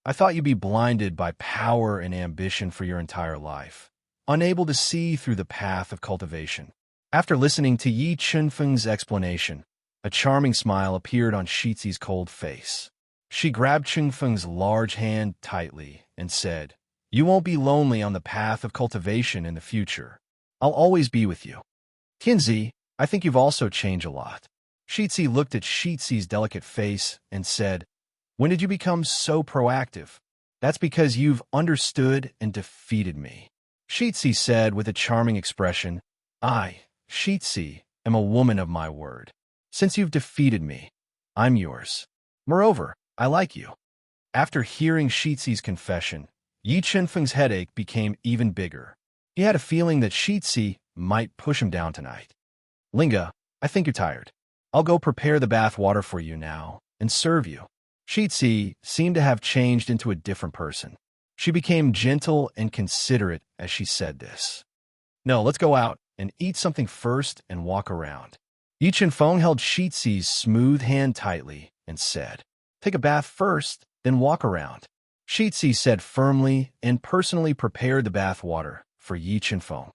I thought you'd be blinded by power and ambition for your entire life, unable to see through the path of cultivation." After listening to Yi Chenfeng's explanation, a charming smile appeared on Shitzi's cold face. She grabbed Chenfeng's large hand tightly and said, "You won't be lonely on the path of cultivation in the future. I'll always be with you." "Tianzi, I think you've also changed a lot." Shitzi looked at Shitzi's delicate face and said, "When did you become so proactive?" "That's because you've understood and defeated me," Shitzi said with a charming expression. "I, Shitzi, am a woman of my word. Since you've defeated me, I'm yours. Moreover, I like you." After hearing Shitzi's confession, Yi Chenfeng's headache became even bigger. He had a feeling that Shitzi might push him down tonight. "Linga, I think you're tired. I'll go prepare the bath water for you now and serve you." Shitzi seemed to have changed into a different person. She became gentle and considerate as she said this. "No, let's go out and eat something first and walk around." Yi Chenfeng held Shitzi's smooth hand tightly and said, "Take a bath first, then walk around." Shitzi said firmly and personally prepared the bath water for Yi Chenfeng.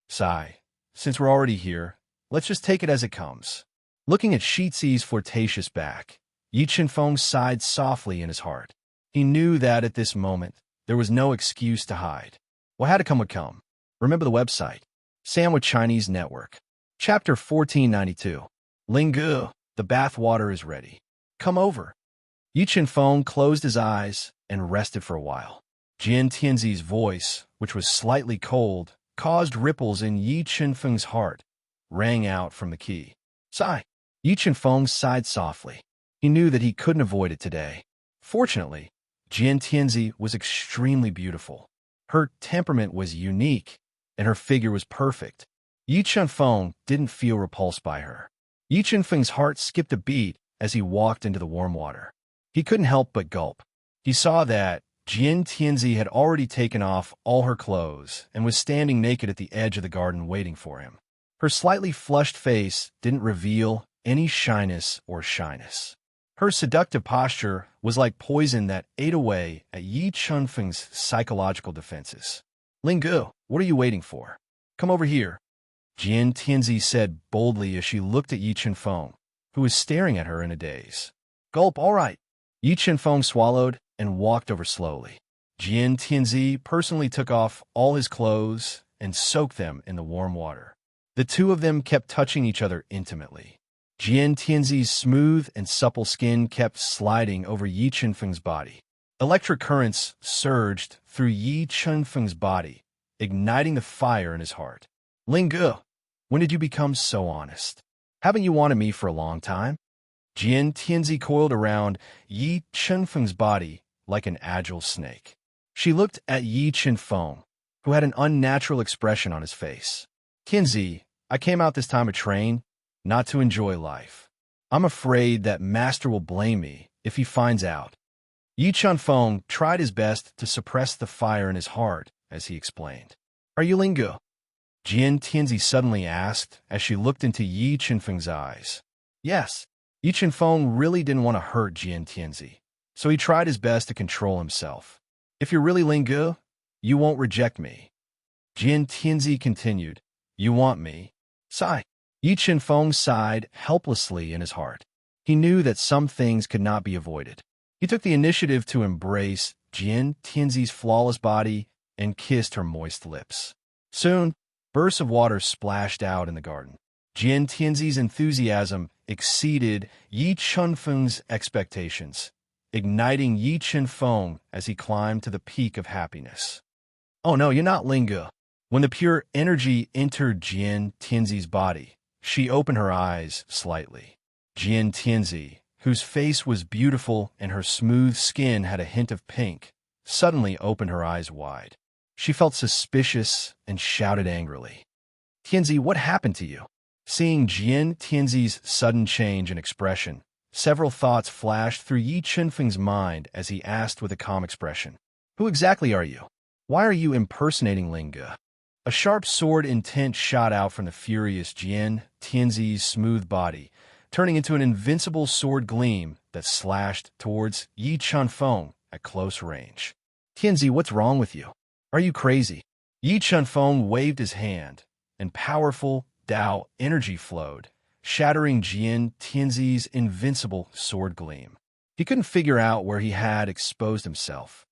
"Sigh, since we're already here, let's just take it as it comes." Looking at Shitzi's flirtatious back, Yi Chenfeng sighed softly in his heart. He knew that at this moment, there was no excuse to hide. What had to come would come. Remember the website, Sandwich Chinese Network. Chapter 1492. "Lingu, the bath water is ready. Come over." Yi Chenfeng closed his eyes and rested for a while. Jian Tianzi's voice, which was slightly cold, caused ripples in Yi Chenfeng's heart, rang out from the key. "Sigh." Yi Chenfeng sighed softly. He knew that he couldn't avoid it today. Fortunately, Jian Tianzi was extremely beautiful. Her temperament was unique, and her figure was perfect. Yi Chenfeng didn't feel repulsed by her. Yi Chenfeng's heart skipped a beat as he walked into the warm water. He couldn't help but gulp. He saw that Jian Tianzi had already taken off all her clothes and was standing naked at the edge of the garden waiting for him. Her slightly flushed face didn't reveal any shyness or shyness. Her seductive posture was like poison that ate away at Yi Chenfeng's psychological defenses. "Lingu, what are you waiting for? Come over here," Jian Tianzi said boldly as she looked at Yi Chenfeng, who was staring at her in a daze. "Gulp, all right." Yi Chenfeng swallowed and walked over slowly. Jian Tianzi personally took off all his clothes and soaked them in the warm water. The two of them kept touching each other intimately. Jian Tianzi's smooth and supple skin kept sliding over Yi Chenfeng's body. Electric currents surged through Yi Chunfeng's body, igniting the fire in his heart. Ling Ge, when did you become so honest? Haven't you wanted me for a long time? Jian Tianzi coiled around Yi Chunfeng's body like an agile snake. She looked at Yi Chunfeng, who had an unnatural expression on his face. Tianzi, I came out this time to train, not to enjoy life. I'm afraid that Master will blame me if he finds out. Yi Chunfeng tried his best to suppress the fire in his heart as he explained. Are you Ling Ge? Jian Tianzi suddenly asked as she looked into Yi Chunfeng's eyes. Yes. Yi Chunfeng really didn't want to hurt Jian Tianzi, so he tried his best to control himself. If you're really Ling Ge, you won't reject me. Jian Tianzi continued. You want me? Sigh. Yi Chunfeng sighed helplessly in his heart. He knew that some things could not be avoided. He took the initiative to embrace Jian Tianzi's flawless body and kissed her moist lips. Soon, bursts of water splashed out in the garden. Jian Tianzi's enthusiasm exceeded Yi Chunfeng's expectations, igniting Yi Chunfeng as he climbed to the peak of happiness. Oh no, you're not Ling Ge. When the pure energy entered Jian Tianzi's body, she opened her eyes slightly. Jian Tianzi, whose face was beautiful and her smooth skin had a hint of pink, suddenly opened her eyes wide. She felt suspicious and shouted angrily. Tianzi, what happened to you? Seeing Jian Tianzi's sudden change in expression, several thoughts flashed through Yi Chunfeng's mind as he asked with a calm expression. Who exactly are you? Why are you impersonating Ling Ge? A sharp sword intent shot out from the furious Jian Tianzi's smooth body, turning into an invincible sword gleam that slashed towards Yi Chunfeng at close range. Tianzi, what's wrong with you? Are you crazy? Yi Chunfeng waved his hand, and powerful Dao energy flowed, shattering Jian Tianzi's invincible sword gleam. He couldn't figure out where he had exposed himself.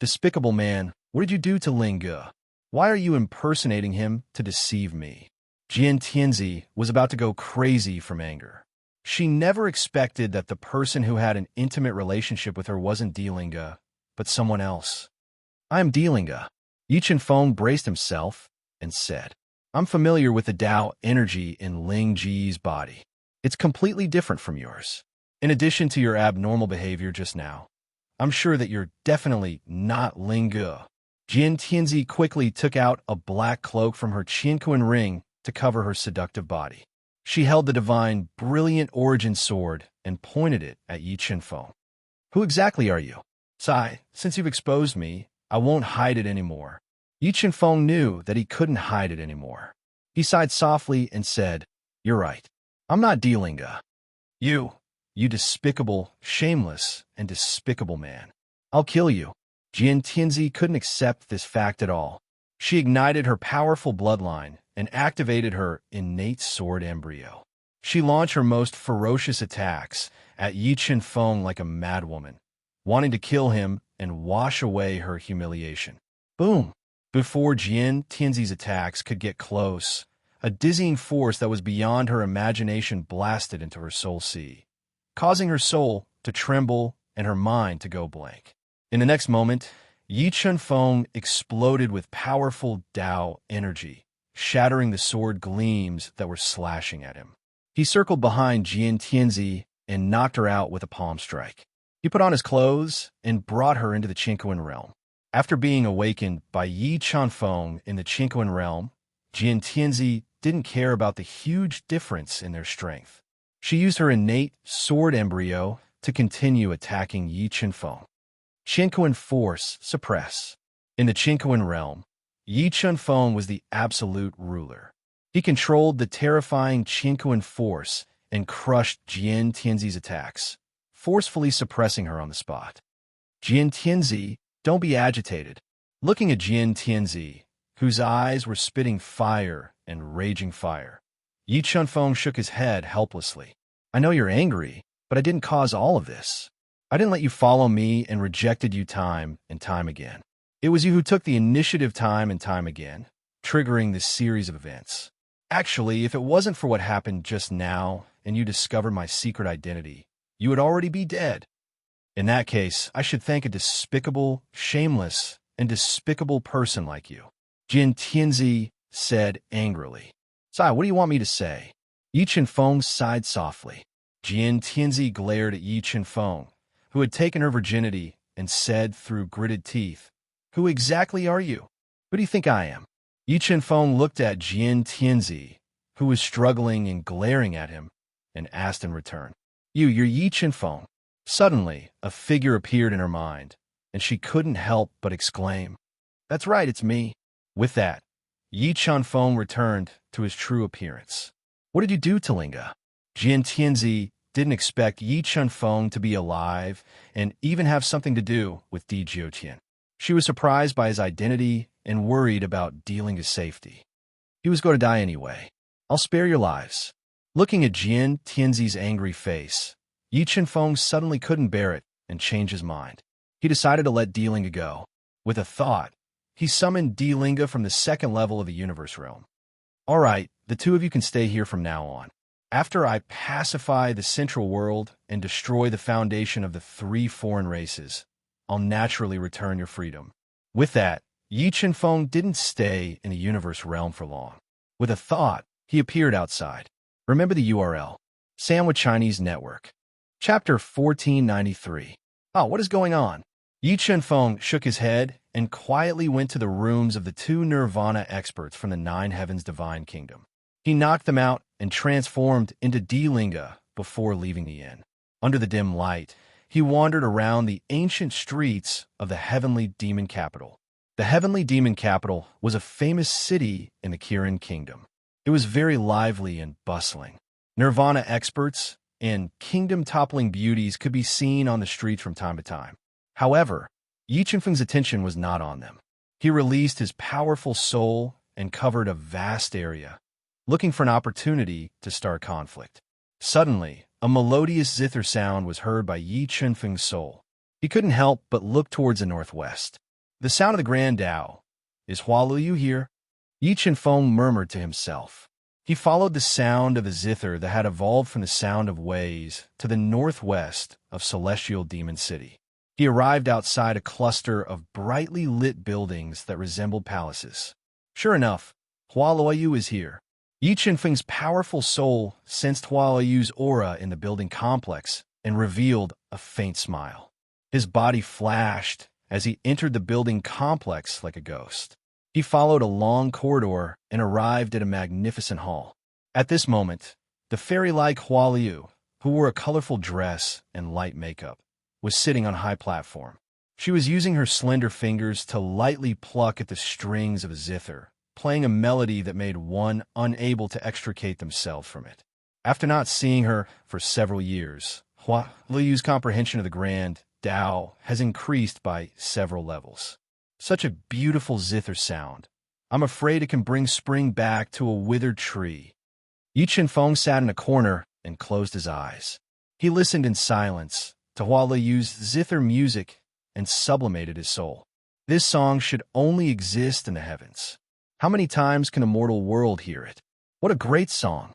Despicable man, what did you do to Ling Ge? Why are you impersonating him to deceive me? Jian Tianzi was about to go crazy from anger. She never expected that the person who had an intimate relationship with her wasn't Ling Ge, but someone else. I am Ling Ge. Yi Chunfeng braced himself and said, I'm familiar with the Dao energy in Ling Ji's body. It's completely different from yours. In addition to your abnormal behavior just now, I'm sure that you're definitely not Ling Ge. Jian Tianzi quickly took out a black cloak from her Qianquan ring to cover her seductive body. She held the divine, brilliant origin sword and pointed it at Yi Chunfeng. Who exactly are you? Sigh, since you've exposed me, I won't hide it anymore. Yi Chunfeng knew that he couldn't hide it anymore. He sighed softly and said, You're right. I'm not Ling Ge. You despicable, shameless, and despicable man. I'll kill you. Jian Tianzi couldn't accept this fact at all. She ignited her powerful bloodline and activated her innate sword embryo. She launched her most ferocious attacks at Yi Chunfeng like a madwoman, wanting to kill him and wash away her humiliation. Boom! Before Jian Tianzi's attacks could get close, a dizzying force that was beyond her imagination blasted into her soul sea, causing her soul to tremble and her mind to go blank. In the next moment, Yi Chunfeng exploded with powerful Dao energy, shattering the sword gleams that were slashing at him. He circled behind Jian Tianzi and knocked her out with a palm strike. He put on his clothes and brought her into the Qinquan realm. After being awakened by Yi Chunfeng in the Qinquan realm, Jian Tianzi didn't care about the huge difference in their strength. She used her innate sword embryo to continue attacking Yi Chunfeng. Qinquan force suppress. In the Qinquan realm, Yi Chunfeng was the absolute ruler. He controlled the terrifying Qinquan force and crushed Jian Tianzi's attacks, forcefully suppressing her on the spot. Jian Tianzi, don't be agitated. Looking at Jian Tianzi, whose eyes were spitting fire and raging fire, Yi Chunfeng shook his head helplessly. I know you're angry, but I didn't cause all of this. I didn't let you follow me and rejected you time and time again. It was you who took the initiative time and time again, triggering this series of events. Actually, if it wasn't for what happened just now and you discovered my secret identity, you would already be dead. In that case, I should thank a despicable, shameless, and despicable person like you, Jin Tianzi said angrily. Sai, what do you want me to say? Yi Chenfeng sighed softly. Jin Tianzi glared at Yi Chenfeng, who had taken her virginity, and said through gritted teeth, Who exactly are you? Who do you think I am? Yi Chenfeng looked at Jin Tianzi, who was struggling and glaring at him, and asked in return, You're Yi Chenfeng. Suddenly, a figure appeared in her mind, and she couldn't help but exclaim, That's right, it's me. With that, Yi Chenfeng returned to his true appearance. What did you do, Talinga? Jin Tianzi didn't expect Yi Chenfeng to be alive and even have something to do with Di Jiutian. She was surprised by his identity and worried about Dealing's safety. He was going to die anyway. I'll spare your lives. Looking at Jin Tianzi's angry face, Yi Chenfeng suddenly couldn't bear it and changed his mind. He decided to let Dealinga go. With a thought, he summoned Dealinga from the second level of the universe realm. All right, the two of you can stay here from now on. After I pacify the central world and destroy the foundation of the 3 foreign races, I'll naturally return your freedom. With that, Yi Chenfeng didn't stay in the universe realm for long. With a thought, he appeared outside. Remember the URL. Sandwich Chinese Network. Chapter 1493. Oh, what is going on? Yi Chenfeng shook his head and quietly went to the rooms of the 2 Nirvana experts from the 9 Heavens Divine Kingdom. He knocked them out and transformed into Delinga before leaving the inn. Under the dim light, he wandered around the ancient streets of the Heavenly Demon Capital. The Heavenly Demon Capital was a famous city in the Kirin Kingdom. It was very lively and bustling. Nirvana experts and kingdom-toppling beauties could be seen on the streets from time to time. However, Yi Chenfeng's attention was not on them. He released his powerful soul and covered a vast area, looking for an opportunity to start conflict. Suddenly, a melodious zither sound was heard by Yi Chenfeng's soul. He couldn't help but look towards the northwest. The sound of the Grand Tao. Is Hualuyu here? Yi Chenfeng murmured to himself. He followed the sound of the zither that had evolved from the sound of ways to the northwest of Celestial Demon City. He arrived outside a cluster of brightly lit buildings that resembled palaces. Sure enough, Hualuyu is here. Yi Chenfeng's powerful soul sensed Hualuyu's aura in the building complex and revealed a faint smile. His body flashed as he entered the building complex like a ghost. He followed a long corridor and arrived at a magnificent hall. At this moment, the fairy-like Hualuyu, who wore a colorful dress and light makeup, was sitting on a high platform. She was using her slender fingers to lightly pluck at the strings of a zither, playing a melody that made one unable to extricate themselves from it. After not seeing her for several years, Hualuyu's comprehension of the Grand Tao has increased by several levels. Such a beautiful zither sound. I'm afraid it can bring spring back to a withered tree. Yi Chenfeng sat in a corner and closed his eyes. He listened in silence to Hualuyu's zither music and sublimated his soul. This song should only exist in the heavens. How many times can a mortal world hear it? What a great song!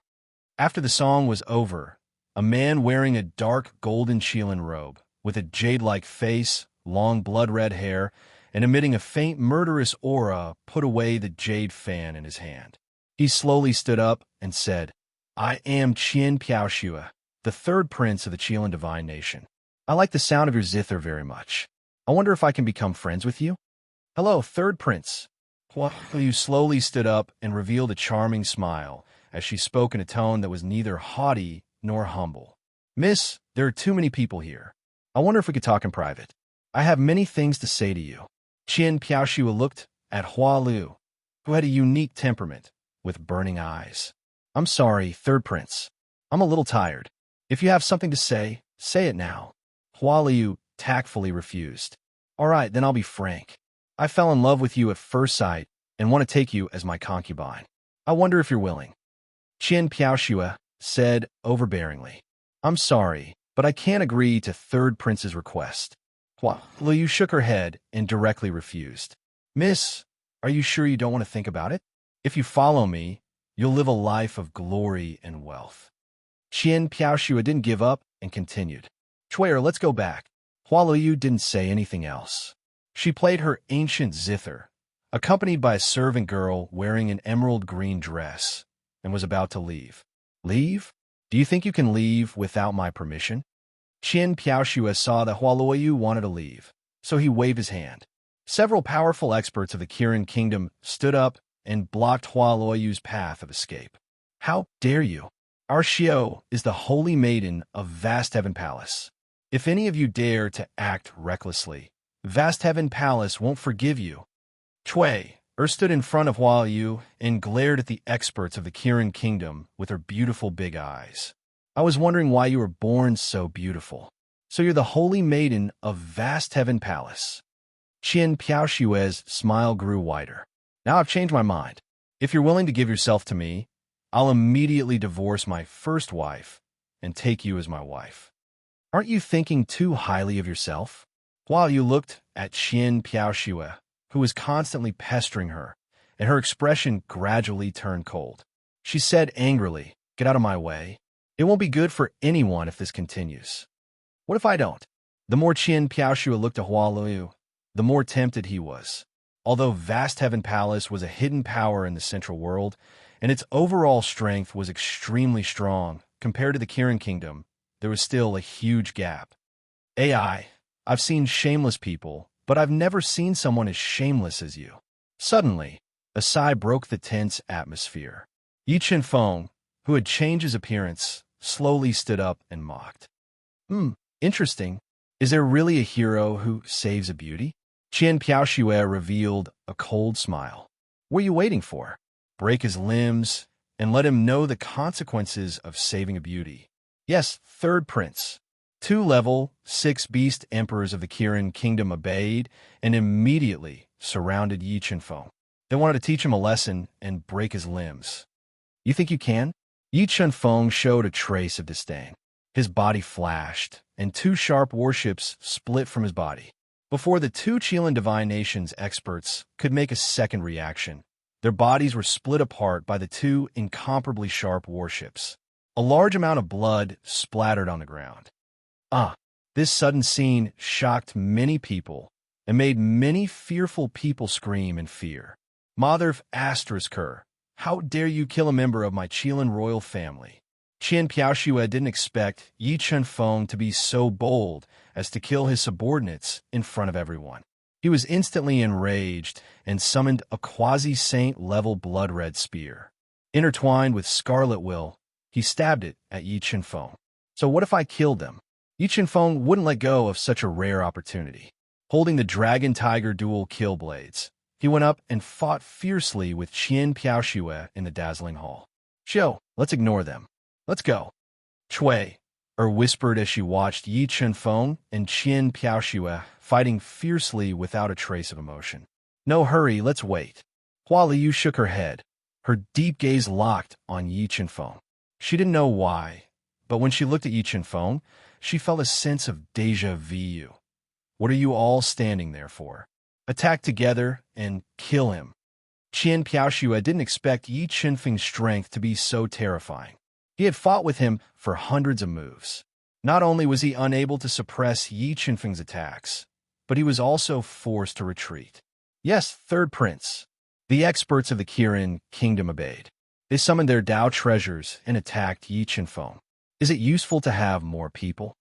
After the song was over, a man wearing a dark golden Qilin robe, with a jade-like face, long blood-red hair, and emitting a faint murderous aura, put away the jade fan in his hand. He slowly stood up and said, I am Qian Piaoxue, the 3rd prince of the Qilin Divine Nation. I like the sound of your zither very much. I wonder if I can become friends with you? Hello, 3rd prince. Hualuyu slowly stood up and revealed a charming smile as she spoke in a tone that was neither haughty nor humble. Miss, there are too many people here. I wonder if we could talk in private. I have many things to say to you. Qian Piaoxue looked at Hualuyu, who had a unique temperament, with burning eyes. I'm sorry, 3rd prince. I'm a little tired. If you have something to say it now. Hualuyu tactfully refused. All right, then I'll be frank. I fell in love with you at first sight and want to take you as my concubine. I wonder if you're willing. Qian Piaoxue said overbearingly. I'm sorry, but I can't agree to 3rd prince's request. Hualuyu shook her head and directly refused. Miss, are you sure you don't want to think about it? If you follow me, you'll live a life of glory and wealth. Qian Piaoxue didn't give up and continued. Chuer, let's go back. Hua Luoyu didn't say anything else. She played her ancient zither, accompanied by a servant girl wearing an emerald green dress, and was about to leave. Leave? Do you think you can leave without my permission? Qian Piaoxue saw that Hua Luoyu wanted to leave, so he waved his hand. Several powerful experts of the Kirin kingdom stood up and blocked Hua Luoyu's path of escape. How dare you? Our Xiao is the holy maiden of Vast Heaven Palace. If any of you dare to act recklessly, Vast Heaven Palace won't forgive you. Cui stood in front of Hua Yu and glared at the experts of the Kirin kingdom with her beautiful big eyes. I was wondering why you were born so beautiful. So you're the holy maiden of Vast Heaven Palace. Qian Piaoshue's smile grew wider. Now I've changed my mind. If you're willing to give yourself to me, I'll immediately divorce my first wife and take you as my wife. Aren't you thinking too highly of yourself? Hua Yu looked at Qian Piaoxue, who was constantly pestering her, and her expression gradually turned cold. She said angrily, "Get out of my way. It won't be good for anyone if this continues." What if I don't? The more Qian Piaoxue looked at Hua Luoyu, the more tempted he was. Although Vast Heaven Palace was a hidden power in the Central World, and its overall strength was extremely strong compared to the Kirin Kingdom, there was still a huge gap. I've seen shameless people, but I've never seen someone as shameless as you. Suddenly, a sigh broke the tense atmosphere. Yi Chenfeng, who had changed his appearance, slowly stood up and mocked. Interesting. Is there really a hero who saves a beauty? Qian Piaoxue revealed a cold smile. What are you waiting for? Break his limbs and let him know the consequences of saving a beauty. Yes, third prince. 2 level 6 beast emperors of the Kirin kingdom obeyed and immediately surrounded Yi Chenfeng. They wanted to teach him a lesson and break his limbs. You think you can? Yi Chenfeng showed a trace of disdain. His body flashed, and 2 sharp warships split from his body. Before the 2 Qilin Divine Nations experts could make a second reaction, their bodies were split apart by the 2 incomparably sharp warships. A large amount of blood splattered on the ground. This sudden scene shocked many people and made many fearful people scream in fear. Mother Asterisker, how dare you kill a member of my Qilin royal family? Qian Piaoxue didn't expect Yi Chenfeng to be so bold as to kill his subordinates in front of everyone. He was instantly enraged and summoned a quasi-saint-level blood-red spear. Intertwined with scarlet will, he stabbed it at Yi Chenfeng. So what if I killed them? Yi Chenfeng wouldn't let go of such a rare opportunity. Holding the Dragon Tiger dual kill blades, he went up and fought fiercely with Qian Piaoxue in the dazzling hall. Xiao, let's ignore them. Let's go. Cui whispered as she watched Yi Chenfeng and Qian Piaoxue fighting fiercely without a trace of emotion. No hurry, let's wait. Hua Liu shook her head, her deep gaze locked on Yi Chenfeng. She didn't know why, but when she looked at Yi Chenfeng, she felt a sense of déjà vu. What are you all standing there for? Attack together and kill him. Qian Piaoxue didn't expect Yi Chenfeng's strength to be so terrifying. He had fought with him for hundreds of moves. Not only was he unable to suppress Yi Chenfeng's attacks, but he was also forced to retreat. Yes, third prince. The experts of the Kirin kingdom obeyed. They summoned their Dao treasures and attacked Yi Chenfeng. Is it useful to have more people?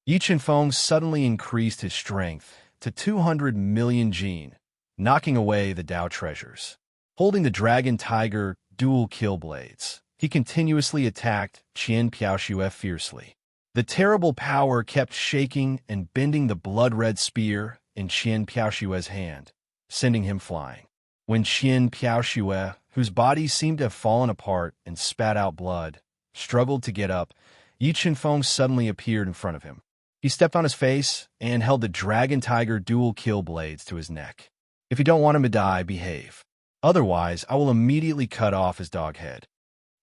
Yi Chenfeng suddenly increased his strength to 200 million jin, knocking away the Dao treasures. Holding the Dragon Tiger dual kill blades, he continuously attacked Qian Piaoxue fiercely. The terrible power kept shaking and bending the blood-red spear in Qian Piaoxue's hand, sending him flying. When Qian Piaoxue, whose body seemed to have fallen apart and spat out blood, struggled to get up, Yi Chenfeng suddenly appeared in front of him. He stepped on his face and held the Dragon Tiger dual kill blades to his neck. If you don't want him to die, behave. Otherwise, I will immediately cut off his dog head.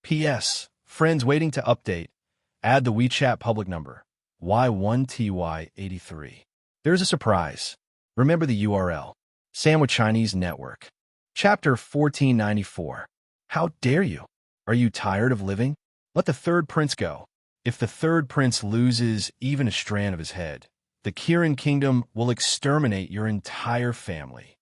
P.S. Friends waiting to update. Add the WeChat public number, Y1TY83. There's a surprise. Remember the URL. Sandwich Chinese Network. Chapter 1494. How dare you? Are you tired of living? Let the third prince go. If the third prince loses even a strand of his head, the Kirin Kingdom will exterminate your entire family.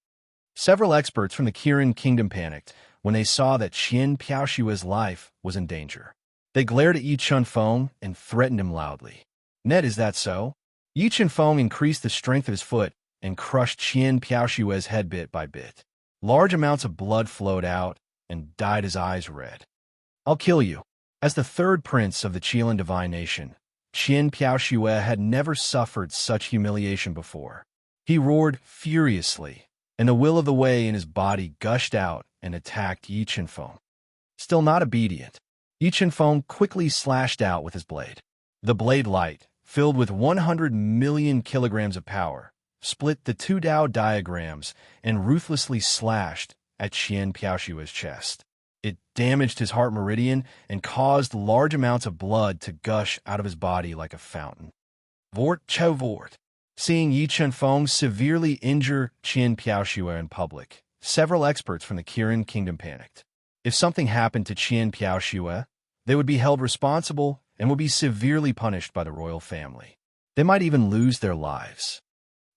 Several experts from the Kirin Kingdom panicked when they saw that Qian Piaoshua's life was in danger. They glared at Yi Chunfeng and threatened him loudly. Ned, is that so? Yi Chunfeng increased the strength of his foot and crushed Qian Piaoshua's head bit by bit. Large amounts of blood flowed out and dyed his eyes red. I'll kill you. As the third prince of the Qilin divine nation, Qian Piaoshue had never suffered such humiliation before. He roared furiously, and the will of the Wei in his body gushed out and attacked Yi Chunfeng. Still not obedient, Yi Chunfeng quickly slashed out with his blade. The blade light, filled with 100 million kilograms of power, split the two Dao diagrams and ruthlessly slashed at Qian Piaoshue's chest. It damaged his heart meridian and caused large amounts of blood to gush out of his body like a fountain. Vort cho vort. Seeing Yi Chunfeng severely injure Qian Piaoshue in public, several experts from the Kirin Kingdom panicked. If something happened to Qian Piaoshue, they would be held responsible and would be severely punished by the royal family. They might even lose their lives.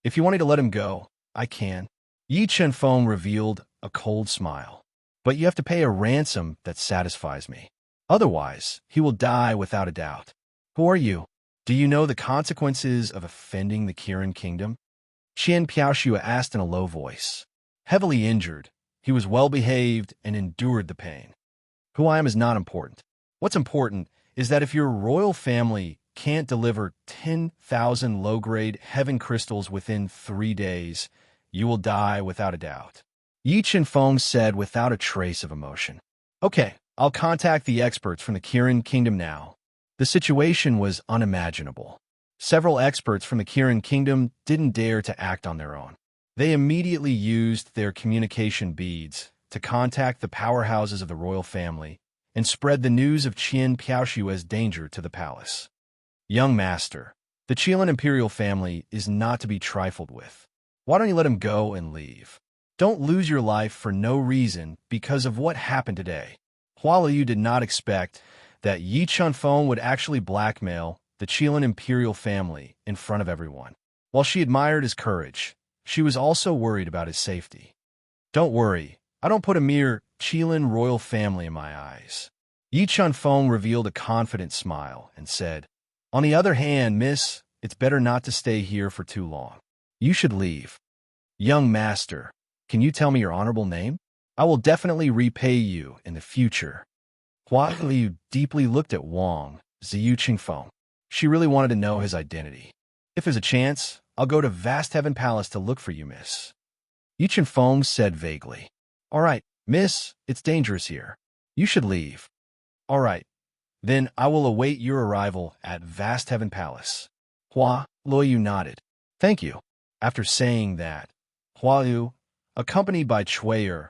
If you want me to let him go, I can. Yi Chunfeng revealed a cold smile. But you have to pay a ransom that satisfies me. Otherwise, he will die without a doubt. Who are you? Do you know the consequences of offending the Kirin Kingdom? Qian Piaoshue asked in a low voice. Heavily injured, he was well-behaved and endured the pain. Who I am is not important. What's important is that if your royal family can't deliver 10,000 low-grade heaven crystals within 3 days, you will die without a doubt. Yi Chunfeng said without a trace of emotion. Okay, I'll contact the experts from the Kirin Kingdom now. The situation was unimaginable. Several experts from the Kirin Kingdom didn't dare to act on their own. They immediately used their communication beads to contact the powerhouses of the royal family and spread the news of Qian Piaoshue's danger to the palace. Young master, the Qilin imperial family is not to be trifled with. Why don't you let him go and leave? Don't lose your life for no reason because of what happened today. Hua Liu did not expect that Yi Chunfeng would actually blackmail the Qilin imperial family in front of everyone. While she admired his courage, she was also worried about his safety. Don't worry, I don't put a mere Qilin royal family in my eyes. Yi Chunfeng revealed a confident smile and said, On the other hand, miss, it's better not to stay here for too long. You should leave. Young master, can you tell me your honorable name? I will definitely repay you in the future. Hua Liu deeply looked at Wang Ziyu Qingfeng. She really wanted to know his identity. If there's a chance, I'll go to Vast Heaven Palace to look for you, miss. Yi Chunfeng said vaguely. All right, miss, it's dangerous here. You should leave. All right, then I will await your arrival at Vast Heaven Palace. Hua Liu nodded. Thank you. After saying that, Hua Liu, accompanied by Chui'er,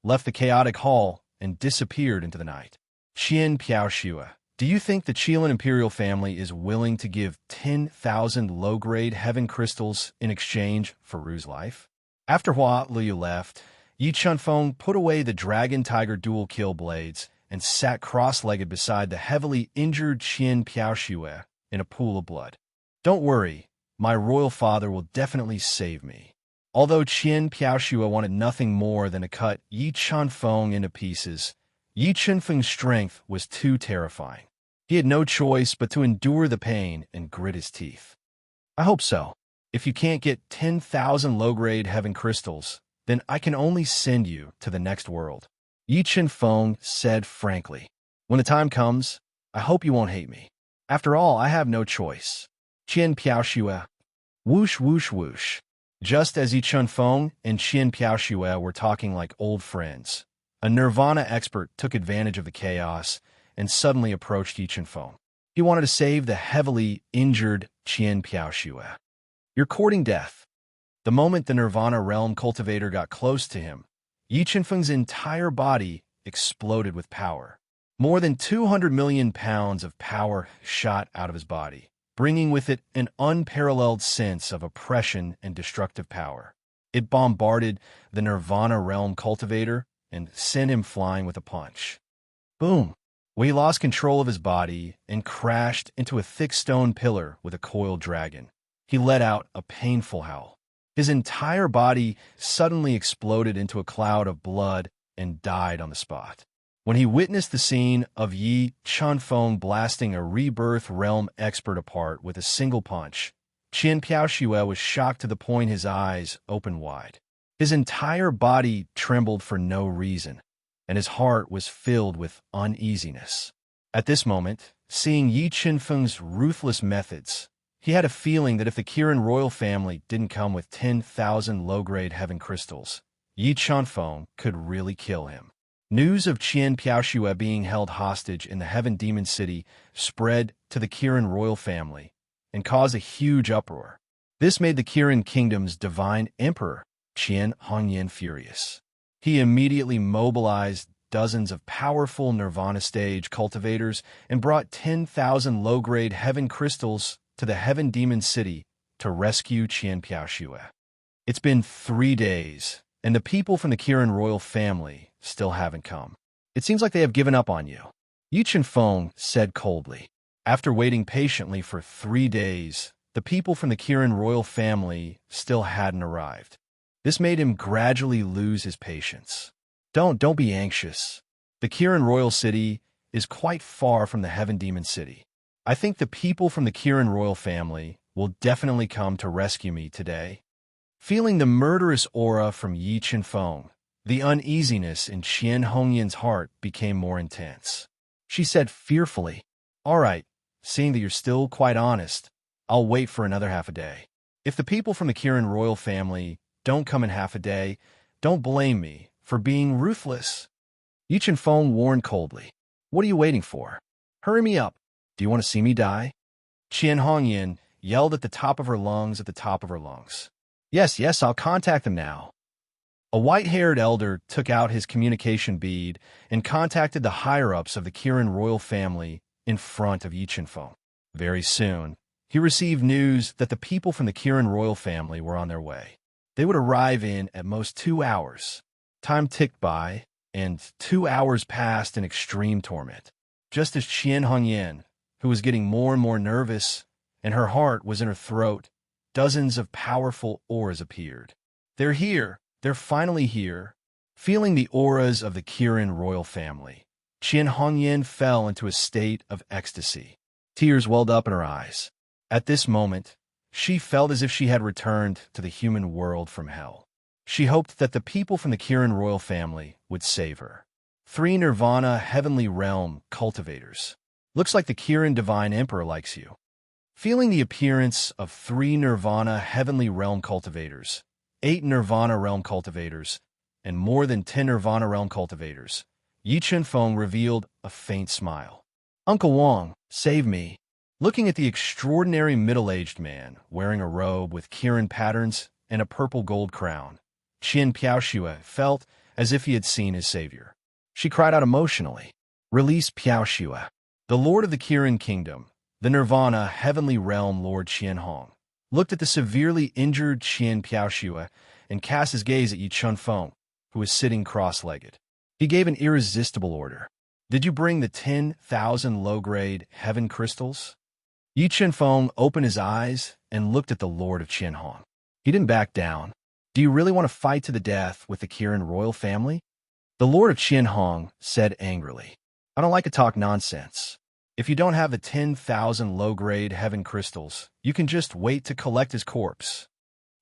left the chaotic hall and disappeared into the night. Qian Piaoshue, do you think the Qilin imperial family is willing to give 10,000 low-grade heaven crystals in exchange for Ru's life? After Hua Liu left, Yi Chunfeng put away the dragon-tiger dual-kill blades and sat cross-legged beside the heavily injured Qian Piaoshue in a pool of blood. Don't worry, my royal father will definitely save me. Although Qian Piaoshue wanted nothing more than to cut Yi Chunfeng into pieces, Yi Chunfeng's strength was too terrifying. He had no choice but to endure the pain and grit his teeth. I hope so. If you can't get 10,000 low-grade heaven crystals, then I can only send you to the next world. Yi Chunfeng said frankly. When the time comes, I hope you won't hate me. After all, I have no choice. Qian Piaoshue. Whoosh, whoosh, whoosh. Just as Yi Chunfeng and Qian Piaoshue were talking like old friends, a Nirvana expert took advantage of the chaos and suddenly approached Yi Chunfeng. He wanted to save the heavily injured Qian Piaoshue. You're courting death. The moment the Nirvana realm cultivator got close to him, Yi Chunfeng's entire body exploded with power. More than 200 million pounds of power shot out of his body, bringing with it an unparalleled sense of oppression and destructive power. It bombarded the Nirvana realm cultivator and sent him flying with a punch. Boom! When he lost control of his body and crashed into a thick stone pillar with a coiled dragon, he let out a painful howl. His entire body suddenly exploded into a cloud of blood and died on the spot. When he witnessed the scene of Yi Chunfeng blasting a rebirth realm expert apart with a single punch, Qian Piaoxue was shocked to the point his eyes opened wide. His entire body trembled for no reason, and his heart was filled with uneasiness. At this moment, seeing Yi Chunfeng's ruthless methods, he had a feeling that if the Kirin royal family didn't come with 10,000 low-grade heaven crystals, Yi Chunfeng could really kill him. News of Qian Piaoxue being held hostage in the Heaven Demon City spread to the Kirin royal family and caused a huge uproar. This made the Kirin Kingdom's divine emperor, Qian Hongyan, furious. He immediately mobilized dozens of powerful Nirvana stage cultivators and brought 10,000 low-grade heaven crystals to the Heaven Demon City to rescue Qian Piaoxue. It's been 3 days, and the people from the Kirin royal family still haven't come. It seems like they have given up on you, Yi Chunfeng said coldly. After waiting patiently for 3 days, the people from the Kirin royal family still hadn't arrived. This made him gradually lose his patience. Don't be anxious. The Kirin royal city is quite far from the Heaven Demon City. I think the people from the Kirin royal family will definitely come to rescue me today. Feeling the murderous aura from Yi Chunfeng, the uneasiness in Qian Hongyan's heart became more intense. She said fearfully, "All right, seeing that you're still quite honest, I'll wait for another half a day. If the people from the Kirin royal family don't come in half a day, don't blame me for being ruthless." Yi Chunfeng warned coldly, "What are you waiting for? Hurry me up. Do you want to see me die?" Qian Hongyan yelled at the top of her lungs. Yes, I'll contact them now. A white-haired elder took out his communication bead and contacted the higher-ups of the Kirin royal family in front of Yi Chunfeng. Very soon, he received news that the people from the Kirin royal family were on their way. They would arrive in at most 2 hours. Time ticked by, and 2 hours passed in extreme torment. Just as Qian Hongyan, who was getting more and more nervous, and her heart was in her throat, dozens of powerful auras appeared. They're here. They're finally here. Feeling the auras of the Kirin royal family, Qian Hongyan fell into a state of ecstasy. Tears welled up in her eyes. At this moment, she felt as if she had returned to the human world from hell. She hoped that the people from the Kirin royal family would save her. 3 Nirvana heavenly realm cultivators. Looks like the Kirin divine emperor likes you. Feeling the appearance of 3 Nirvana heavenly realm cultivators, 8 Nirvana realm cultivators, and more than 10 Nirvana realm cultivators, Yi Chunfeng revealed a faint smile. "Uncle Wang, save me." Looking at the extraordinary middle-aged man wearing a robe with Kirin patterns and a purple gold crown, Qian Piaoxue felt as if he had seen his savior. She cried out emotionally, "Release Piaoxue." The Lord of the Kirin Kingdom, the Nirvana heavenly realm Lord Qianhong, looked at the severely injured Qian Piaoxue and cast his gaze at Yi Chunfeng, who was sitting cross-legged. He gave an irresistible order. "Did you bring the 10,000 low-grade heaven crystals?" Yi Chunfeng opened his eyes and looked at the Lord of Qianhong. He didn't back down. "Do you really want to fight to the death with the Kirin royal family?" The Lord of Qianhong said angrily, "I don't like to talk nonsense. If you don't have the 10,000 low-grade heaven crystals, you can just wait to collect his corpse."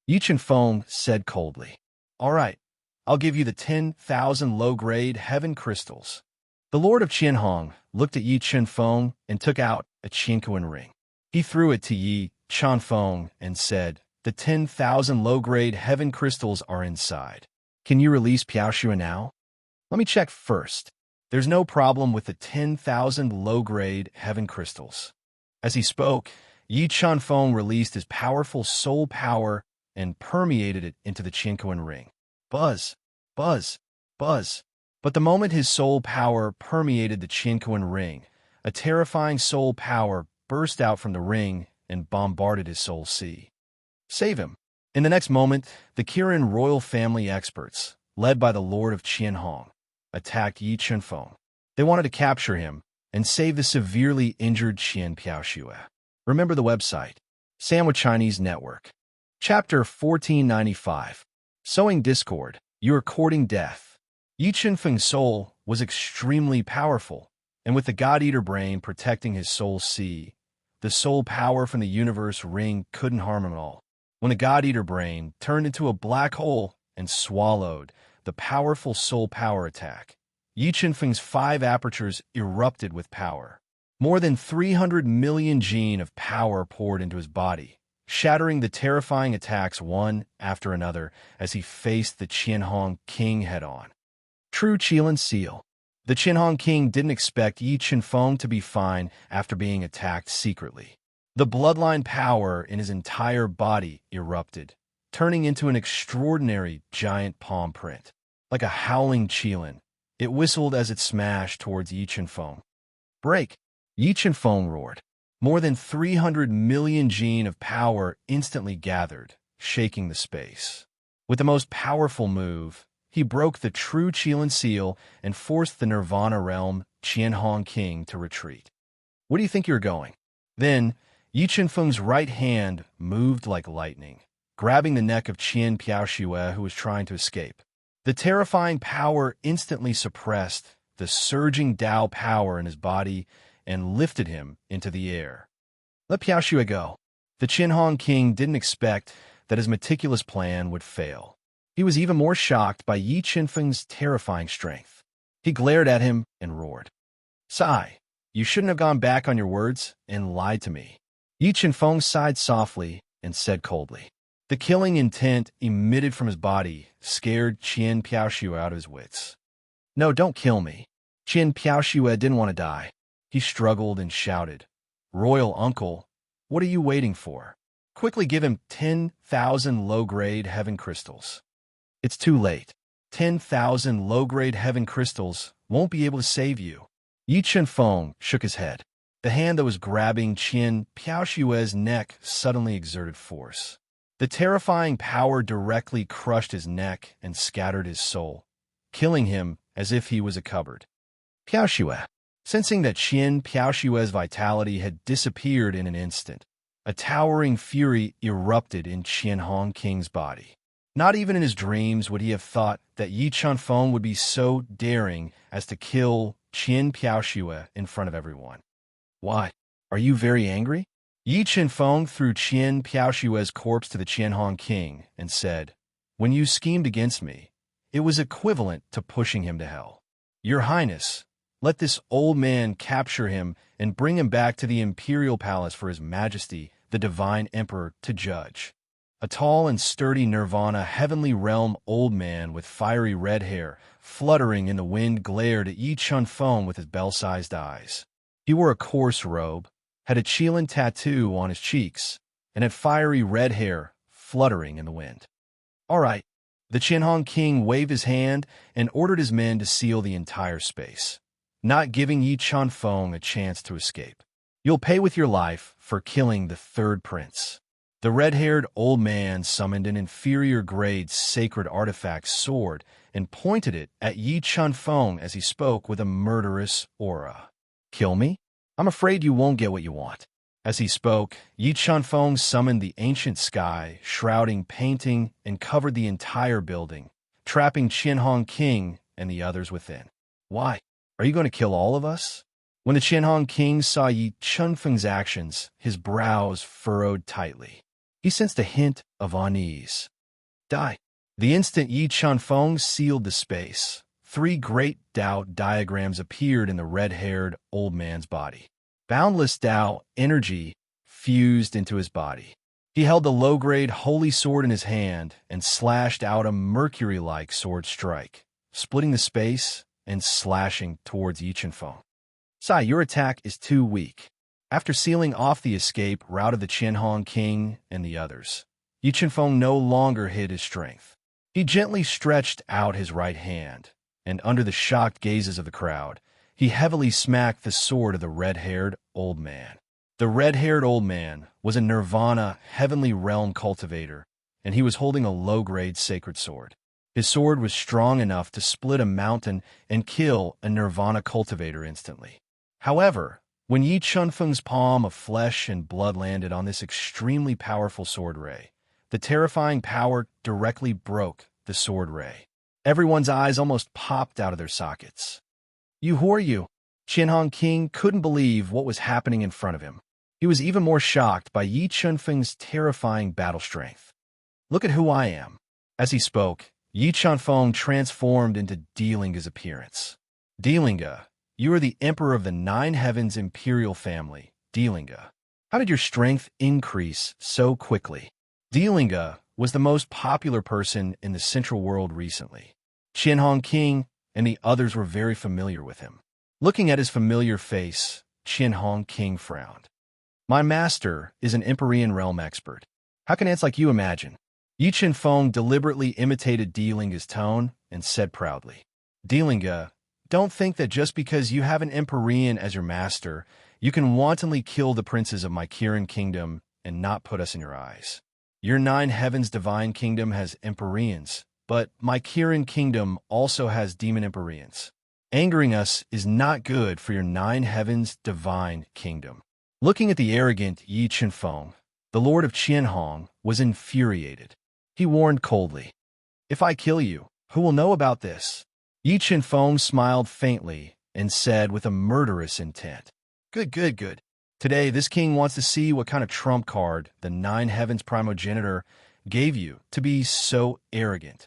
Yi Chunfeng said coldly, "All right, I'll give you the 10,000 low-grade heaven crystals." The Lord of Qianhong looked at Yi Chunfeng and took out a Qianquan ring. He threw it to Yi Chunfeng and said, "The 10,000 low-grade heaven crystals are inside. Can you release Piaoxue now?" "Let me check first." "There's no problem with the 10,000 low-grade heaven crystals." As he spoke, Yi Chunfeng released his powerful soul power and permeated it into the Qianquan ring. Buzz, buzz, buzz. But the moment his soul power permeated the Qianquan ring, a terrifying soul power burst out from the ring and bombarded his soul sea. "Save him." In the next moment, the Kirin royal family experts, led by the Lord of Qianhong, attacked Yi Chunfeng. They wanted to capture him and save the severely injured Qian Piaoxue. Remember the website Sandwich Chinese Network. Chapter 1495. Sowing Discord. You are courting death. Yi Chunfeng's soul was extremely powerful, and with the God-Eater brain protecting his soul sea, the soul power from the universe ring couldn't harm him at all. When the God-Eater brain turned into a black hole and swallowed the powerful soul power attack, Yi Chunfeng's 5 apertures erupted with power. More than 300 million gene of power poured into his body, shattering the terrifying attacks one after another as he faced the Qianhong King head-on. True Qilin Seal. The Qianhong King didn't expect Yi Chunfeng to be fine after being attacked secretly. The bloodline power in his entire body erupted, turning into an extraordinary giant palm print. Like a howling Qilin, it whistled as it smashed towards Yi Chunfeng. Break! Yi Chunfeng roared. More than 300 million gene of power instantly gathered, shaking the space. With the most powerful move, he broke the true Qilin seal and forced the Nirvana realm Qianhong King to retreat. Where do you think you're going? Then, Yi Chunfeng's right hand moved like lightning, grabbing the neck of Qian Piaoxue, who was trying to escape. The terrifying power instantly suppressed the surging Dao power in his body and lifted him into the air. Let Piaoxue go. The Qianhong King didn't expect that his meticulous plan would fail. He was even more shocked by Yi Chunfeng's terrifying strength. He glared at him and roared. Sigh, you shouldn't have gone back on your words and lied to me. Yi Chunfeng sighed softly and said coldly. The killing intent emitted from his body scared Qian Piaoxue out of his wits. No, don't kill me. Qian Piaoxue didn't want to die. He struggled and shouted, Royal Uncle, what are you waiting for? Quickly give him 10,000 low-grade heaven crystals. It's too late. 10,000 low-grade heaven crystals won't be able to save you. Yi Chunfeng shook his head. The hand that was grabbing Qian Piaoxue's neck suddenly exerted force. The terrifying power directly crushed his neck and scattered his soul, killing him as if he was a cupboard. Piaoxue. Sensing that Qian Piaoxue's vitality had disappeared in an instant, a towering fury erupted in Qianhong King's body. Not even in his dreams would he have thought that Yi Chunfeng would be so daring as to kill Qian Piaoxue in front of everyone. Why? Are you very angry? Yi Chunfeng threw Qian Piaoxue's corpse to the Qianhong King and said, When you schemed against me, it was equivalent to pushing him to hell. Your Highness, let this old man capture him and bring him back to the imperial palace for his majesty, the divine emperor, to judge. A tall and sturdy Nirvana heavenly realm old man with fiery red hair, fluttering in the wind, glared at Yi Chunfeng with his bell-sized eyes. He wore a coarse robe, had a Qilin tattoo on his cheeks, and had fiery red hair fluttering in the wind. All right. The Qianhong King waved his hand and ordered his men to seal the entire space, not giving Yi Chunfeng a chance to escape. You'll pay with your life for killing the third prince. The red-haired old man summoned an inferior-grade sacred artifact sword and pointed it at Yi Chunfeng as he spoke with a murderous aura. Kill me? I'm afraid you won't get what you want. As he spoke, Yi Chunfeng summoned the ancient sky, shrouding painting, and covered the entire building, trapping Qianhong King and the others within. Why? Are you going to kill all of us? When the Qianhong King saw Yi Chunfeng's actions, his brows furrowed tightly. He sensed a hint of unease. Die. The instant Yi Chunfeng sealed the space, 3 great Dao diagrams appeared in the red-haired old man's body. Boundless Dao energy fused into his body. He held the low-grade holy sword in his hand and slashed out a mercury-like sword strike, splitting the space and slashing towards Yi Chunfeng. Sai, your attack is too weak. After sealing off the escape route of the Qianhong King and the others, Yi Chunfeng no longer hid his strength. He gently stretched out his right hand, and under the shocked gazes of the crowd, he heavily smacked the sword of the red-haired old man. The red-haired old man was a Nirvana heavenly realm cultivator, and he was holding a low-grade sacred sword. His sword was strong enough to split a mountain and kill a Nirvana cultivator instantly. However, When Yi Chunfeng's palm of flesh and blood landed on this extremely powerful sword ray, the terrifying power directly broke the sword ray. Everyone's eyes almost popped out of their sockets. Who are you? Qianhong King couldn't believe what was happening in front of him. He was even more shocked by Yi Chunfeng's terrifying battle strength. Look at who I am. As he spoke, Yi Chunfeng transformed into Delinga's appearance. Delinga, you are the Emperor of the Nine Heavens Imperial family, Delinga. How did your strength increase so quickly? Delinga was the most popular person in the Central World recently. Qianhong King and the others were very familiar with him. Looking at his familiar face, Qianhong King frowned. My master is an Empyrean realm expert. How can ants like you imagine? Yi Chunfeng deliberately imitated Delinga's tone and said proudly, Delinga, don't think that just because you have an Empyrean as your master, you can wantonly kill the princes of my Kirin kingdom and not put us in your eyes. Your Nine Heavens divine kingdom has Empyreans, but my Kirin kingdom also has demon Empyreans. Angering us is not good for your Nine Heavens divine kingdom. Looking at the arrogant Yi Chunfeng, the Lord of Qianhong was infuriated. He warned coldly, If I kill you, who will know about this? Yi Chunfeng smiled faintly and said with a murderous intent, Good. Today, this king wants to see what kind of trump card the Nine Heavens primogenitor gave you to be so arrogant.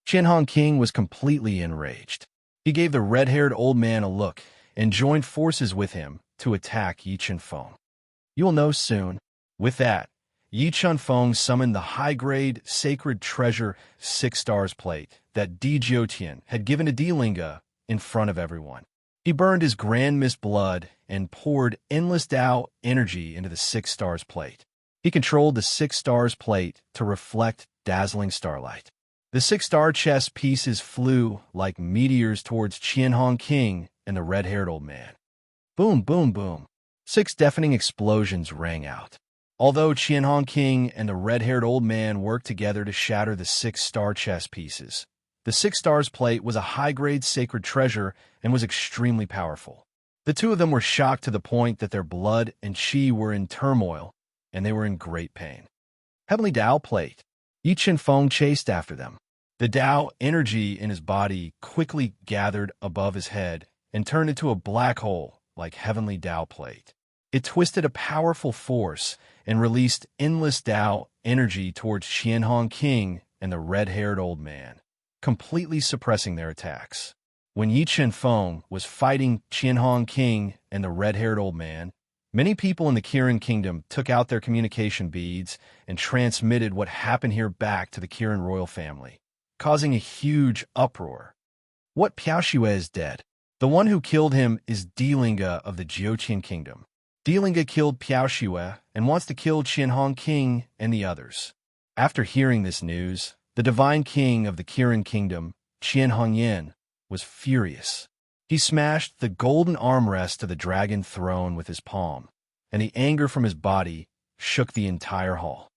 Qianhong King was completely enraged. He gave the red-haired old man a look and joined forces with him to attack Yi Chunfeng. You will know soon. With that, Yi Chunfeng summoned the high-grade sacred treasure 6 stars plate that Di Jiutian had given to Delinga in front of everyone. He burned his grand mist blood and poured endless Tao energy into the 6 stars plate. He controlled the 6 stars plate to reflect dazzling starlight. The 6 star chess pieces flew like meteors towards Qianhong King and the red-haired old man. Boom, boom, boom. 6 deafening explosions rang out. Although Qianhong King and the red-haired old man worked together to shatter the 6 star chess pieces, the 6 stars plate was a high-grade sacred treasure and was extremely powerful. The two of them were shocked to the point that their blood and qi were in turmoil, and they were in great pain. Heavenly Tao plate. Yi Chunfeng chased after them. The Tao energy in his body quickly gathered above his head and turned into a black hole like Heavenly Tao plate. It twisted a powerful force and released endless Tao energy towards Qianhong King and the red-haired old man, completely suppressing their attacks. When Yi Chunfeng was fighting Qianhong King and the red-haired old man, many people in the Kirin kingdom took out their communication beads and transmitted what happened here back to the Kirin royal family, causing a huge uproar. What Piaoxue is dead. The one who killed him is Delinga of the Jiutian kingdom. Delinga killed Piaoxue and wants to kill Qianhong King and the others. After hearing this news, the divine king of the Kirin kingdom, Qianhong Yin, was furious. He smashed the golden armrest of the dragon throne with his palm, and the anger from his body shook the entire hall.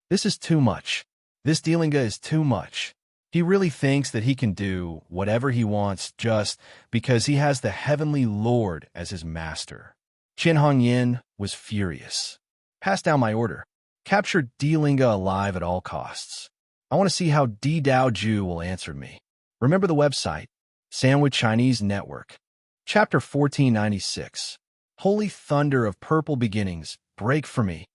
This is too much. This Delinga is too much. He really thinks that he can do whatever he wants just because he has the Heavenly Lord as his master. Qianhong Yin was furious. Pass down my order. Capture Delinga alive at all costs. I want to see how Di Dao Ju will answer me. Remember the website, Sandwich Chinese Network. Chapter 1496. Holy thunder of purple beginnings, break for me.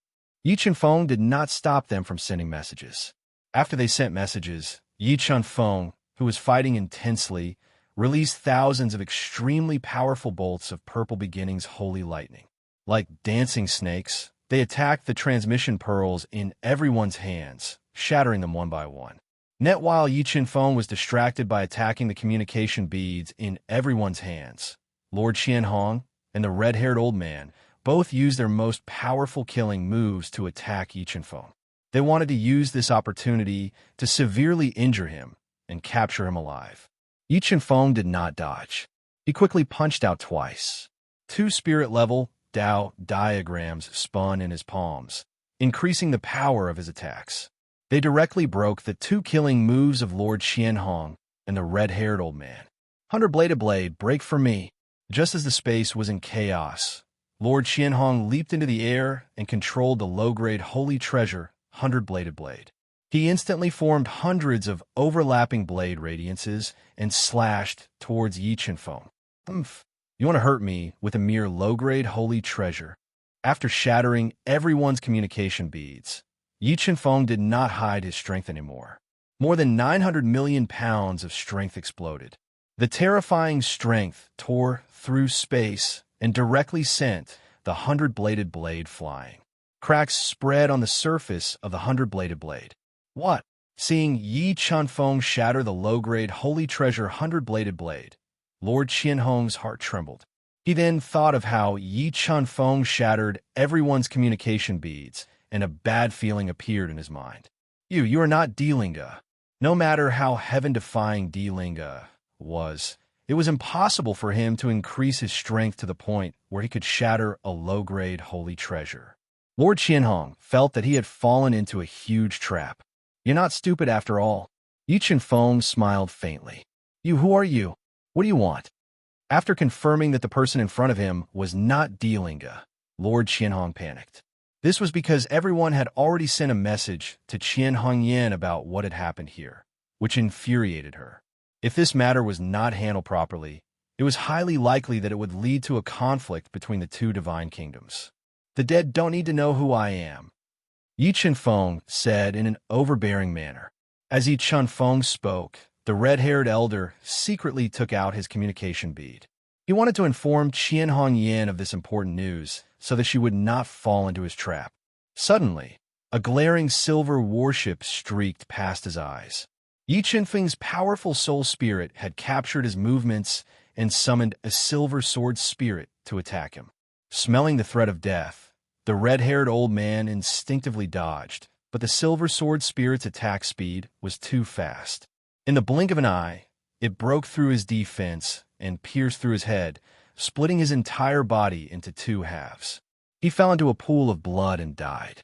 Yi Chunfeng did not stop them from sending messages. After they sent messages, Yi Chunfeng, who was fighting intensely, released thousands of extremely powerful bolts of purple beginnings holy lightning. Like dancing snakes, they attacked the transmission pearls in everyone's hands, shattering them one by one. Net while Yi Chunfeng was distracted by attacking the communication beads in everyone's hands, Lord Qianhong and the red-haired old man both used their most powerful killing moves to attack Yi Chunfeng. They wanted to use this opportunity to severely injure him and capture him alive. Yi Chunfeng did not dodge. He quickly punched out twice. 2 spirit-level Tao diagrams spun in his palms, increasing the power of his attacks. They directly broke the 2 killing moves of Lord Qianhong and the red-haired old man. 100-bladed blade, break for me. Just as the space was in chaos, Lord Qianhong leaped into the air and controlled the low-grade holy treasure, hundred-bladed blade. He instantly formed hundreds of overlapping blade radiances and slashed towards Yi Qianfeng. Humph! You want to hurt me with a mere low-grade holy treasure? After shattering everyone's communication beads, Yi Qianfeng did not hide his strength anymore. More than 900 million pounds of strength exploded. The terrifying strength tore through space and directly sent the hundred-bladed blade flying. Cracks spread on the surface of the hundred-bladed blade. What? Seeing Yi Qianfeng shatter the low-grade holy treasure hundred-bladed blade, Lord Qianhong's heart trembled. He then thought of how Yi Qianfeng shattered everyone's communication beads, and a bad feeling appeared in his mind. You are not Delinga. No matter how heaven-defying Delinga was, it was impossible for him to increase his strength to the point where he could shatter a low-grade holy treasure. Lord Qianhong felt that he had fallen into a huge trap. You're not stupid after all. Yi Qianfeng smiled faintly. Who are you? What do you want? After confirming that the person in front of him was not Delinga, Lord Qianhong panicked. This was because everyone had already sent a message to Qian Hongyan about what had happened here, which infuriated her. If this matter was not handled properly, it was highly likely that it would lead to a conflict between the two divine kingdoms. The dead don't need to know who I am, Yi Qianfeng said in an overbearing manner. As Yi Qianfeng spoke, the red-haired elder secretly took out his communication bead. He wanted to inform Qian Hongyan of this important news so that she would not fall into his trap. Suddenly, a glaring silver warship streaked past his eyes. Yi Qianfeng's powerful soul spirit had captured his movements and summoned a silver sword spirit to attack him. Smelling the threat of death, the red-haired old man instinctively dodged, but the silver sword spirit's attack speed was too fast. In the blink of an eye, it broke through his defense and pierced through his head, splitting his entire body into two halves. He fell into a pool of blood and died.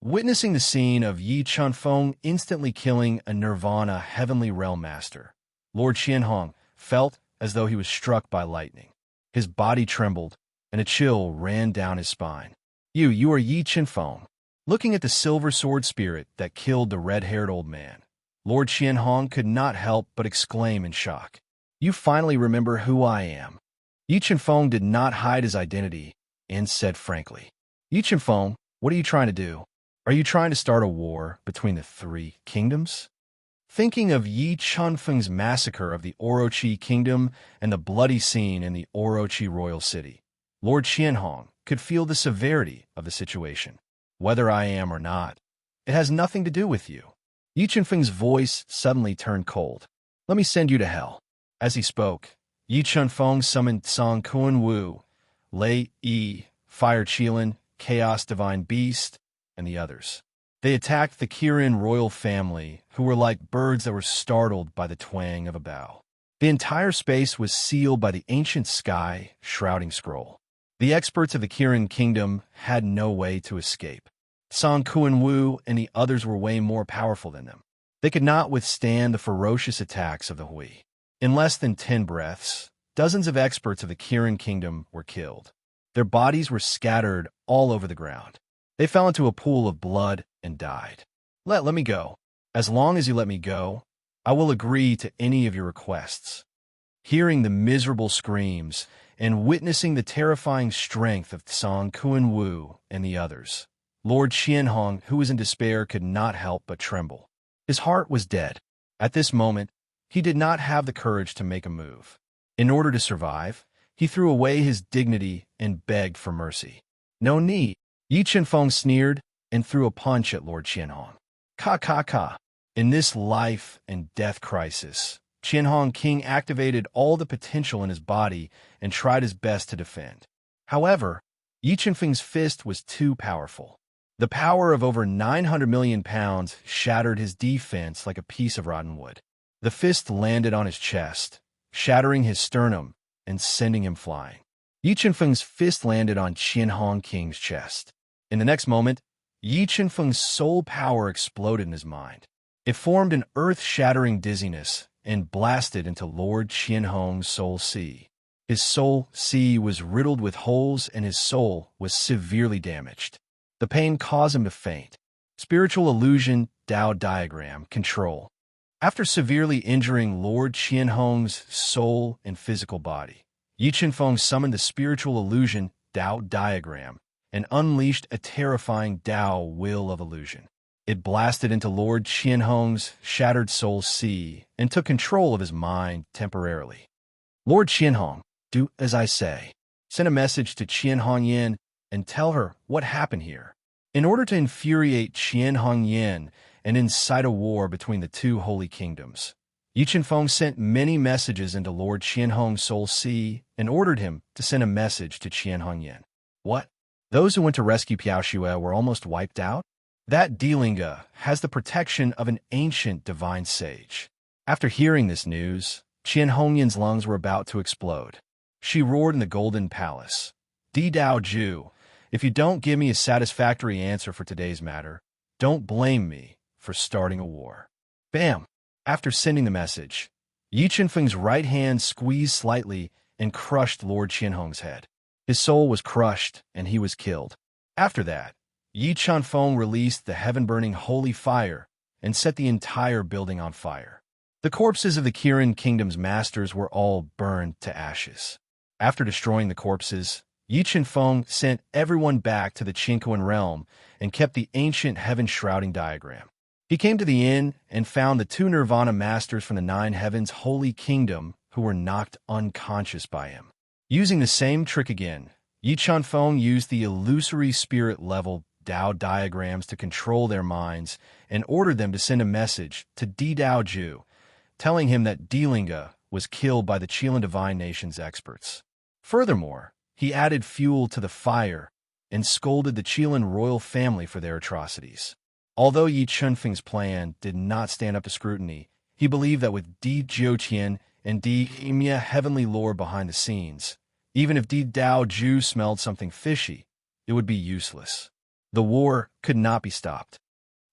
Witnessing the scene of Yi Qianfeng instantly killing a Nirvana heavenly realm master, Lord Qianhong felt as though he was struck by lightning. His body trembled, and a chill ran down his spine. You are Yi Qianfeng. Looking at the silver sword spirit that killed the red-haired old man, Lord Qianhong could not help but exclaim in shock. You finally remember who I am. Yi Qianfeng did not hide his identity and said frankly, Yi Qianfeng, what are you trying to do? Are you trying to start a war between the three kingdoms? Thinking of Yi Qianfeng's massacre of the Orochi kingdom and the bloody scene in the Orochi royal city, Lord Qianhong could feel the severity of the situation. Whether I am or not, it has nothing to do with you. Yi Qianfeng's voice suddenly turned cold. Let me send you to hell. As he spoke, Yi Qianfeng summoned Song Kuan-Wu, Lei Yi, Fire Qilin, Chaos Divine Beast, and the others. They attacked the Kirin royal family, who were like birds that were startled by the twang of a bow. The entire space was sealed by the ancient sky shrouding scroll. The experts of the Kirin kingdom had no way to escape. Song Kuan-Wu and the others were way more powerful than them. They could not withstand the ferocious attacks of the Hui. In less than 10 breaths, dozens of experts of the Kirin kingdom were killed. Their bodies were scattered all over the ground. They fell into a pool of blood and died. Let me go. As long as you let me go, I will agree to any of your requests. Hearing the miserable screams and witnessing the terrifying strength of Song Kuan-Wu and the others, Lord Qianhong, who was in despair, could not help but tremble. His heart was dead. At this moment, he did not have the courage to make a move. In order to survive, he threw away his dignity and begged for mercy. No need. Yi Qianfeng sneered and threw a punch at Lord Qianhong. Ka. In this life and death crisis, Qianhong King activated all the potential in his body and tried his best to defend. However, Yi Qianfeng's fist was too powerful. The power of over 900 million pounds shattered his defense like a piece of rotten wood. The fist landed on his chest, shattering his sternum and sending him flying. Yi Qianfeng's fist landed on Qianhong King's chest. In the next moment, Yi Qianfeng's soul power exploded in his mind. It formed an earth-shattering dizziness and blasted into Lord Qianhong's soul sea. His soul sea was riddled with holes and his soul was severely damaged. The pain caused him to faint. Spiritual illusion, Tao diagram, control. After severely injuring Lord Qianhong's soul and physical body, Yi Qianfeng summoned the spiritual illusion, Tao diagram, and unleashed a terrifying Tao will of illusion. It blasted into Lord Qianhong's shattered soul sea and took control of his mind temporarily. Lord Qianhong, do as I say. Send a message to Qianhongyan and tell her what happened here. In order to infuriate Qianhongyan and incite a war between the two holy kingdoms, Yi Qianfeng sent many messages into Lord Qianhong's soul sea and ordered him to send a message to Qianhongyan. What? Those who went to rescue Piaoxue were almost wiped out? That Delinga has the protection of an ancient divine sage. After hearing this news, Qianhongyan's lungs were about to explode. She roared in the golden palace. Di Dao Ju, if you don't give me a satisfactory answer for today's matter, don't blame me for starting a war. Bam! After sending the message, Yi Qianfeng's right hand squeezed slightly and crushed Lord Qianhong's head. His soul was crushed and he was killed. After that, Yi Qianfeng released the heaven-burning holy fire and set the entire building on fire. The corpses of the Kirin Kingdom's masters were all burned to ashes. After destroying the corpses, Yi Qianfeng sent everyone back to the Qinkuan realm and kept the ancient heaven-shrouding diagram. He came to the inn and found the two Nirvana masters from the Nine Heavens' holy kingdom who were knocked unconscious by him. Using the same trick again, Yi Qianfeng used the illusory spirit-level Tao diagrams to control their minds and ordered them to send a message to Di Dao Ju, telling him that Delinga was killed by the Qilin Divine Nation's experts. Furthermore, he added fuel to the fire and scolded the Qilin royal family for their atrocities. Although Yi Qianfeng's plan did not stand up to scrutiny, he believed that with Di Jiuqian and Di Imya heavenly lore behind the scenes, even if Di Dao Ju smelled something fishy, it would be useless. The war could not be stopped.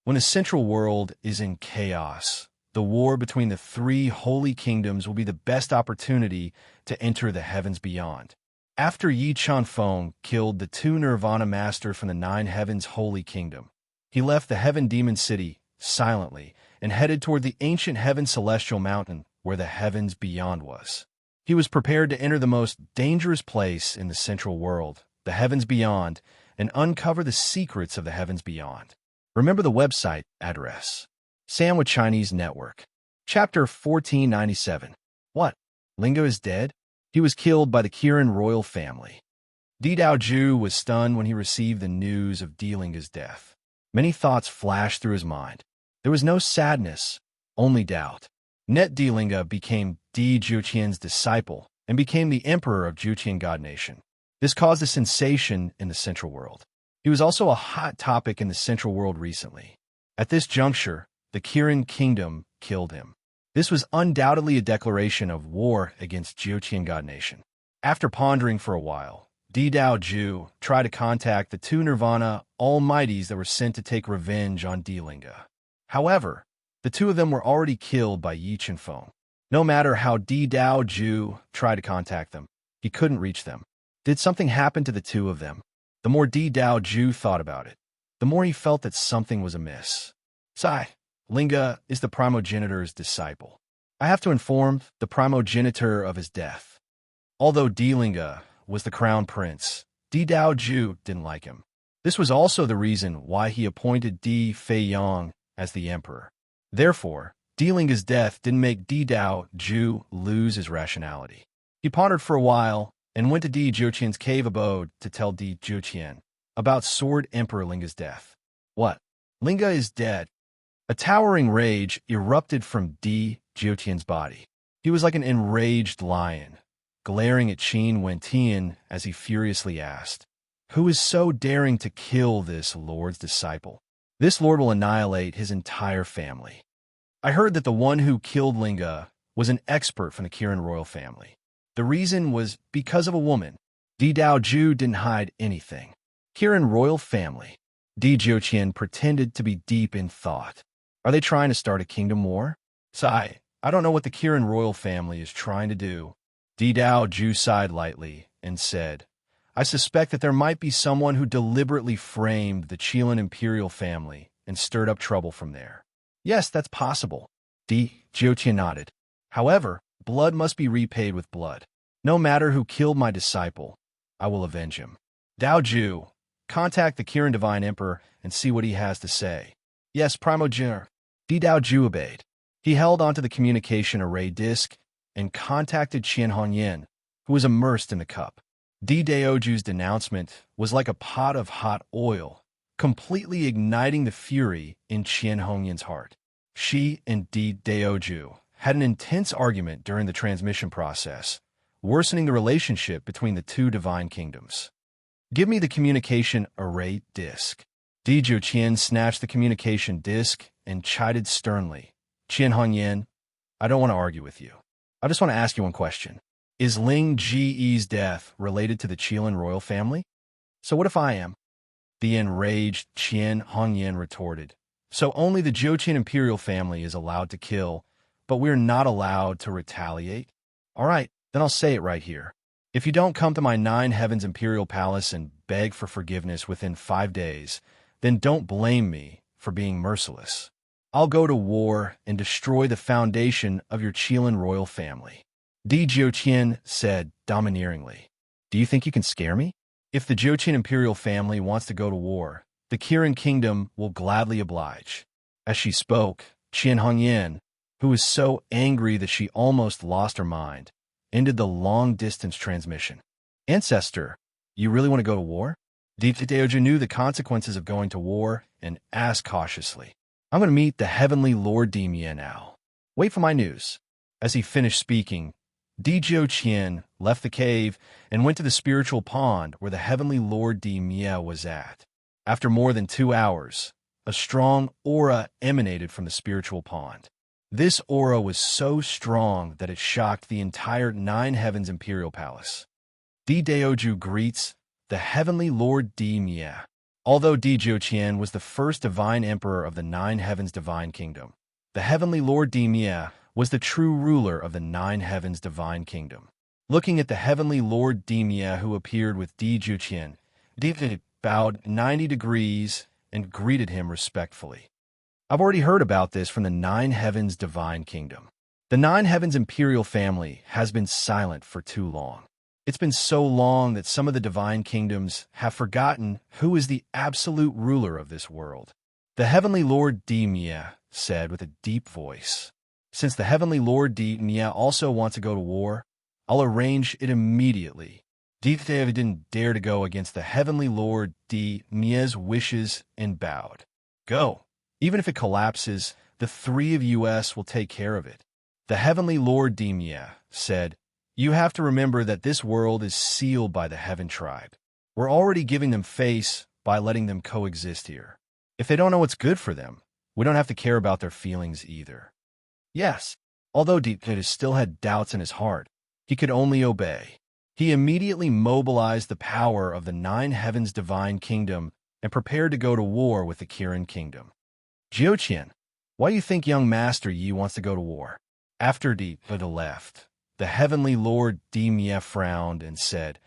When the central world is in chaos, the war between the three holy kingdoms will be the best opportunity to enter the heavens beyond. After Yi Qianfeng killed the two Nirvana masters from the Nine Heavens holy kingdom, he left the Heaven Demon City silently and headed toward the ancient Heaven Celestial Mountain where the heavens beyond was. He was prepared to enter the most dangerous place in the central world, the heavens beyond, and uncover the secrets of the heavens beyond. Remember the website address. Sandwich Chinese Network. Chapter 1497. What? Lingo is dead? He was killed by the Kirin royal family. Di Dao Ju was stunned when he received the news of Delinga's death. Many thoughts flashed through his mind. There was no sadness, only doubt. Net Delinga became Di Jiuqian's disciple and became the emperor of Jiuqian God Nation. This caused a sensation in the Central World. He was also a hot topic in the Central World recently. At this juncture, the Kirin Kingdom killed him. This was undoubtedly a declaration of war against Jiuqian God Nation. After pondering for a while, Di Dao Ju tried to contact the two Nirvana Almighties that were sent to take revenge on Delinga. However, the two of them were already killed by Yi Qianfeng. No matter how Di Dao Ju tried to contact them, he couldn't reach them. Did something happen to the two of them? The more Di Dao Ju thought about it, the more he felt that something was amiss. Sai, Linga is the primogenitor's disciple. I have to inform the primogenitor of his death. Although Delinga was the crown prince, Di Dao Ju didn't like him. This was also the reason why he appointed Di Feiyang as the emperor. Therefore, Delinga's death didn't make Di Dao Ju lose his rationality. He pondered for a while and went to Di Jiuqian's cave abode to tell Di Jiuqian about Sword Emperor Linga's death. What? Linga is dead. A towering rage erupted from Di Jiuqian's body. He was like an enraged lion, glaring at Qin Wentian as he furiously asked, "Who is so daring to kill this lord's disciple? This lord will annihilate his entire family." I heard that the one who killed Linga was an expert from the Kirin royal family. The reason was because of a woman. Di Dao Ju didn't hide anything. Kirin royal family. Di Jiuqian pretended to be deep in thought. Are they trying to start a kingdom war? Sai, I don't know what the Kirin royal family is trying to do, Dao Ju sighed lightly and said, I suspect that there might be someone who deliberately framed the Qilin imperial family and stirred up trouble from there. Yes, that's possible. Jiuqian nodded. However, blood must be repaid with blood. No matter who killed my disciple, I will avenge him. Dao Ju, contact the Kirin Divine Emperor and see what he has to say. Yes, Primogenitor. Dao Ju obeyed. He held onto the communication array disk and contacted Qian Hongyan, who was immersed in the cup. Dao Ju's denouncement was like a pot of hot oil, completely igniting the fury in Qian Hongyan's heart. She and Dao Ju had an intense argument during the transmission process, worsening the relationship between the two divine kingdoms. Give me the communication array disk. Diju Qian snatched the communication disk and chided sternly. Qian Hongyan, I don't want to argue with you. I just want to ask you one question. Is Ling Ji's death related to the Qilin royal family? So what if I am? The enraged Qian Hongyan retorted. So only the Jiuqian imperial family is allowed to kill, but we're not allowed to retaliate? All right, then I'll say it right here. If you don't come to my Nine Heavens imperial palace and beg for forgiveness within 5 days, then don't blame me for being merciless. I'll go to war and destroy the foundation of your Qilin royal family. Di Jiuqian said domineeringly. Do you think you can scare me? If the Jiuqian imperial family wants to go to war, the Kirin kingdom will gladly oblige. As she spoke, Qian Hongyan, who was so angry that she almost lost her mind, ended the long-distance transmission. Ancestor, you really want to go to war? Daoju knew the consequences of going to war and asked cautiously. I'm going to meet the heavenly Lord Dimia now. Wait for my news. As he finished speaking, Dijo Qian left the cave and went to the spiritual pond where the heavenly Lord Dimia was at. After more than 2 hours, a strong aura emanated from the spiritual pond. This aura was so strong that it shocked the entire Nine Heavens Imperial Palace. Daoju greets the heavenly Lord Dimia. Although Dijo Qian was the first divine emperor of the Nine Heavens Divine Kingdom, the heavenly Lord Dimia was the true ruler of the Nine Heavens Divine Kingdom. Looking at the heavenly Lord Dimia who appeared with Dijo Qian, Dijo bowed 90 degrees and greeted him respectfully. I've already heard about this from the Nine Heavens Divine Kingdom. The Nine Heavens Imperial family has been silent for too long. It's been so long that some of the divine kingdoms have forgotten who is the absolute ruler of this world. The heavenly Lord Dimia said with a deep voice, Since the heavenly Lord Dimia also wants to go to war, I'll arrange it immediately. Ditheva didn't dare to go against the heavenly Lord Dimia's wishes and bowed. Go. Even if it collapses, the three of us will take care of it. The heavenly Lord Dimia said, You have to remember that this world is sealed by the Heaven Tribe. We're already giving them face by letting them coexist here. If they don't know what's good for them, we don't have to care about their feelings either. Yes, although Deepkid still had doubts in his heart, he could only obey. He immediately mobilized the power of the Nine Heavens Divine Kingdom and prepared to go to war with the Kirin Kingdom. Jiuqian, why do you think young Master Yi wants to go to war? After Deepkid left, the heavenly Lord Dimia frowned and said,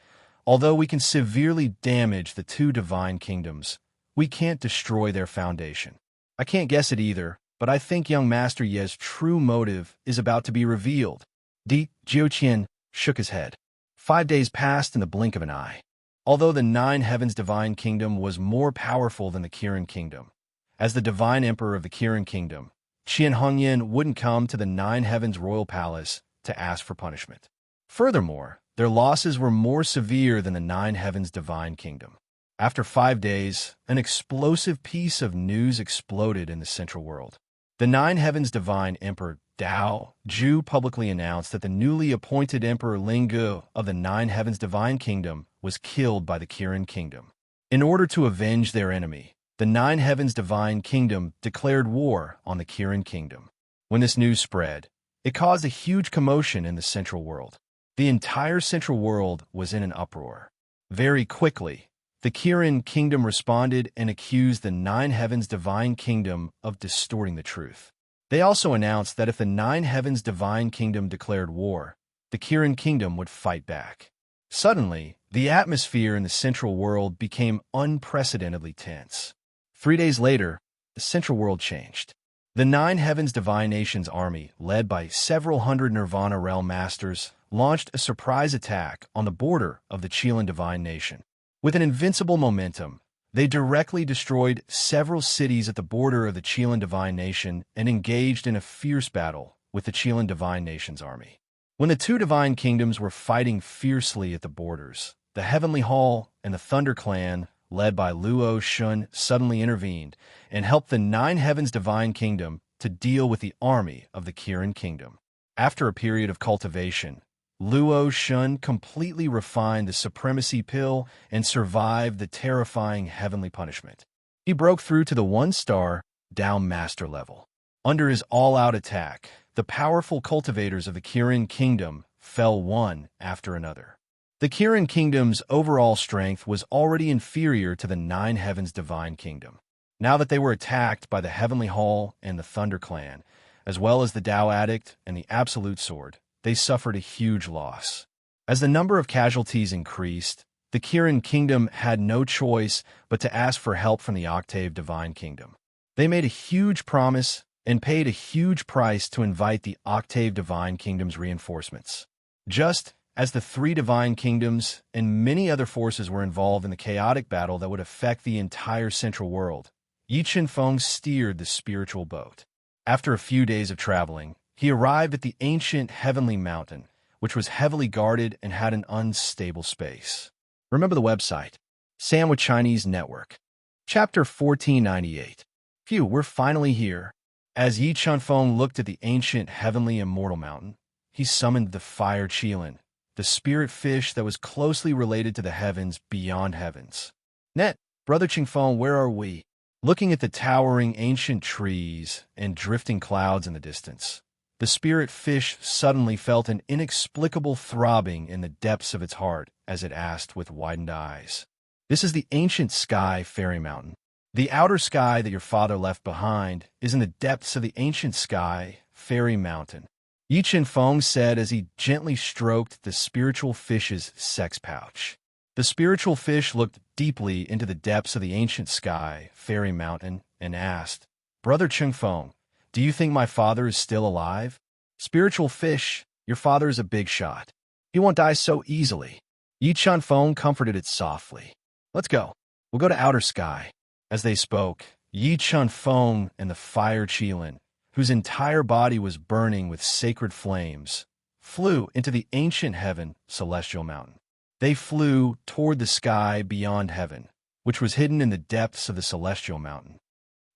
Although we can severely damage the two divine kingdoms, we can't destroy their foundation. I can't guess it either, but I think young Master Ye's true motive is about to be revealed. Jiuqian shook his head. 5 days passed in the blink of an eye. Although the Nine Heavens Divine Kingdom was more powerful than the Kirin Kingdom, as the divine emperor of the Kirin Kingdom, Qian Hongyan wouldn't come to the Nine Heavens Royal Palace to ask for punishment. Furthermore, their losses were more severe than the Nine Heavens Divine Kingdom. After 5 days, an explosive piece of news exploded in the Central World. The Nine Heavens Divine Emperor Dao Ju publicly announced that the newly appointed Emperor Lingu of the Nine Heavens Divine Kingdom was killed by the Kirin Kingdom. In order to avenge their enemy, the Nine Heavens Divine Kingdom declared war on the Kirin Kingdom. When this news spread, it caused a huge commotion in the Central World. The entire Central World was in an uproar. Very quickly, the Kirin Kingdom responded and accused the Nine Heavens Divine Kingdom of distorting the truth. They also announced that if the Nine Heavens Divine Kingdom declared war, the Kirin kingdom would fight back. Suddenly, the atmosphere in the central world became unprecedentedly tense. 3 days later, the central world changed. The Nine Heavens Divine Nations army, led by several hundred Nirvana realm masters, launched a surprise attack on the border of the Qilin Divine Nation. With an invincible momentum, they directly destroyed several cities at the border of the Qilin Divine Nation and engaged in a fierce battle with the Qilin Divine Nation's army. When the two divine kingdoms were fighting fiercely at the borders, the Heavenly Hall and the Thunder Clan, led by Luo Shun, suddenly intervened and helped the Nine Heavens Divine Kingdom to deal with the army of the Kirin Kingdom. After a period of cultivation, Luo Shun completely refined the Supremacy Pill and survived the terrifying heavenly punishment. He broke through to the 1-star Down Master level. Under his all-out attack, the powerful cultivators of the Kirin Kingdom fell one after another. The Kirin Kingdom's overall strength was already inferior to the Nine Heavens Divine Kingdom. Now that they were attacked by the Heavenly Hall and the Thunder Clan, as well as the Tao Addict and the Absolute Sword, they suffered a huge loss. As the number of casualties increased, the Kirin Kingdom had no choice but to ask for help from the Octave Divine Kingdom. They made a huge promise and paid a huge price to invite the Octave Divine Kingdom's reinforcements. Just as the three divine kingdoms and many other forces were involved in the chaotic battle that would affect the entire central world, Yi Qinfeng steered the spiritual boat. After a few days of traveling, he arrived at the ancient heavenly mountain, which was heavily guarded and had an unstable space. Remember the website, Sandwich Chinese Network. Chapter 1498. Phew, we're finally here. As Yi Qinfeng looked at the ancient heavenly immortal mountain, he summoned the fire Qilin, the spirit fish that was closely related to the heavens beyond heavens. Net, Brother Qingfeng, where are we? Looking at the towering ancient trees and drifting clouds in the distance, the spirit fish suddenly felt an inexplicable throbbing in the depths of its heart as it asked with widened eyes. This is the ancient sky fairy mountain. The outer sky that your father left behind is in the depths of the ancient sky fairy mountain, Yi Qinfeng said as he gently stroked the spiritual fish's sex pouch. The spiritual fish looked deeply into the depths of the ancient sky fairy mountain and asked, Brother Qingfeng, do you think my father is still alive? Spiritual fish, your father is a big shot. He won't die so easily. Yi Qinfeng comforted it softly. Let's go. We'll go to outer sky. As they spoke, Yi Qinfeng and the fire Qilin, whose entire body was burning with sacred flames, flew into the ancient heaven celestial mountain. They flew toward the sky beyond heaven, which was hidden in the depths of the celestial mountain.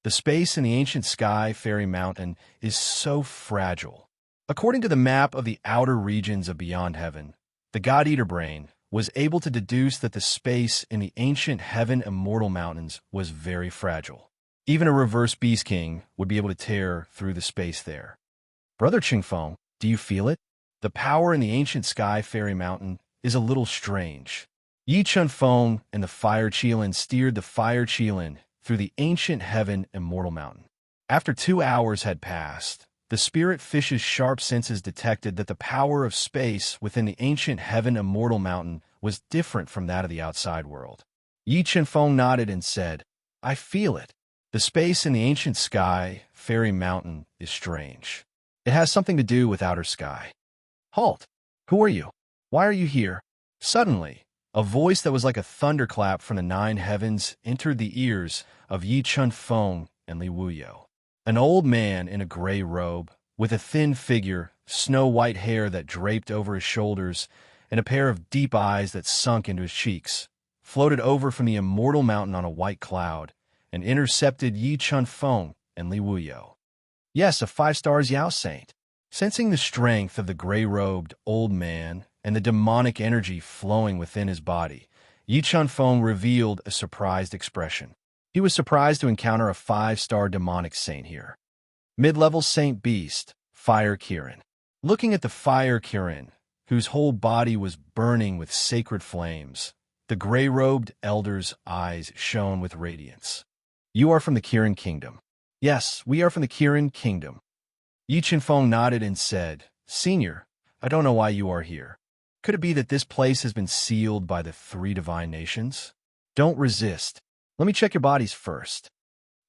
The space in the ancient sky fairy mountain is so fragile. According to the map of the outer regions of beyond heaven, the God-Eater brain was able to deduce that the space in the ancient heaven immortal mountains was very fragile. Even a reverse Beast King would be able to tear through the space there. Brother Qingfeng, do you feel it? The power in the ancient sky fairy mountain is a little strange. Yi Qinfeng and the fire Qilin steered the fire Qilin through the ancient heaven immortal mountain. After 2 hours had passed, the spirit fish's sharp senses detected that the power of space within the ancient heaven immortal mountain was different from that of the outside world. Yi Qinfeng nodded and said, I feel it. The space in the ancient sky fairy mountain is strange. It has something to do with outer sky. Halt! Who are you? Why are you here? Suddenly, a voice that was like a thunderclap from the nine heavens entered the ears of Yi Qinfeng and Li Wuyo. An old man in a gray robe, with a thin figure, snow-white hair that draped over his shoulders, and a pair of deep eyes that sunk into his cheeks, floated over from the immortal mountain on a white cloud and intercepted Yi Qinfeng and Li Wuyo. Yes, a 5 stars Yao Saint. Sensing the strength of the gray-robed old man and the demonic energy flowing within his body, Yi Qinfeng revealed a surprised expression. He was surprised to encounter a 5-star demonic saint here. Mid-level Saint Beast, Fire Kirin. Looking at the Fire Kirin, whose whole body was burning with sacred flames, the gray-robed elder's eyes shone with radiance. You are from the Kirin Kingdom. Yes, we are from the Kirin Kingdom. Yi Qinfeng nodded and said, Senior, I don't know why you are here. Could it be that this place has been sealed by the three divine nations? Don't resist. Let me check your bodies first.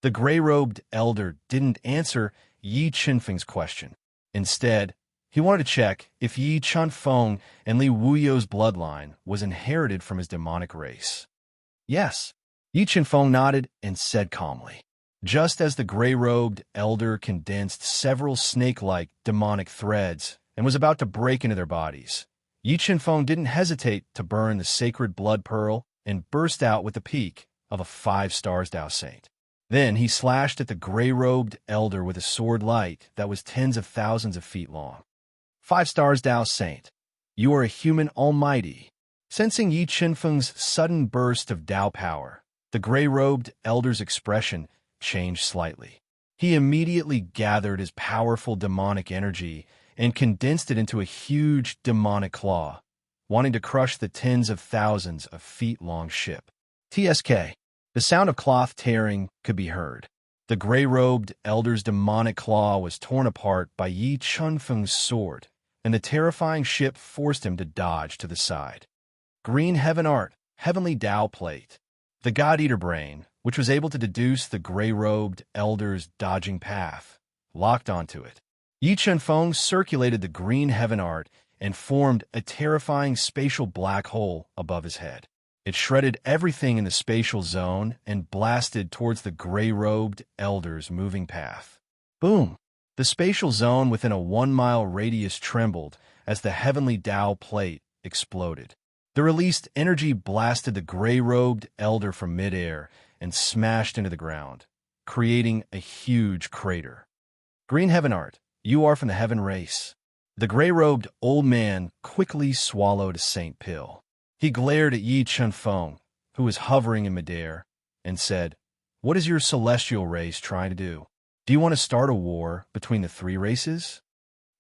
The gray-robed elder didn't answer Yi Chenfeng's question. Instead, he wanted to check if Yi Chunfeng and Li Wuyo's bloodline was inherited from his demonic race. Yes. Yi Chenfeng nodded and said calmly. Just as the gray-robed elder condensed several snake-like demonic threads and was about to break into their bodies, Yi Chenfeng didn't hesitate to burn the sacred blood pearl and burst out with the peak of a 5-star Dao Saint. Then he slashed at the gray-robed elder with a sword light that was tens of thousands of feet long. 5 stars, Dao Saint. You are a human almighty. Sensing Yi Chenfeng's sudden burst of Dao power, the gray-robed elder's expression changed slightly. He immediately gathered his powerful demonic energy and condensed it into a huge demonic claw, wanting to crush the tens of thousands of feet-long ship. TSK. The sound of cloth tearing could be heard. The gray-robed elder's demonic claw was torn apart by Yi Chunfeng's sword, and the terrifying ship forced him to dodge to the side. Green Heaven Art, Heavenly Dao Plate. The God-Eater brain, which was able to deduce the gray-robed elder's dodging path, locked onto it. Yi Chunfeng circulated the Green Heaven Art and formed a terrifying spatial black hole above his head. It shredded everything in the spatial zone and blasted towards the gray-robed elder's moving path. Boom! The spatial zone within a 1-mile radius trembled as the Heavenly Dao Plate exploded. The released energy blasted the gray-robed elder from midair and smashed into the ground, creating a huge crater. Green Heaven Art, you are from the Heaven race. The gray-robed old man quickly swallowed a saint pill. He glared at Yi Chunfeng, who was hovering in midair, and said, "What is your celestial race trying to do? Do you want to start a war between the 3 races?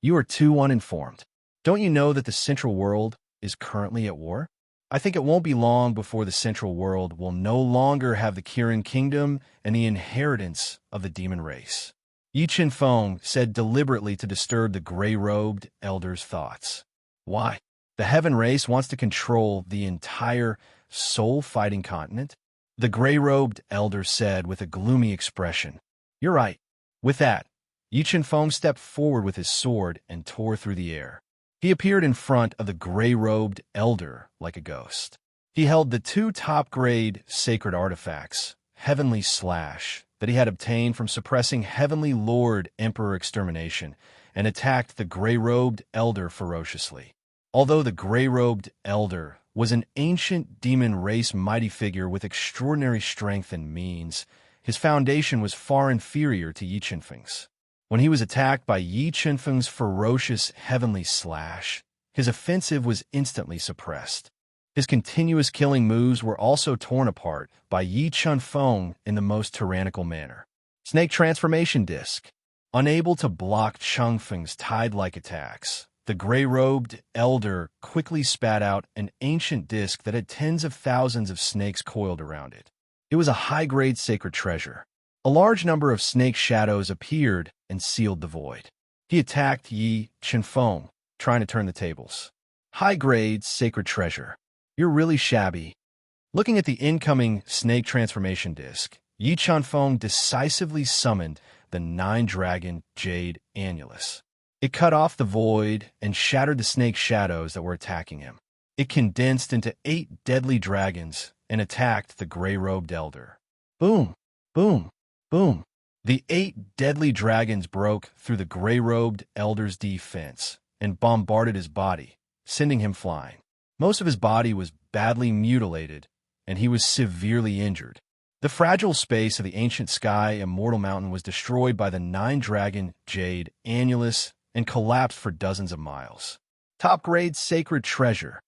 You are too uninformed. Don't you know that the Central World is currently at war? I think it won't be long before the Central World will no longer have the Kirin Kingdom and the inheritance of the demon race." Yi Chenfeng said deliberately to disturb the gray-robed elder's thoughts. Why? The Heaven race wants to control the entire soul-fighting continent? The gray-robed elder said with a gloomy expression. You're right. With that, Yi Chenfeng stepped forward with his sword and tore through the air. He appeared in front of the gray-robed elder like a ghost. He held the 2 top-grade sacred artifacts, Heavenly Slash, that he had obtained from suppressing Heavenly Lord Emperor Extermination, and attacked the gray-robed elder ferociously. Although the gray-robed elder was an ancient demon race mighty figure with extraordinary strength and means, his foundation was far inferior to Yi Chenfeng's. When he was attacked by Yi Chenfeng's ferocious Heavenly Slash, his offensive was instantly suppressed. His continuous killing moves were also torn apart by Yi Chunfeng in the most tyrannical manner. Snake Transformation Disc. Unable to block Chunfeng's tide-like attacks, the gray-robed elder quickly spat out an ancient disc that had tens of thousands of snakes coiled around it. It was a high-grade sacred treasure. A large number of snake shadows appeared and sealed the void. He attacked Yi Chenfeng, trying to turn the tables. High-grade sacred treasure. You're really shabby. Looking at the incoming snake transformation disc, Yi Chenfeng decisively summoned the 9-dragon Jade Annulus. It cut off the void and shattered the snake shadows that were attacking him. It condensed into 8 deadly dragons and attacked the gray-robed elder. Boom! Boom! Boom! The 8 deadly dragons broke through the gray-robed elder's defense and bombarded his body, sending him flying. Most of his body was badly mutilated, and he was severely injured. The fragile space of the ancient sky Immortal Mountain was destroyed by the 9-dragon Jade Annulus and collapsed for dozens of miles. Top-grade sacred treasure.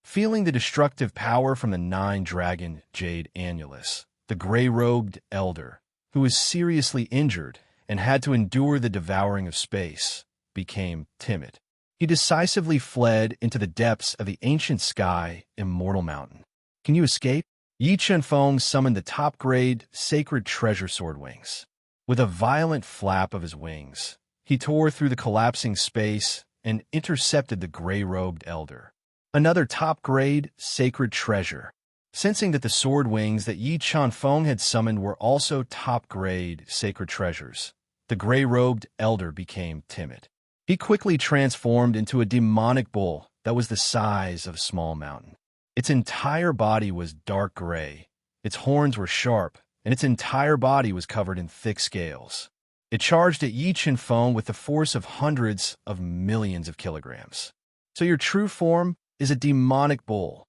Feeling the destructive power from the 9-dragon Jade Annulus, the gray-robed elder, who was seriously injured and had to endure the devouring of space, became timid. He decisively fled into the depths of the ancient sky Immortal Mountain. Can you escape? Yi Chenfeng summoned the top-grade sacred treasure sword wings. With a violent flap of his wings, he tore through the collapsing space and intercepted the gray-robed elder. Another top-grade sacred treasure. Sensing that the sword wings that Yi Chunfeng had summoned were also top-grade sacred treasures, the gray-robed elder became timid. He quickly transformed into a demonic bull that was the size of a small mountain. Its entire body was dark gray, its horns were sharp, and its entire body was covered in thick scales. It charged at Yi Chunfeng with the force of hundreds of millions of kilograms. So your true form is a demonic bull.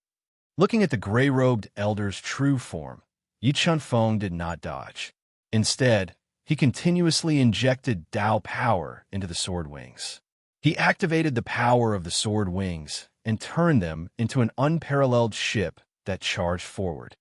Looking at the gray-robed elder's true form, Yi Chunfeng did not dodge. Instead, he continuously injected Dao power into the sword wings. He activated the power of the sword wings and turned them into an unparalleled ship that charged forward.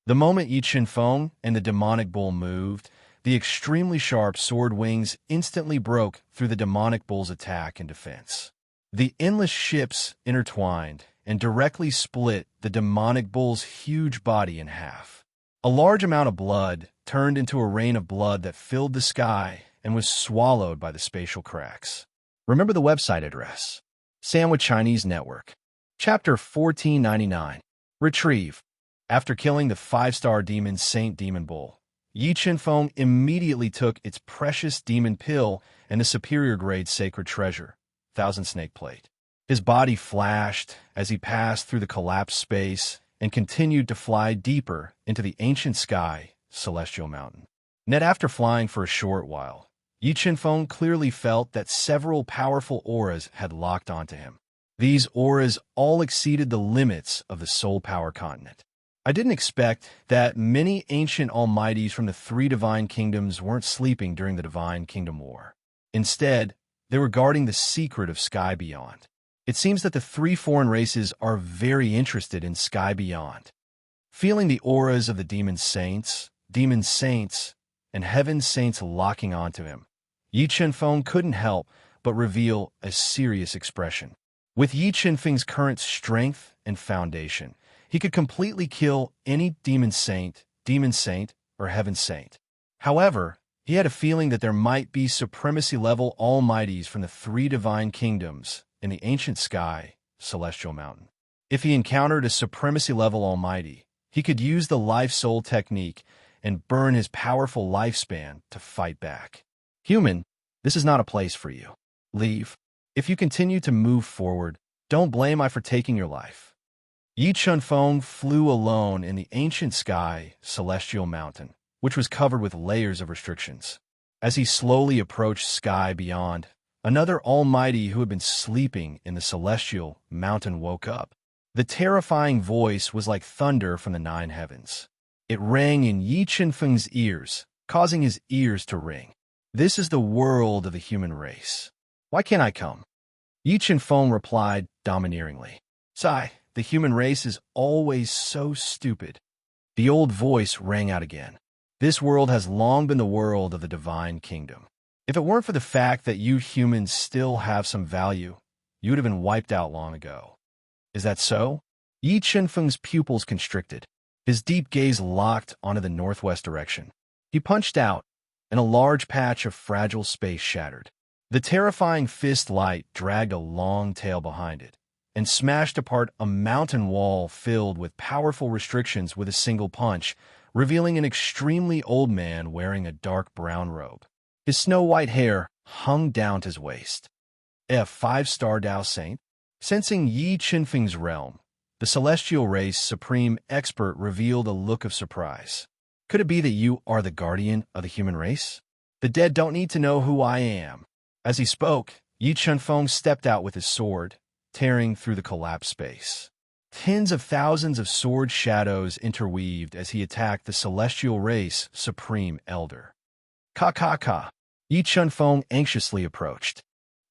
The moment Yi Chunfeng and the demonic bull moved, the extremely sharp sword wings instantly broke through the demonic bull's attack and defense. The endless ships intertwined and directly split the demonic bull's huge body in half. A large amount of blood turned into a rain of blood that filled the sky and was swallowed by the spatial cracks. Remember the website address. Sandwich Chinese Network. Chapter 1499. Retrieve. After killing the 5-star demon Saint Demon Bull, Yi Chunfeng immediately took its precious demon pill and the superior grade sacred treasure, Thousand Snake Plate. His body flashed as he passed through the collapsed space and continued to fly deeper into the ancient sky, Celestial Mountain. Yet after flying for a short while, Yi Chunfeng clearly felt that several powerful auras had locked onto him. These auras all exceeded the limits of the Soul Power Continent. I didn't expect that many ancient almighties from the 3 divine kingdoms weren't sleeping during the Divine Kingdom War. Instead, they were guarding the secret of Sky Beyond. It seems that the 3 foreign races are very interested in Sky Beyond. Feeling the auras of the demon saints, and heaven saints locking onto him, Yi Chunfeng couldn't help but reveal a serious expression. With Yi Chunfeng's current strength and foundation, he could completely kill any demon saint, or heaven saint. However, he had a feeling that there might be supremacy-level almighties from the 3 divine kingdoms in the ancient sky, Celestial Mountain. If he encountered a supremacy-level almighty, he could use the life-soul technique and burn his powerful lifespan to fight back. Human, this is not a place for you. Leave. If you continue to move forward, don't blame I for taking your life. Yi Chunfeng flew alone in the ancient sky, Celestial Mountain, which was covered with layers of restrictions. As he slowly approached Sky Beyond, another almighty who had been sleeping in the Celestial Mountain woke up. The terrifying voice was like thunder from the 9 heavens. It rang in Yi Chunfeng's ears, causing his ears to ring. This is the world of the human race. Why can't I come? Yi Chunfeng replied domineeringly. Sigh. The human race is always so stupid. The old voice rang out again. This world has long been the world of the divine kingdom. If it weren't for the fact that you humans still have some value, you would have been wiped out long ago. Is that so? Yi Chunfeng's pupils constricted. His deep gaze locked onto the northwest direction. He punched out, and a large patch of fragile space shattered. The terrifying fist light dragged a long tail behind it and smashed apart a mountain wall filled with powerful restrictions with a single punch, revealing an extremely old man wearing a dark brown robe. His snow-white hair hung down to his waist. A 5-star Dao Saint? Sensing Yi Chunfeng's realm, the celestial race supreme expert revealed a look of surprise. Could it be that you are the guardian of the human race? The dead don't need to know who I am. As he spoke, Yi Chunfeng stepped out with his sword, tearing through the collapsed space. Tens of thousands of sword shadows interweaved as he attacked the celestial race supreme elder. Ka. Yi Chunfeng anxiously approached.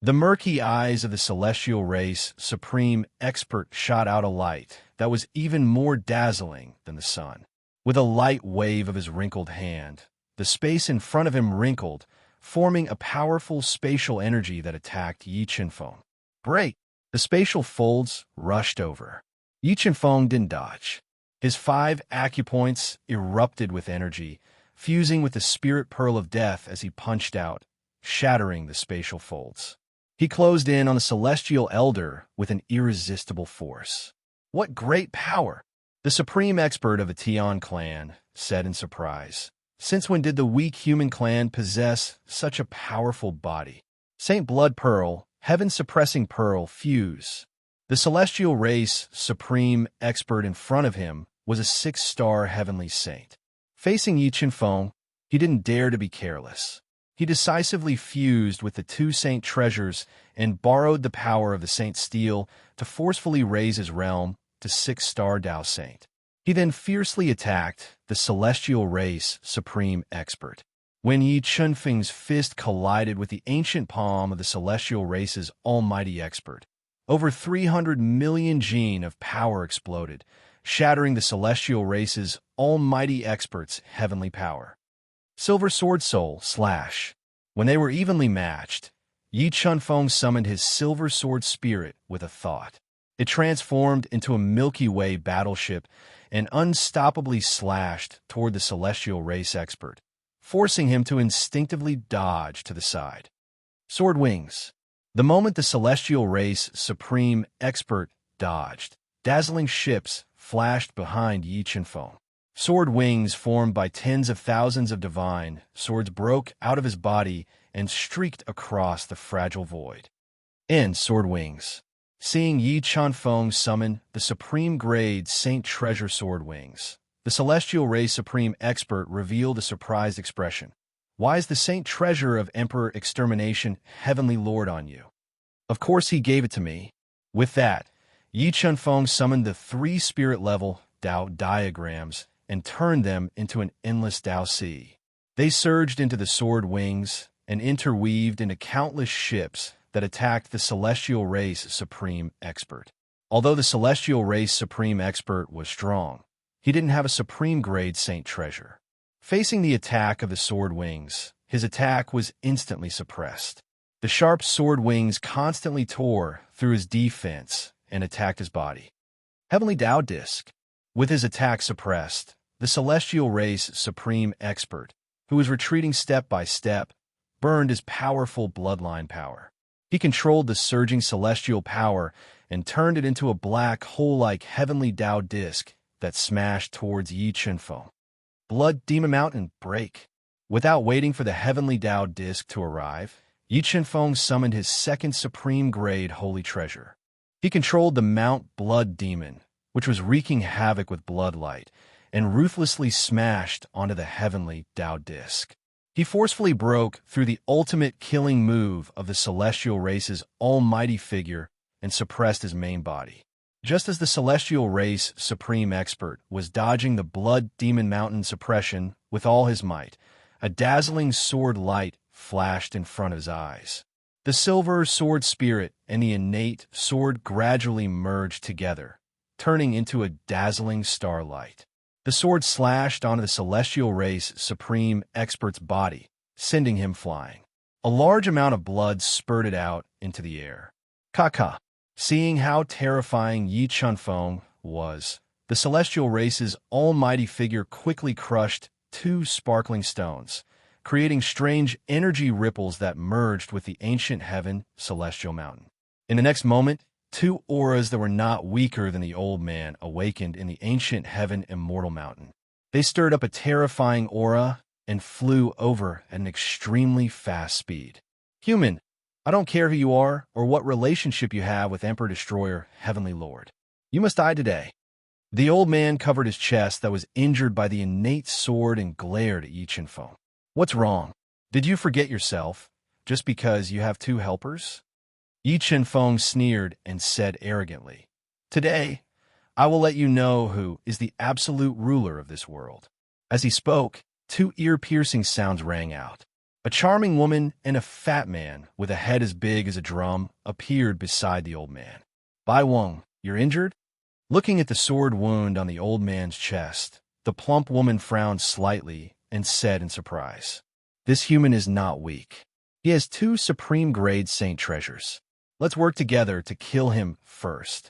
The murky eyes of the celestial race supreme expert shot out a light that was even more dazzling than the sun. With a light wave of his wrinkled hand, the space in front of him wrinkled, forming a powerful spatial energy that attacked Yi Chunfeng. Break! The spatial folds rushed over. Yi Chunfeng didn't dodge. His 5 acupoints erupted with energy, fusing with the spirit pearl of death as he punched out, shattering the spatial folds. He closed in on the celestial elder with an irresistible force. What great power! The supreme expert of the Tian clan said in surprise. Since when did the weak human clan possess such a powerful body? Saint Blood Pearl, heaven-suppressing pearl, fuse. The celestial race supreme expert in front of him was a 6-star heavenly saint. Facing Yi Chenfeng, he didn't dare to be careless. He decisively fused with the 2 saint treasures and borrowed the power of the saint steel to forcefully raise his realm to 6-star Dao Saint. He then fiercely attacked the celestial race supreme expert. When Yi Chenfeng's fist collided with the ancient palm of the celestial race's almighty expert, over 300 million gene of power exploded, shattering the celestial race's almighty expert's heavenly power. Silver Sword Soul slash. When they were evenly matched, Yi Chenfeng summoned his Silver Sword Spirit with a thought. It transformed into a Milky Way battleship and unstoppably slashed toward the celestial race expert, forcing him to instinctively dodge to the side. Sword Wings. The moment the celestial race supreme expert dodged, dazzling ships flashed behind Yi Chenfeng. Sword wings formed by tens of thousands of divine swords broke out of his body and streaked across the fragile void. End sword wings. Seeing Yi Chenfeng summon the supreme grade Saint Treasure Sword Wings, the celestial race supreme expert revealed a surprised expression. Why is the Saint Treasure of Emperor Extermination Heavenly Lord on you? Of course he gave it to me. With that, Yi Chenfeng summoned the 3 spirit-level Dao diagrams and turned them into an endless Dao Sea. They surged into the sword wings and interweaved into countless ships that attacked the celestial race supreme expert. Although the celestial race supreme expert was strong, he didn't have a supreme grade Saint Treasure. Facing the attack of the sword wings, his attack was instantly suppressed. The sharp sword wings constantly tore through his defense and attacked his body. Heavenly Dao Disc. With his attack suppressed, the celestial race supreme expert, who was retreating step by step, burned his powerful bloodline power. He controlled the surging celestial power and turned it into a black hole-like heavenly Dao disc that smashed towards Yi Chenfeng. Blood Demon Mountain, break. Without waiting for the heavenly Dao disc to arrive, Yi Chenfeng summoned his 2nd supreme grade holy treasure. He controlled the Mount Blood Demon, which was wreaking havoc with bloodlight, and ruthlessly smashed onto the heavenly Dao disc. He forcefully broke through the ultimate killing move of the celestial race's almighty figure and suppressed his main body. Just as the celestial race supreme expert was dodging the Blood Demon Mountain suppression with all his might, a dazzling sword light flashed in front of his eyes. The silver sword spirit and the innate sword gradually merged together, turning into a dazzling starlight. The sword slashed onto the celestial race supreme expert's body, sending him flying. A large amount of blood spurted out into the air. Kaka. Seeing how terrifying Yi Chenfeng was, the celestial race's almighty figure quickly crushed 2 sparkling stones, creating strange energy ripples that merged with the ancient heaven celestial mountain. In the next moment, 2 auras that were not weaker than the old man awakened in the ancient heaven immortal mountain. They stirred up a terrifying aura and flew over at an extremely fast speed. Human, I don't care who you are or what relationship you have with Emperor Destroyer, Heavenly Lord. You must die today. The old man covered his chest that was injured by the innate sword and glared at Yi Chenfeng. What's wrong? Did you forget yourself, just because you have 2 helpers? Yi Chenfeng sneered and said arrogantly, Today, I will let you know who is the absolute ruler of this world. As he spoke, 2 ear-piercing sounds rang out. A charming woman and a fat man with a head as big as a drum appeared beside the old man. Bai Weng, you're injured? Looking at the sword wound on the old man's chest, the plump woman frowned slightly and said in surprise, This human is not weak. He has 2 supreme-grade saint treasures. Let's work together to kill him first.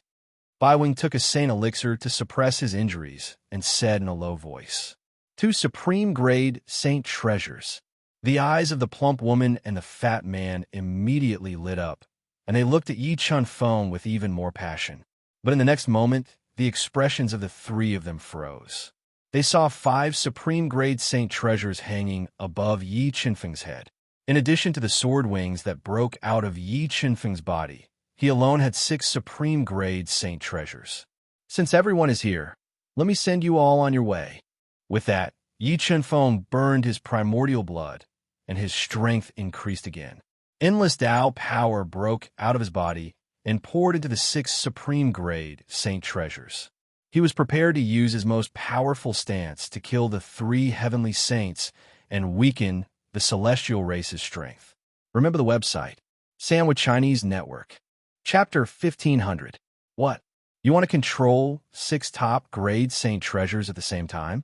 Bai Weng took a saint elixir to suppress his injuries and said in a low voice, 2 supreme-grade saint treasures. The eyes of the plump woman and the fat man immediately lit up, and they looked at Yi Chun-feng with even more passion. But in the next moment, the expressions of the three of them froze. They saw 5 supreme-grade saint treasures hanging above Yi Chun-feng's head. In addition to the sword wings that broke out of Yi Chun-feng's body, he alone had 6 supreme-grade saint treasures. Since everyone is here, let me send you all on your way. With that, Yi Chun-feng burned his primordial blood, and his strength increased again. Endless Tao power broke out of his body and poured into the 6 supreme-grade saint treasures. He was prepared to use his most powerful stance to kill the 3 heavenly saints and weaken the celestial race's strength. Remember the website, Sandwich Chinese Network. Chapter 1500. What? You want to control 6 top-grade saint treasures at the same time?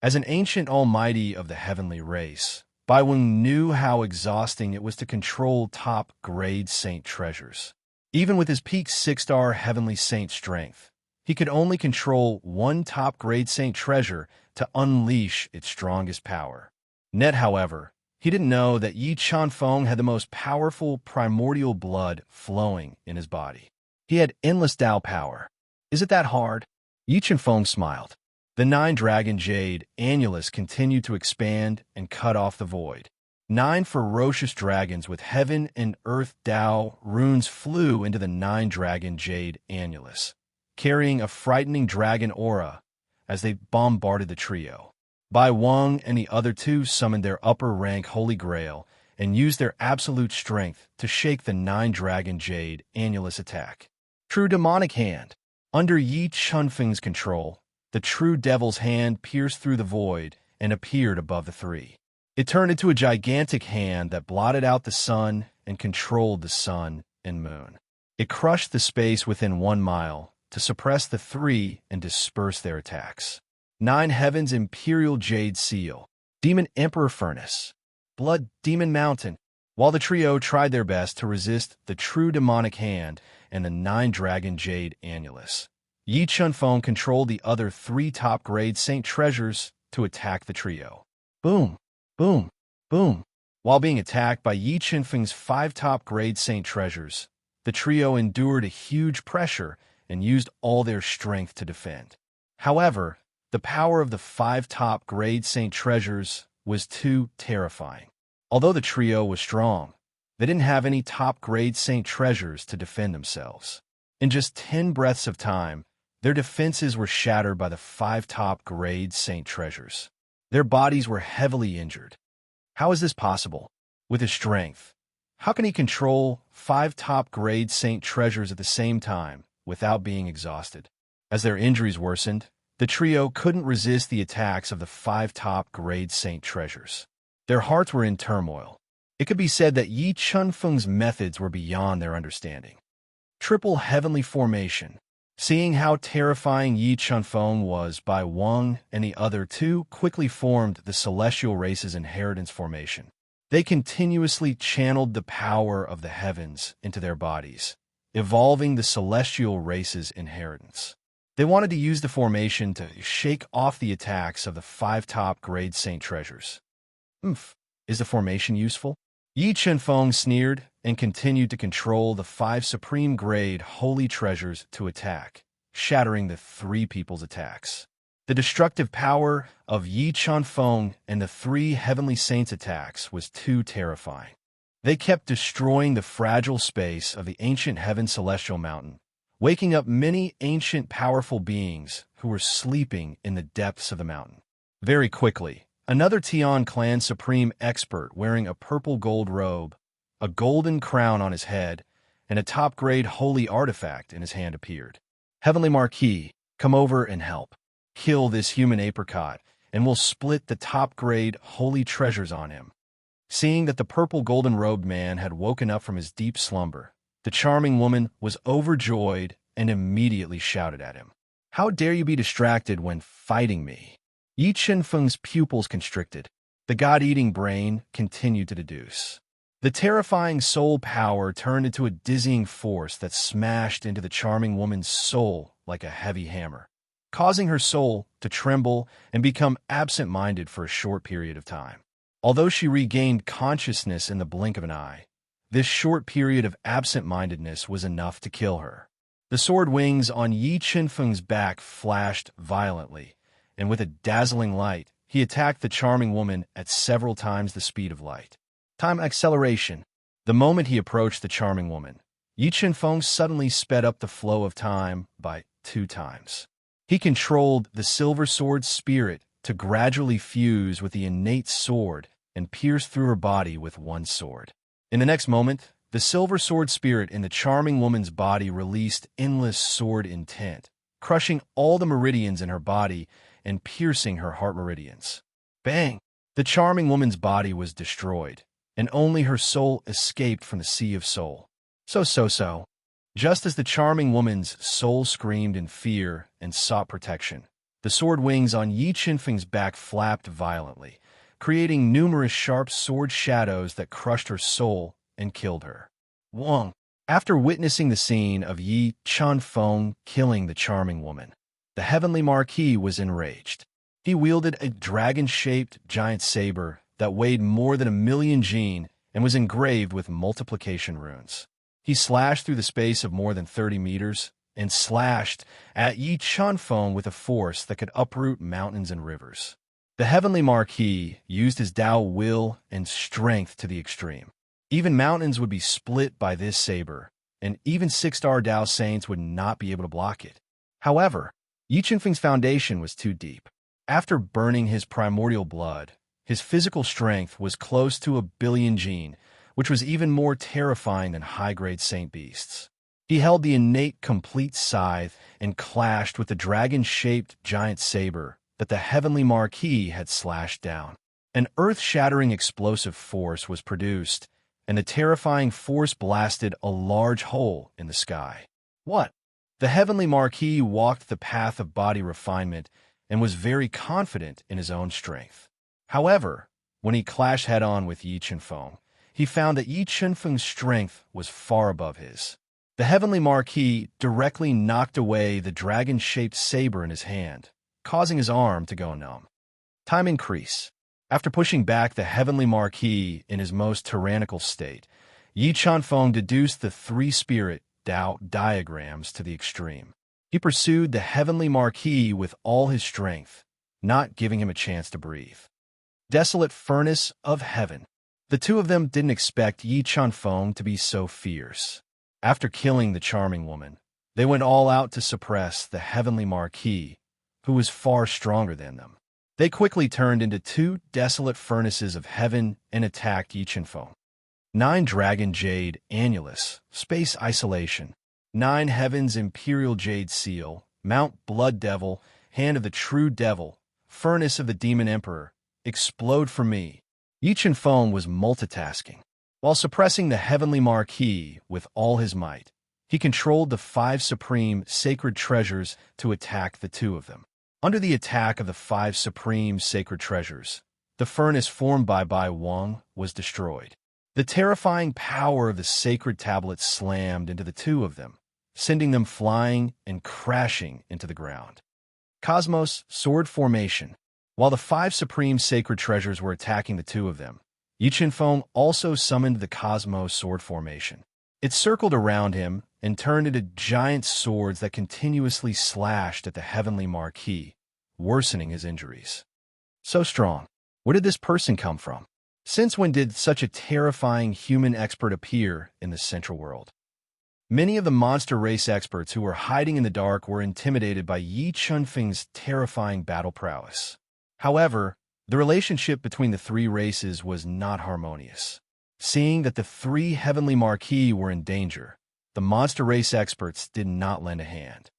As an ancient almighty of the heavenly race, Bai Wen knew how exhausting it was to control top-grade saint treasures. Even with his peak 6-star heavenly saint strength, he could only control 1 top-grade saint treasure to unleash its strongest power. Net, however, he didn't know that Yi Chun-feng had the most powerful primordial blood flowing in his body. He had endless Tao power. Is it that hard? Yi Chun-feng smiled. The 9-dragon jade annulus continued to expand and cut off the void. 9 ferocious dragons with heaven and earth Tao runes flew into the 9-dragon jade annulus, carrying a frightening dragon aura as they bombarded the trio. Bai Wang and the other 2 summoned their upper-rank Holy Grail and used their absolute strength to shake the 9-dragon jade annulus attack. True Demonic Hand. Under Yi Chun-feng's control, the true devil's hand pierced through the void and appeared above the 3. It turned into a gigantic hand that blotted out the sun and controlled the sun and moon. It crushed the space within 1 mile to suppress the 3 and disperse their attacks. 9 Heavens Imperial Jade Seal, Demon Emperor Furnace, Blood Demon Mountain. While the trio tried their best to resist the true demonic hand and the 9-dragon jade annulus, Yi Chun-feng controlled the other 3 top-grade saint treasures to attack the trio. Boom, boom, boom. While being attacked by Yi Chun-feng's 5 top-grade saint treasures, the trio endured a huge pressure and used all their strength to defend. However, the power of the 5 top-grade saint treasures was too terrifying. Although the trio was strong, they didn't have any top-grade saint treasures to defend themselves. In just 10 breaths of time, their defenses were shattered by the 5 top-grade saint treasures. Their bodies were heavily injured. How is this possible? With his strength, how can he control 5 top-grade saint treasures at the same time without being exhausted? As their injuries worsened, the trio couldn't resist the attacks of the 5 top-grade saint treasures. Their hearts were in turmoil. It could be said that Yi Chun-feng's methods were beyond their understanding. Triple Heavenly Formation. Seeing how terrifying Yi Chun-feng was, Bai Wang and the other 2 quickly formed the Celestial Race's Inheritance Formation. They continuously channeled the power of the heavens into their bodies, evolving the Celestial Race's inheritance. They wanted to use the formation to shake off the attacks of the 5 top-grade saint treasures. Is the formation useful? Yi Chun-feng sneered and continued to control the 5 supreme-grade holy treasures to attack, shattering the 3 people's attacks. The destructive power of Yi Chun-feng and the 3 heavenly saints' attacks was too terrifying. They kept destroying the fragile space of the ancient heaven celestial mountain, waking up many ancient powerful beings who were sleeping in the depths of the mountain. Very quickly, another Tian clan supreme expert wearing a purple gold robe, a golden crown on his head, and a top-grade holy artifact in his hand appeared. Heavenly Marquis, come over and help. Kill this human apricot, and we'll split the top-grade holy treasures on him. Seeing that the purple golden-robed man had woken up from his deep slumber, the charming woman was overjoyed and immediately shouted at him. How dare you be distracted when fighting me? Yi Chun-feng's pupils constricted. The god-eating brain continued to deduce. The terrifying soul power turned into a dizzying force that smashed into the charming woman's soul like a heavy hammer, causing her soul to tremble and become absent-minded for a short period of time. Although she regained consciousness in the blink of an eye, This short period of absent-mindedness was enough to kill her. The sword wings on Yi Qinfeng's back flashed violently, and with a dazzling light, he attacked the charming woman at several times the speed of light. Time acceleration. The moment he approached the charming woman, Yi Qinfeng suddenly sped up the flow of time by 2 times. He controlled the silver sword's spirit to gradually fuse with the innate sword and pierce through her body with one sword. In the next moment, the silver sword spirit in the charming woman's body released endless sword intent, crushing all the meridians in her body and piercing her heart meridians. Bang! The charming woman's body was destroyed, and only her soul escaped from the sea of soul. So. Just as the charming woman's soul screamed in fear and sought protection, the sword wings on Yi Qinfeng's back flapped violently, creating numerous sharp sword shadows that crushed her soul and killed her. Wong. After witnessing the scene of Yi Qinfeng killing the charming woman, the heavenly marquis was enraged. He wielded a dragon-shaped giant saber that weighed more than 1,000,000 jin and was engraved with multiplication runes. He slashed through the space of more than 30 meters and slashed at Yi Qinfeng with a force that could uproot mountains and rivers. The heavenly marquis used his Tao will and strength to the extreme. Even mountains would be split by this saber, and even 6-star Tao saints would not be able to block it. However, Yi Qinfeng's foundation was too deep. After burning his primordial blood, his physical strength was close to 1,000,000,000 jin, which was even more terrifying than high-grade saint beasts. He held the innate complete scythe and clashed with the dragon-shaped giant saber that the heavenly marquis had slashed down. An earth-shattering explosive force was produced, and the terrifying force blasted a large hole in the sky. What? The heavenly marquis walked the path of body refinement and was very confident in his own strength. However, when he clashed head-on with Yi Qinfeng, he found that Yi Qinfeng's strength was far above his. The heavenly marquis directly knocked away the dragon-shaped saber in his hand, causing his arm to go numb. Time increase. After pushing back the heavenly marquis in his most tyrannical state, Yi Qinfeng deduced the 3-spirit Tao diagrams to the extreme. He pursued the heavenly marquis with all his strength, not giving him a chance to breathe. Desolate furnace of heaven. The two of them didn't expect Yi Qinfeng to be so fierce. After killing the charming woman, they went all out to suppress the heavenly marquis, who was far stronger than them. They quickly turned into 2 desolate furnaces of heaven and attacked Yi Qinfeng. 9 Dragon Jade Annulus, Space Isolation. 9 Heavens Imperial Jade Seal, Mount Blood Devil, Hand of the True Devil, Furnace of the Demon Emperor, explode for me. Yi Qinfeng was multitasking. While suppressing the heavenly marquis with all his might, he controlled the 5 supreme sacred treasures to attack the 2 of them. Under the attack of the 5 supreme sacred treasures, the furnace formed by Bai Wang was destroyed. The terrifying power of the sacred tablets slammed into the 2 of them, sending them flying and crashing into the ground. Cosmos Sword Formation. While the 5 supreme sacred treasures were attacking the 2 of them, Yi Qinfeng also summoned the Cosmos Sword Formation. It circled around him and turned into giant swords that continuously slashed at the heavenly marquis, worsening his injuries. So strong. Where did this person come from? Since when did such a terrifying human expert appear in the Central World? Many of the monster race experts who were hiding in the dark were intimidated by Yi Qinfeng's terrifying battle prowess. However, the relationship between the 3 races was not harmonious. Seeing that the 3 heavenly marquis were in danger, the monster race experts did not lend a hand.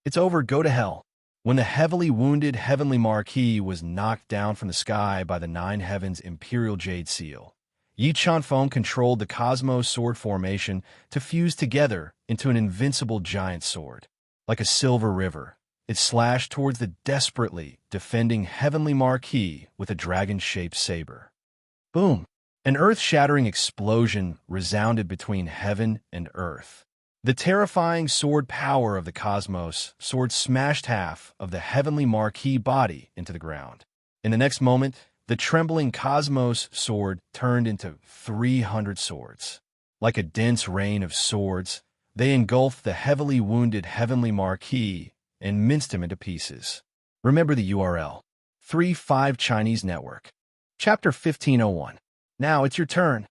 It's over, go to hell. When the heavily wounded heavenly marquis was knocked down from the sky by the 9 Heavens Imperial Jade Seal, Yi Qinfeng controlled the Cosmos Sword Formation to fuse together into an invincible giant sword. Like a silver river, it slashed towards the desperately defending heavenly marquis with a dragon-shaped saber. Boom! An earth-shattering explosion resounded between heaven and earth. The terrifying sword power of the Cosmos Sword smashed half of the heavenly marquis body into the ground. In the next moment, the trembling Cosmos Sword turned into 300 swords. Like a dense rain of swords, they engulfed the heavily wounded heavenly marquis and minced him into pieces. Remember the URL. 3-5 Chinese Network. Chapter 1501. Now it's your turn.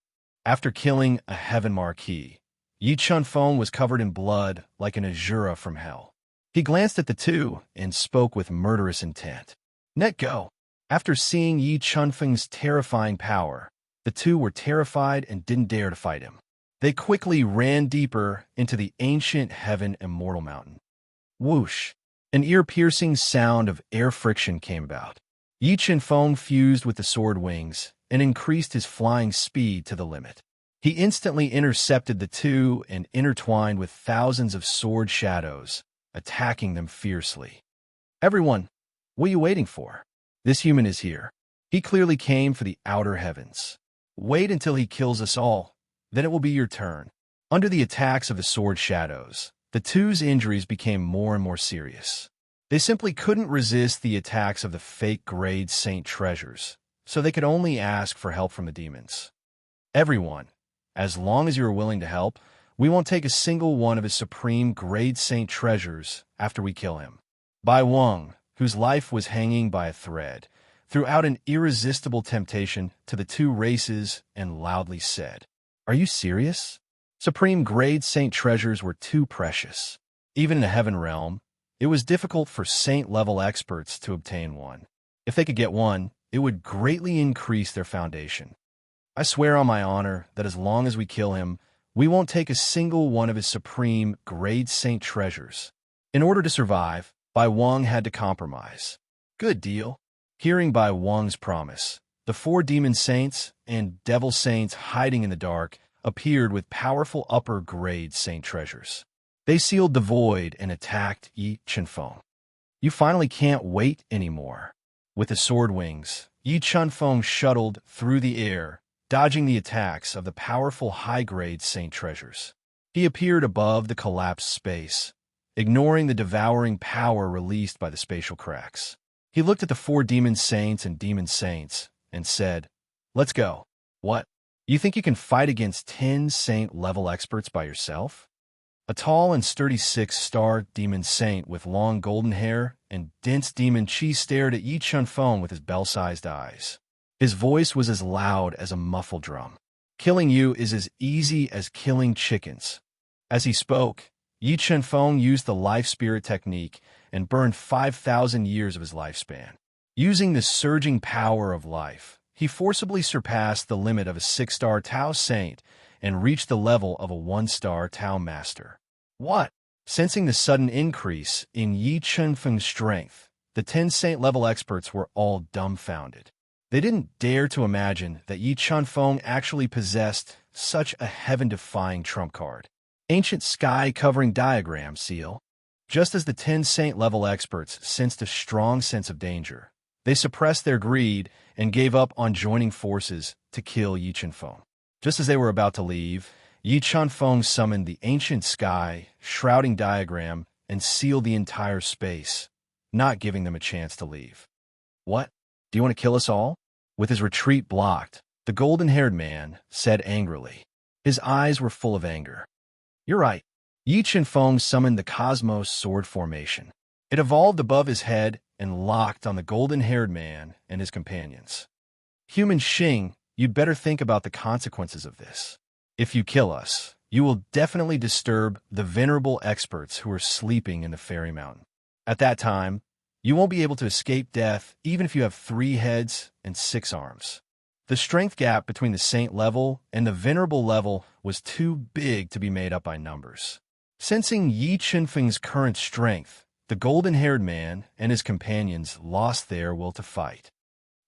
After killing a heaven marquis, Yi Chunfeng was covered in blood like an Azura from hell. He glanced at the two and spoke with murderous intent. Let go. After seeing Yi Chunfeng's terrifying power, the two were terrified and didn't dare to fight him. They quickly ran deeper into the ancient heaven immortal mountain. Whoosh! An ear-piercing sound of air friction came about. Yi Chunfeng fused with the sword wings and increased his flying speed to the limit. He instantly intercepted the two and intertwined with thousands of sword shadows, attacking them fiercely. Everyone, what are you waiting for? This human is here. He clearly came for the outer heavens. Wait until he kills us all, then it will be your turn. Under the attacks of the sword shadows, the two's injuries became more and more serious. They simply couldn't resist the attacks of the fake grade saint treasures, so they could only ask for help from the demons. Everyone, as long as you are willing to help, we won't take a single one of his supreme grade saint treasures after we kill him. Bai Wang, whose life was hanging by a thread, threw out an irresistible temptation to the two races and loudly said, "Are you serious? Supreme grade saint treasures were too precious. Even in the heaven realm, it was difficult for saint-level experts to obtain one. If they could get one, it would greatly increase their foundation. I swear on my honor that as long as we kill him, we won't take a single one of his supreme grade saint treasures." In order to survive, Bai Wang had to compromise. Good deal. Hearing Bai Wang's promise, the four demon saints and devil saints hiding in the dark appeared with powerful upper-grade saint treasures. They sealed the void and attacked Yi Chunfeng. You finally can't wait anymore. With the sword wings, Yi Chunfeng shuttled through the air, dodging the attacks of the powerful high-grade saint treasures. He appeared above the collapsed space, ignoring the devouring power released by the spatial cracks. He looked at the four demon saints and said, "Let's go." What? You think you can fight against 10 saint-level experts by yourself? A tall and sturdy 6-star demon saint with long golden hair and dense demon chi stared at Yi Chunfeng with his bell-sized eyes. His voice was as loud as a muffled drum. "Killing you is as easy as killing chickens." As he spoke, Yi Chunfeng used the life spirit technique and burned 5,000 years of his lifespan. Using the surging power of life, he forcibly surpassed the limit of a 6-star Tao Saint and reached the level of a 1-star Tao Master. What? Sensing the sudden increase in Yi Chunfeng's strength, the 10 Saint-level experts were all dumbfounded. They didn't dare to imagine that Yi Chunfeng actually possessed such a heaven-defying trump card. Ancient sky-covering diagram seal. Just as the 10 Saint-level experts sensed a strong sense of danger, they suppressed their greed and gave up on joining forces to kill Yi Chunfeng. Just as they were about to leave, Yi Chunfeng summoned the ancient sky, shrouding diagram, and sealed the entire space, not giving them a chance to leave. What? Do you want to kill us all? With his retreat blocked, the golden-haired man said angrily. His eyes were full of anger. You're right. Yi Chunfeng summoned the Cosmos Sword Formation. It evolved above his head and locked on the golden-haired man and his companions. Human Xing, you'd better think about the consequences of this. If you kill us, you will definitely disturb the venerable experts who are sleeping in the Fairy Mountain. At that time, you won't be able to escape death even if you have 3 heads and 6 arms. The strength gap between the saint level and the venerable level was too big to be made up by numbers. Sensing Yi Chunfeng's current strength, the golden-haired man and his companions lost their will to fight.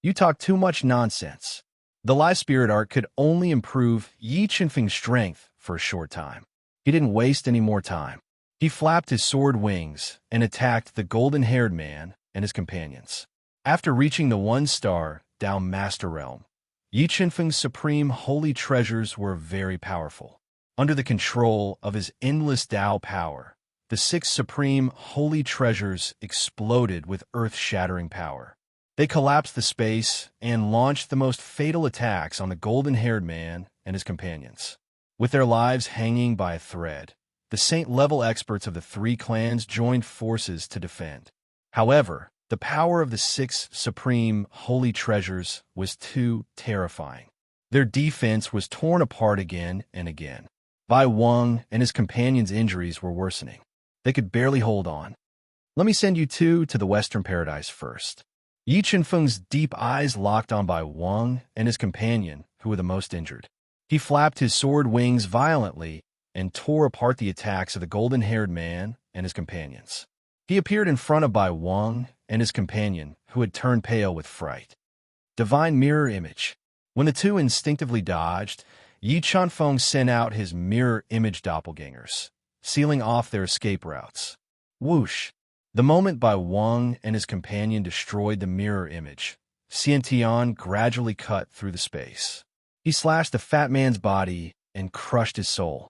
You talk too much nonsense. The live spirit art could only improve Yi Chunfeng's strength for a short time. He didn't waste any more time. He flapped his sword wings and attacked the golden-haired man and his companions. After reaching the 1-star Tao Master Realm, Yi Chunfeng's supreme holy treasures were very powerful. Under the control of his endless Tao power, the 6 supreme holy treasures exploded with earth-shattering power. They collapsed the space and launched the most fatal attacks on the golden-haired man and his companions. With their lives hanging by a thread, the saint-level experts of the three clans joined forces to defend. However, the power of the six supreme holy treasures was too terrifying. Their defense was torn apart again and again. Bai Wang and his companions' injuries were worsening. They could barely hold on. Let me send you two to the Western Paradise first. Yi Chenfeng's deep eyes locked on Bai Wang and his companion, who were the most injured. He flapped his sword wings violently and tore apart the attacks of the golden-haired man and his companions. He appeared in front of Bai Wang and his companion, who had turned pale with fright. Divine mirror image. When the two instinctively dodged, Yi Chenfeng sent out his mirror image doppelgangers, sealing off their escape routes. Whoosh! The moment Bai Wang and his companion destroyed the mirror image, Xiantian gradually cut through the space. He slashed the fat man's body and crushed his soul.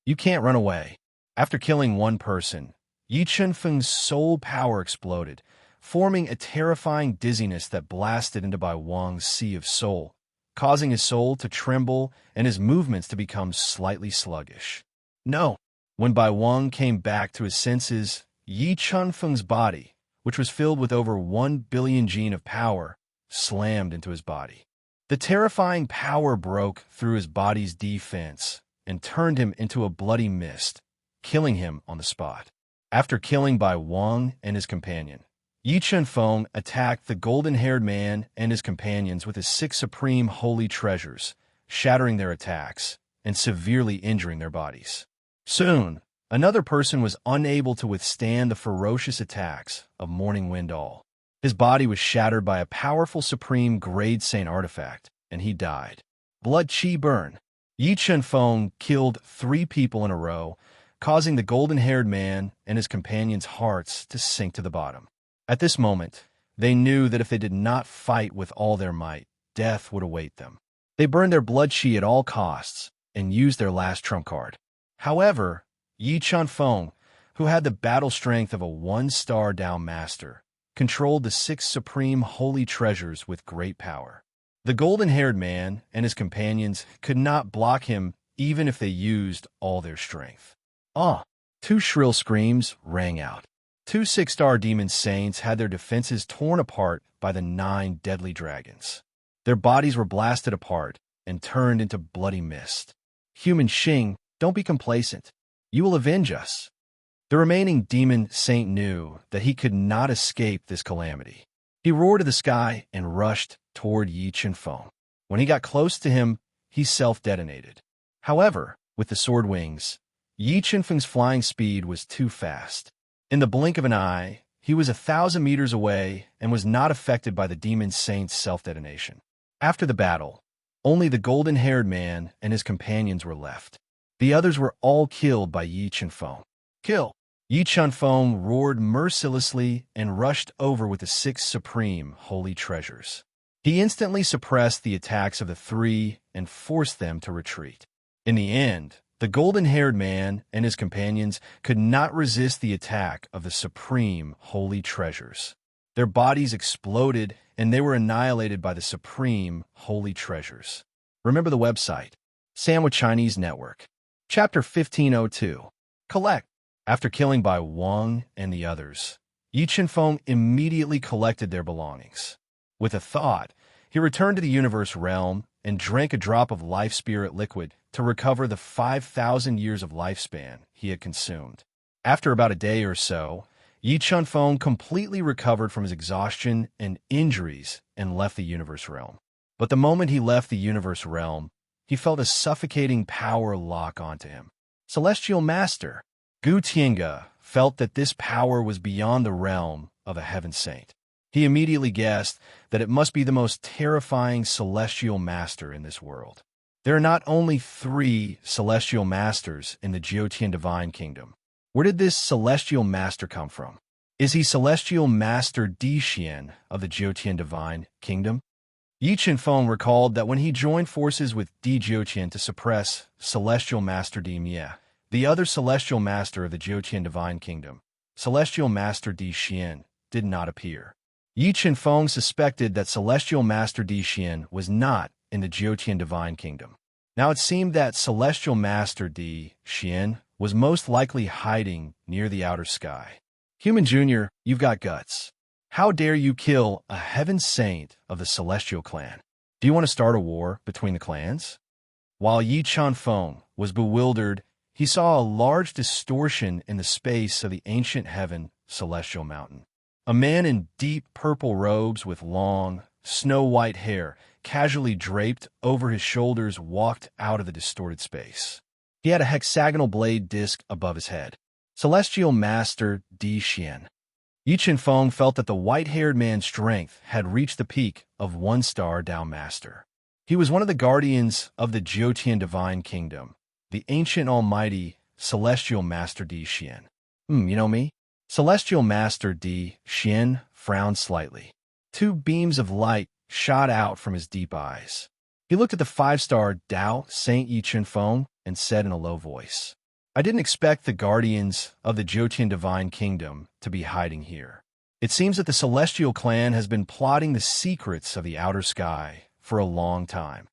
You can't run away. After killing one person, Yi Chenfeng's soul power exploded, forming a terrifying dizziness that blasted into Bai Wang's sea of soul, causing his soul to tremble and his movements to become slightly sluggish. No! When Bai Wang came back to his senses, Yi Chenfeng's body, which was filled with over 1 billion gene of power, slammed into his body. The terrifying power broke through his body's defense and turned him into a bloody mist, killing him on the spot. After killing Bai Wang and his companion, Yi Chenfeng attacked the golden-haired man and his companions with his 6 supreme holy treasures, shattering their attacks and severely injuring their bodies. Soon, another person was unable to withstand the ferocious attacks of Morning Wind All. His body was shattered by a powerful supreme grade saint artifact, and he died. Blood Qi burn. Yi Chenfeng killed 3 people in a row, causing the golden-haired man and his companions' hearts to sink to the bottom. At this moment, they knew that if they did not fight with all their might, death would await them. They burned their blood Qi at all costs and used their last trump card. However, Yi Chenfeng, who had the battle strength of a 1-star Dao Master, controlled the 6 supreme holy treasures with great power. The golden-haired man and his companions could not block him even if they used all their strength. Ah! 2 shrill screams rang out. 2 6-star demon saints had their defenses torn apart by the 9 deadly dragons. Their bodies were blasted apart and turned into bloody mist. Human Xing, don't be complacent. You will avenge us. The remaining demon saint knew that he could not escape this calamity. He roared to the sky and rushed toward Yi Chenfeng. When he got close to him, he self-detonated. However, with the sword wings, Yi Chenfeng's flying speed was too fast. In the blink of an eye, he was 1,000 meters away and was not affected by the demon saint's self-detonation. After the battle, only the golden-haired man and his companions were left. The others were all killed by Yi Chenfeng. Kill! Yi Chenfeng roared mercilessly and rushed over with the 6 supreme holy treasures. He instantly suppressed the attacks of the 3 and forced them to retreat. In the end, the golden-haired man and his companions could not resist the attack of the supreme holy treasures. Their bodies exploded and they were annihilated by the supreme holy treasures. Remember the website, Sandwich Chinese Network. Chapter 1502. Collect. After killing Bai Wang and the others, Yi Chenfeng immediately collected their belongings. With a thought, he returned to the universe realm and drank a drop of life spirit liquid to recover the 5,000 years of lifespan he had consumed. After about a day or so, Yi Chenfeng completely recovered from his exhaustion and injuries and left the universe realm. But the moment he left the universe realm, he felt a suffocating power lock onto him. Celestial Master! Gu Tiange felt that this power was beyond the realm of a heaven saint. He immediately guessed that it must be the most terrifying celestial master in this world. There are not only 3 celestial masters in the Jiutian Divine Kingdom. Where did this celestial master come from? Is he Celestial Master Di Xian of the Jiutian Divine Kingdom? Yi Chenfeng recalled that when he joined forces with Di Jiutian to suppress Celestial Master Di Mie, the other celestial master of the Jiutian Divine Kingdom, Celestial Master Di Xian, did not appear. Yi Chenfeng suspected that Celestial Master Di Xian was not in the Jiutian Divine Kingdom. Now it seemed that Celestial Master Di Xian was most likely hiding near the outer sky. Human Jr., you've got guts. How dare you kill a heaven saint of the Celestial clan? Do you want to start a war between the clans? While Yi Chunfeng was bewildered, he saw a large distortion in the space of the ancient heaven Celestial Mountain. A man in deep purple robes with long, snow-white hair casually draped over his shoulders walked out of the distorted space. He had a hexagonal blade disc above his head. Celestial Master Di Xian. Yi Chunfeng felt that the white-haired man's strength had reached the peak of one-star Dao Master. He was one of the guardians of the Jiutian Divine Kingdom, the ancient almighty Celestial Master Di Xian. You know me? Celestial Master Di Xian frowned slightly. Two beams of light shot out from his deep eyes. He looked at the five-star Dao Saint Yi Chunfeng and said in a low voice, I didn't expect the guardians of the Jiutian Divine Kingdom to be hiding here. It seems that the Celestial Clan has been plotting the secrets of the outer sky for a long time.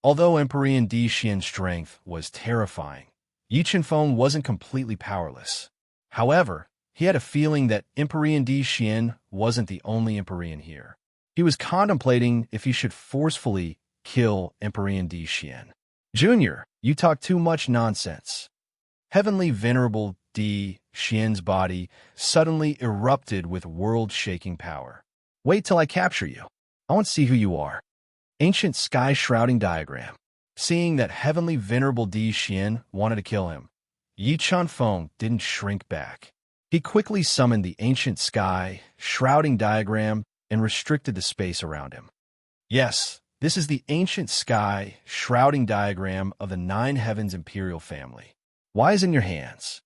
Although Emperor Di Xian's strength was terrifying, Yi Chunfeng wasn't completely powerless. However, he had a feeling that Emperor Di Xian wasn't the only Emperor here. He was contemplating if he should forcefully kill Emperor Di Xian. Junior, you talk too much nonsense. Heavenly Venerable Di Xian's body suddenly erupted with world-shaking power. Wait till I capture you. I want to see who you are. Ancient sky-shrouding diagram. Seeing that Heavenly Venerable Di Xian wanted to kill him, Yi Chunfeng didn't shrink back. He quickly summoned the ancient sky-shrouding diagram and restricted the space around him. Yes, this is the ancient sky-shrouding diagram of the Nine Heavens Imperial family. Why is it in your hands?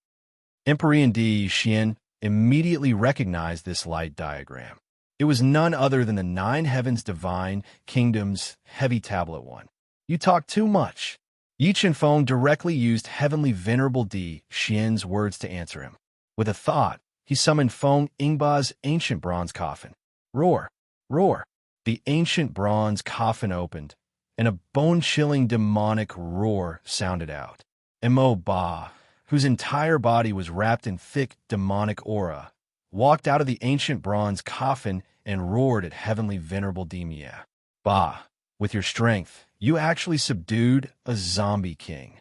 Emperor Di Xian immediately recognized this light diagram. It was none other than the Nine Heavens Divine Kingdom's Heavy Tablet 1. You talk too much. Yi Chunfeng directly used Heavenly Venerable Di Xian's words to answer him. With a thought, he summoned Feng Ingba's ancient bronze coffin. Roar! Roar! The ancient bronze coffin opened, and a bone-chilling demonic roar sounded out. Mo Ba, whose entire body was wrapped in thick demonic aura, walked out of the ancient bronze coffin and roared at Heavenly Venerable Dimia. Ba, with your strength, you actually subdued a zombie king.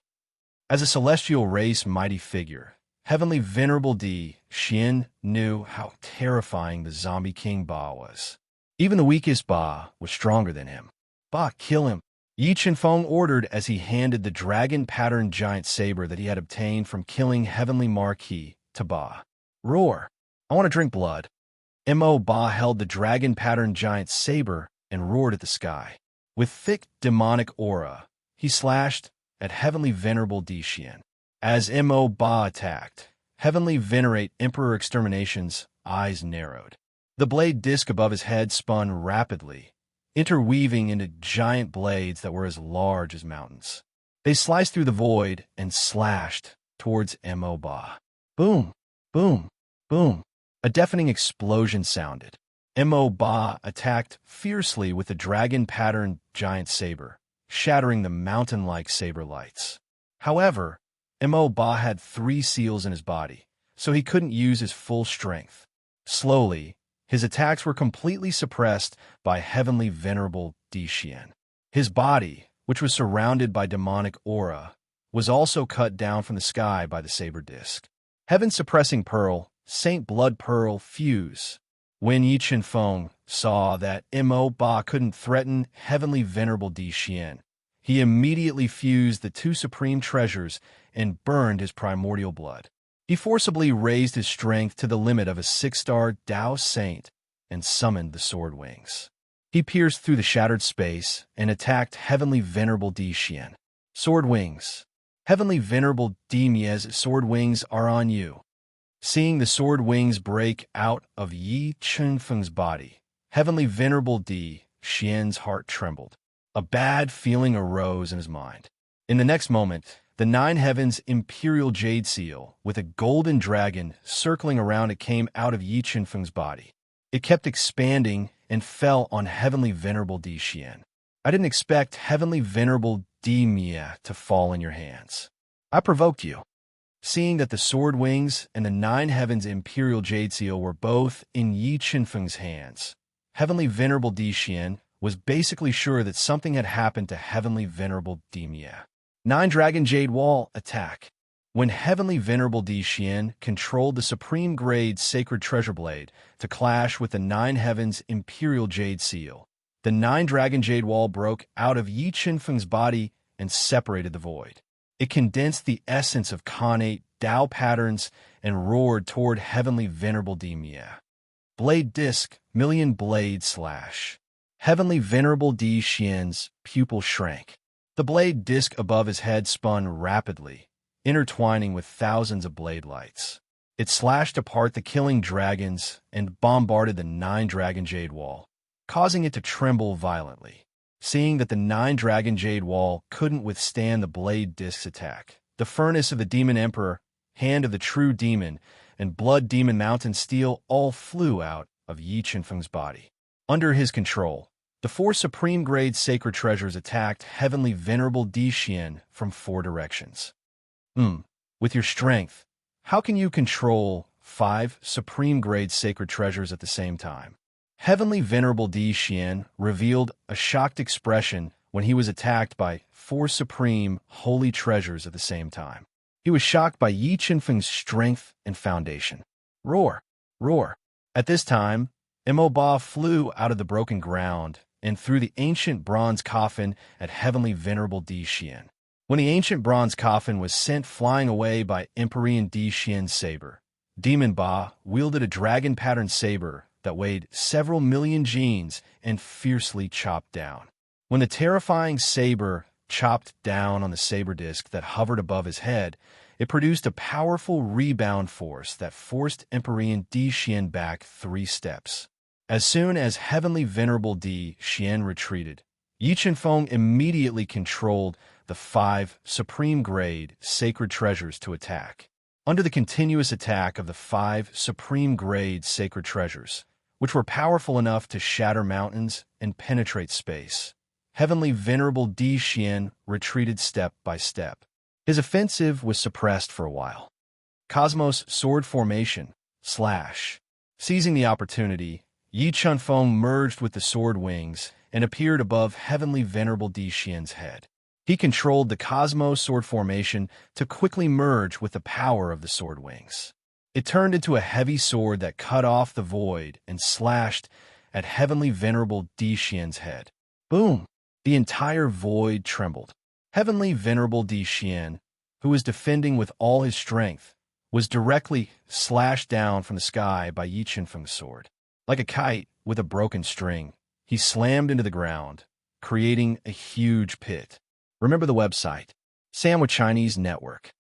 As a celestial race mighty figure, Heavenly Venerable Di Xian knew how terrifying the zombie king Ba was. Even the weakest Ba was stronger than him. Ba, kill him. Yi Chunfeng ordered as he handed the dragon-patterned giant saber that he had obtained from killing Heavenly Marquis to Ba. Roar! I want to drink blood. Mo Ba held the dragon-patterned giant saber and roared at the sky. With thick demonic aura, he slashed at Heavenly Venerable Di Xian. As Mo Ba attacked, Heavenly Venerate Emperor Extermination's eyes narrowed. The blade disc above his head spun rapidly, interweaving into giant blades that were as large as mountains. They sliced through the void and slashed towards Mo Ba. Boom! Boom! Boom! A deafening explosion sounded. Mo Ba attacked fiercely with the dragon-patterned giant saber, shattering the mountain-like saber lights. However, Mo Ba had 3 seals in his body, so he couldn't use his full strength. Slowly, his attacks were completely suppressed by Heavenly Venerable Di Xian. His body, which was surrounded by demonic aura, was also cut down from the sky by the saber disc. Heaven-suppressing pearl, Saint Blood Pearl, fuse. When Yi Chunfeng saw that Mo Ba couldn't threaten Heavenly Venerable Di Xian, he immediately fused the 2 supreme treasures and burned his primordial blood. He forcibly raised his strength to the limit of a 6-star Dao Saint and summoned the Sword Wings. He pierced through the shattered space and attacked Heavenly Venerable Di Xian. Sword Wings. Heavenly Venerable Di Mia's Sword Wings are on you. Seeing the sword wings break out of Yi Chunfeng's body, Heavenly Venerable Di Xian's heart trembled. A bad feeling arose in his mind. In the next moment, the 9 Heavens Imperial Jade Seal, with a golden dragon circling around it, came out of Yi Chunfeng's body. It kept expanding and fell on Heavenly Venerable Di Xian. I didn't expect Heavenly Venerable Demia to fall in your hands. I provoked you. Seeing that the sword wings and the nine heavens imperial jade seal were both in Yi Qinfeng's hands, Heavenly Venerable Di Xian was basically sure that something had happened to Heavenly Venerable Demia. Nine Dragon Jade Wall attack. When Heavenly Venerable Di Xian controlled the Supreme Grade Sacred Treasure Blade to clash with the Nine Heavens Imperial Jade Seal, the Nine Dragon Jade Wall broke out of Yi Qinfeng's body and separated the void. It condensed the essence of Khanate Tao patterns and roared toward Heavenly Venerable Demia. Blade Disc, Million Blade Slash. Heavenly Venerable Di Xian's pupil shrank. The blade disc above his head spun rapidly, intertwining with thousands of blade lights. It slashed apart the killing dragons and bombarded the Nine Dragon Jade Wall, causing it to tremble violently. Seeing that the Nine Dragon Jade Wall couldn't withstand the blade disc's attack, the furnace of the Demon Emperor, Hand of the True Demon, and Blood Demon Mountain Steel all flew out of Yi Qinfeng's body. Under his control, the four Supreme Grade Sacred Treasures attacked Heavenly Venerable Di Xian from four directions. With your strength, how can you control 5 Supreme Grade Sacred Treasures at the same time? Heavenly Venerable Di Xian revealed a shocked expression when he was attacked by 4 Supreme Holy Treasures at the same time. He was shocked by Yi Qinfeng's strength and foundation. Roar! Roar! At this time, Ba flew out of the broken ground and threw the ancient bronze coffin at Heavenly Venerable Di Xian. When the ancient bronze coffin was sent flying away by Empyrean Di Xian's saber, Demon Ba wielded a dragon-patterned saber that weighed several million genes and fiercely chopped down. When the terrifying saber chopped down on the saber disc that hovered above his head, it produced a powerful rebound force that forced Empyrean Di Xian back 3 steps. As soon as Heavenly Venerable Di Xian retreated, Yi Qinfeng immediately controlled the 5 Supreme Grade Sacred Treasures to attack. Under the continuous attack of the 5 Supreme Grade Sacred Treasures, which were powerful enough to shatter mountains and penetrate space, Heavenly Venerable Di Xian retreated step by step. His offensive was suppressed for a while. Cosmos Sword Formation / Seizing the opportunity, Yi Qinfeng merged with the sword wings and appeared above Heavenly Venerable Di Xian's head. He controlled the Cosmos Sword Formation to quickly merge with the power of the sword wings. It turned into a heavy sword that cut off the void and slashed at Heavenly Venerable Di Xian's head. Boom! The entire void trembled. Heavenly Venerable Di Xian, who was defending with all his strength, was directly slashed down from the sky by Yi Qinfeng's sword. Like a kite with a broken string, he slammed into the ground, creating a huge pit. Remember the website, Sandwich Chinese Network.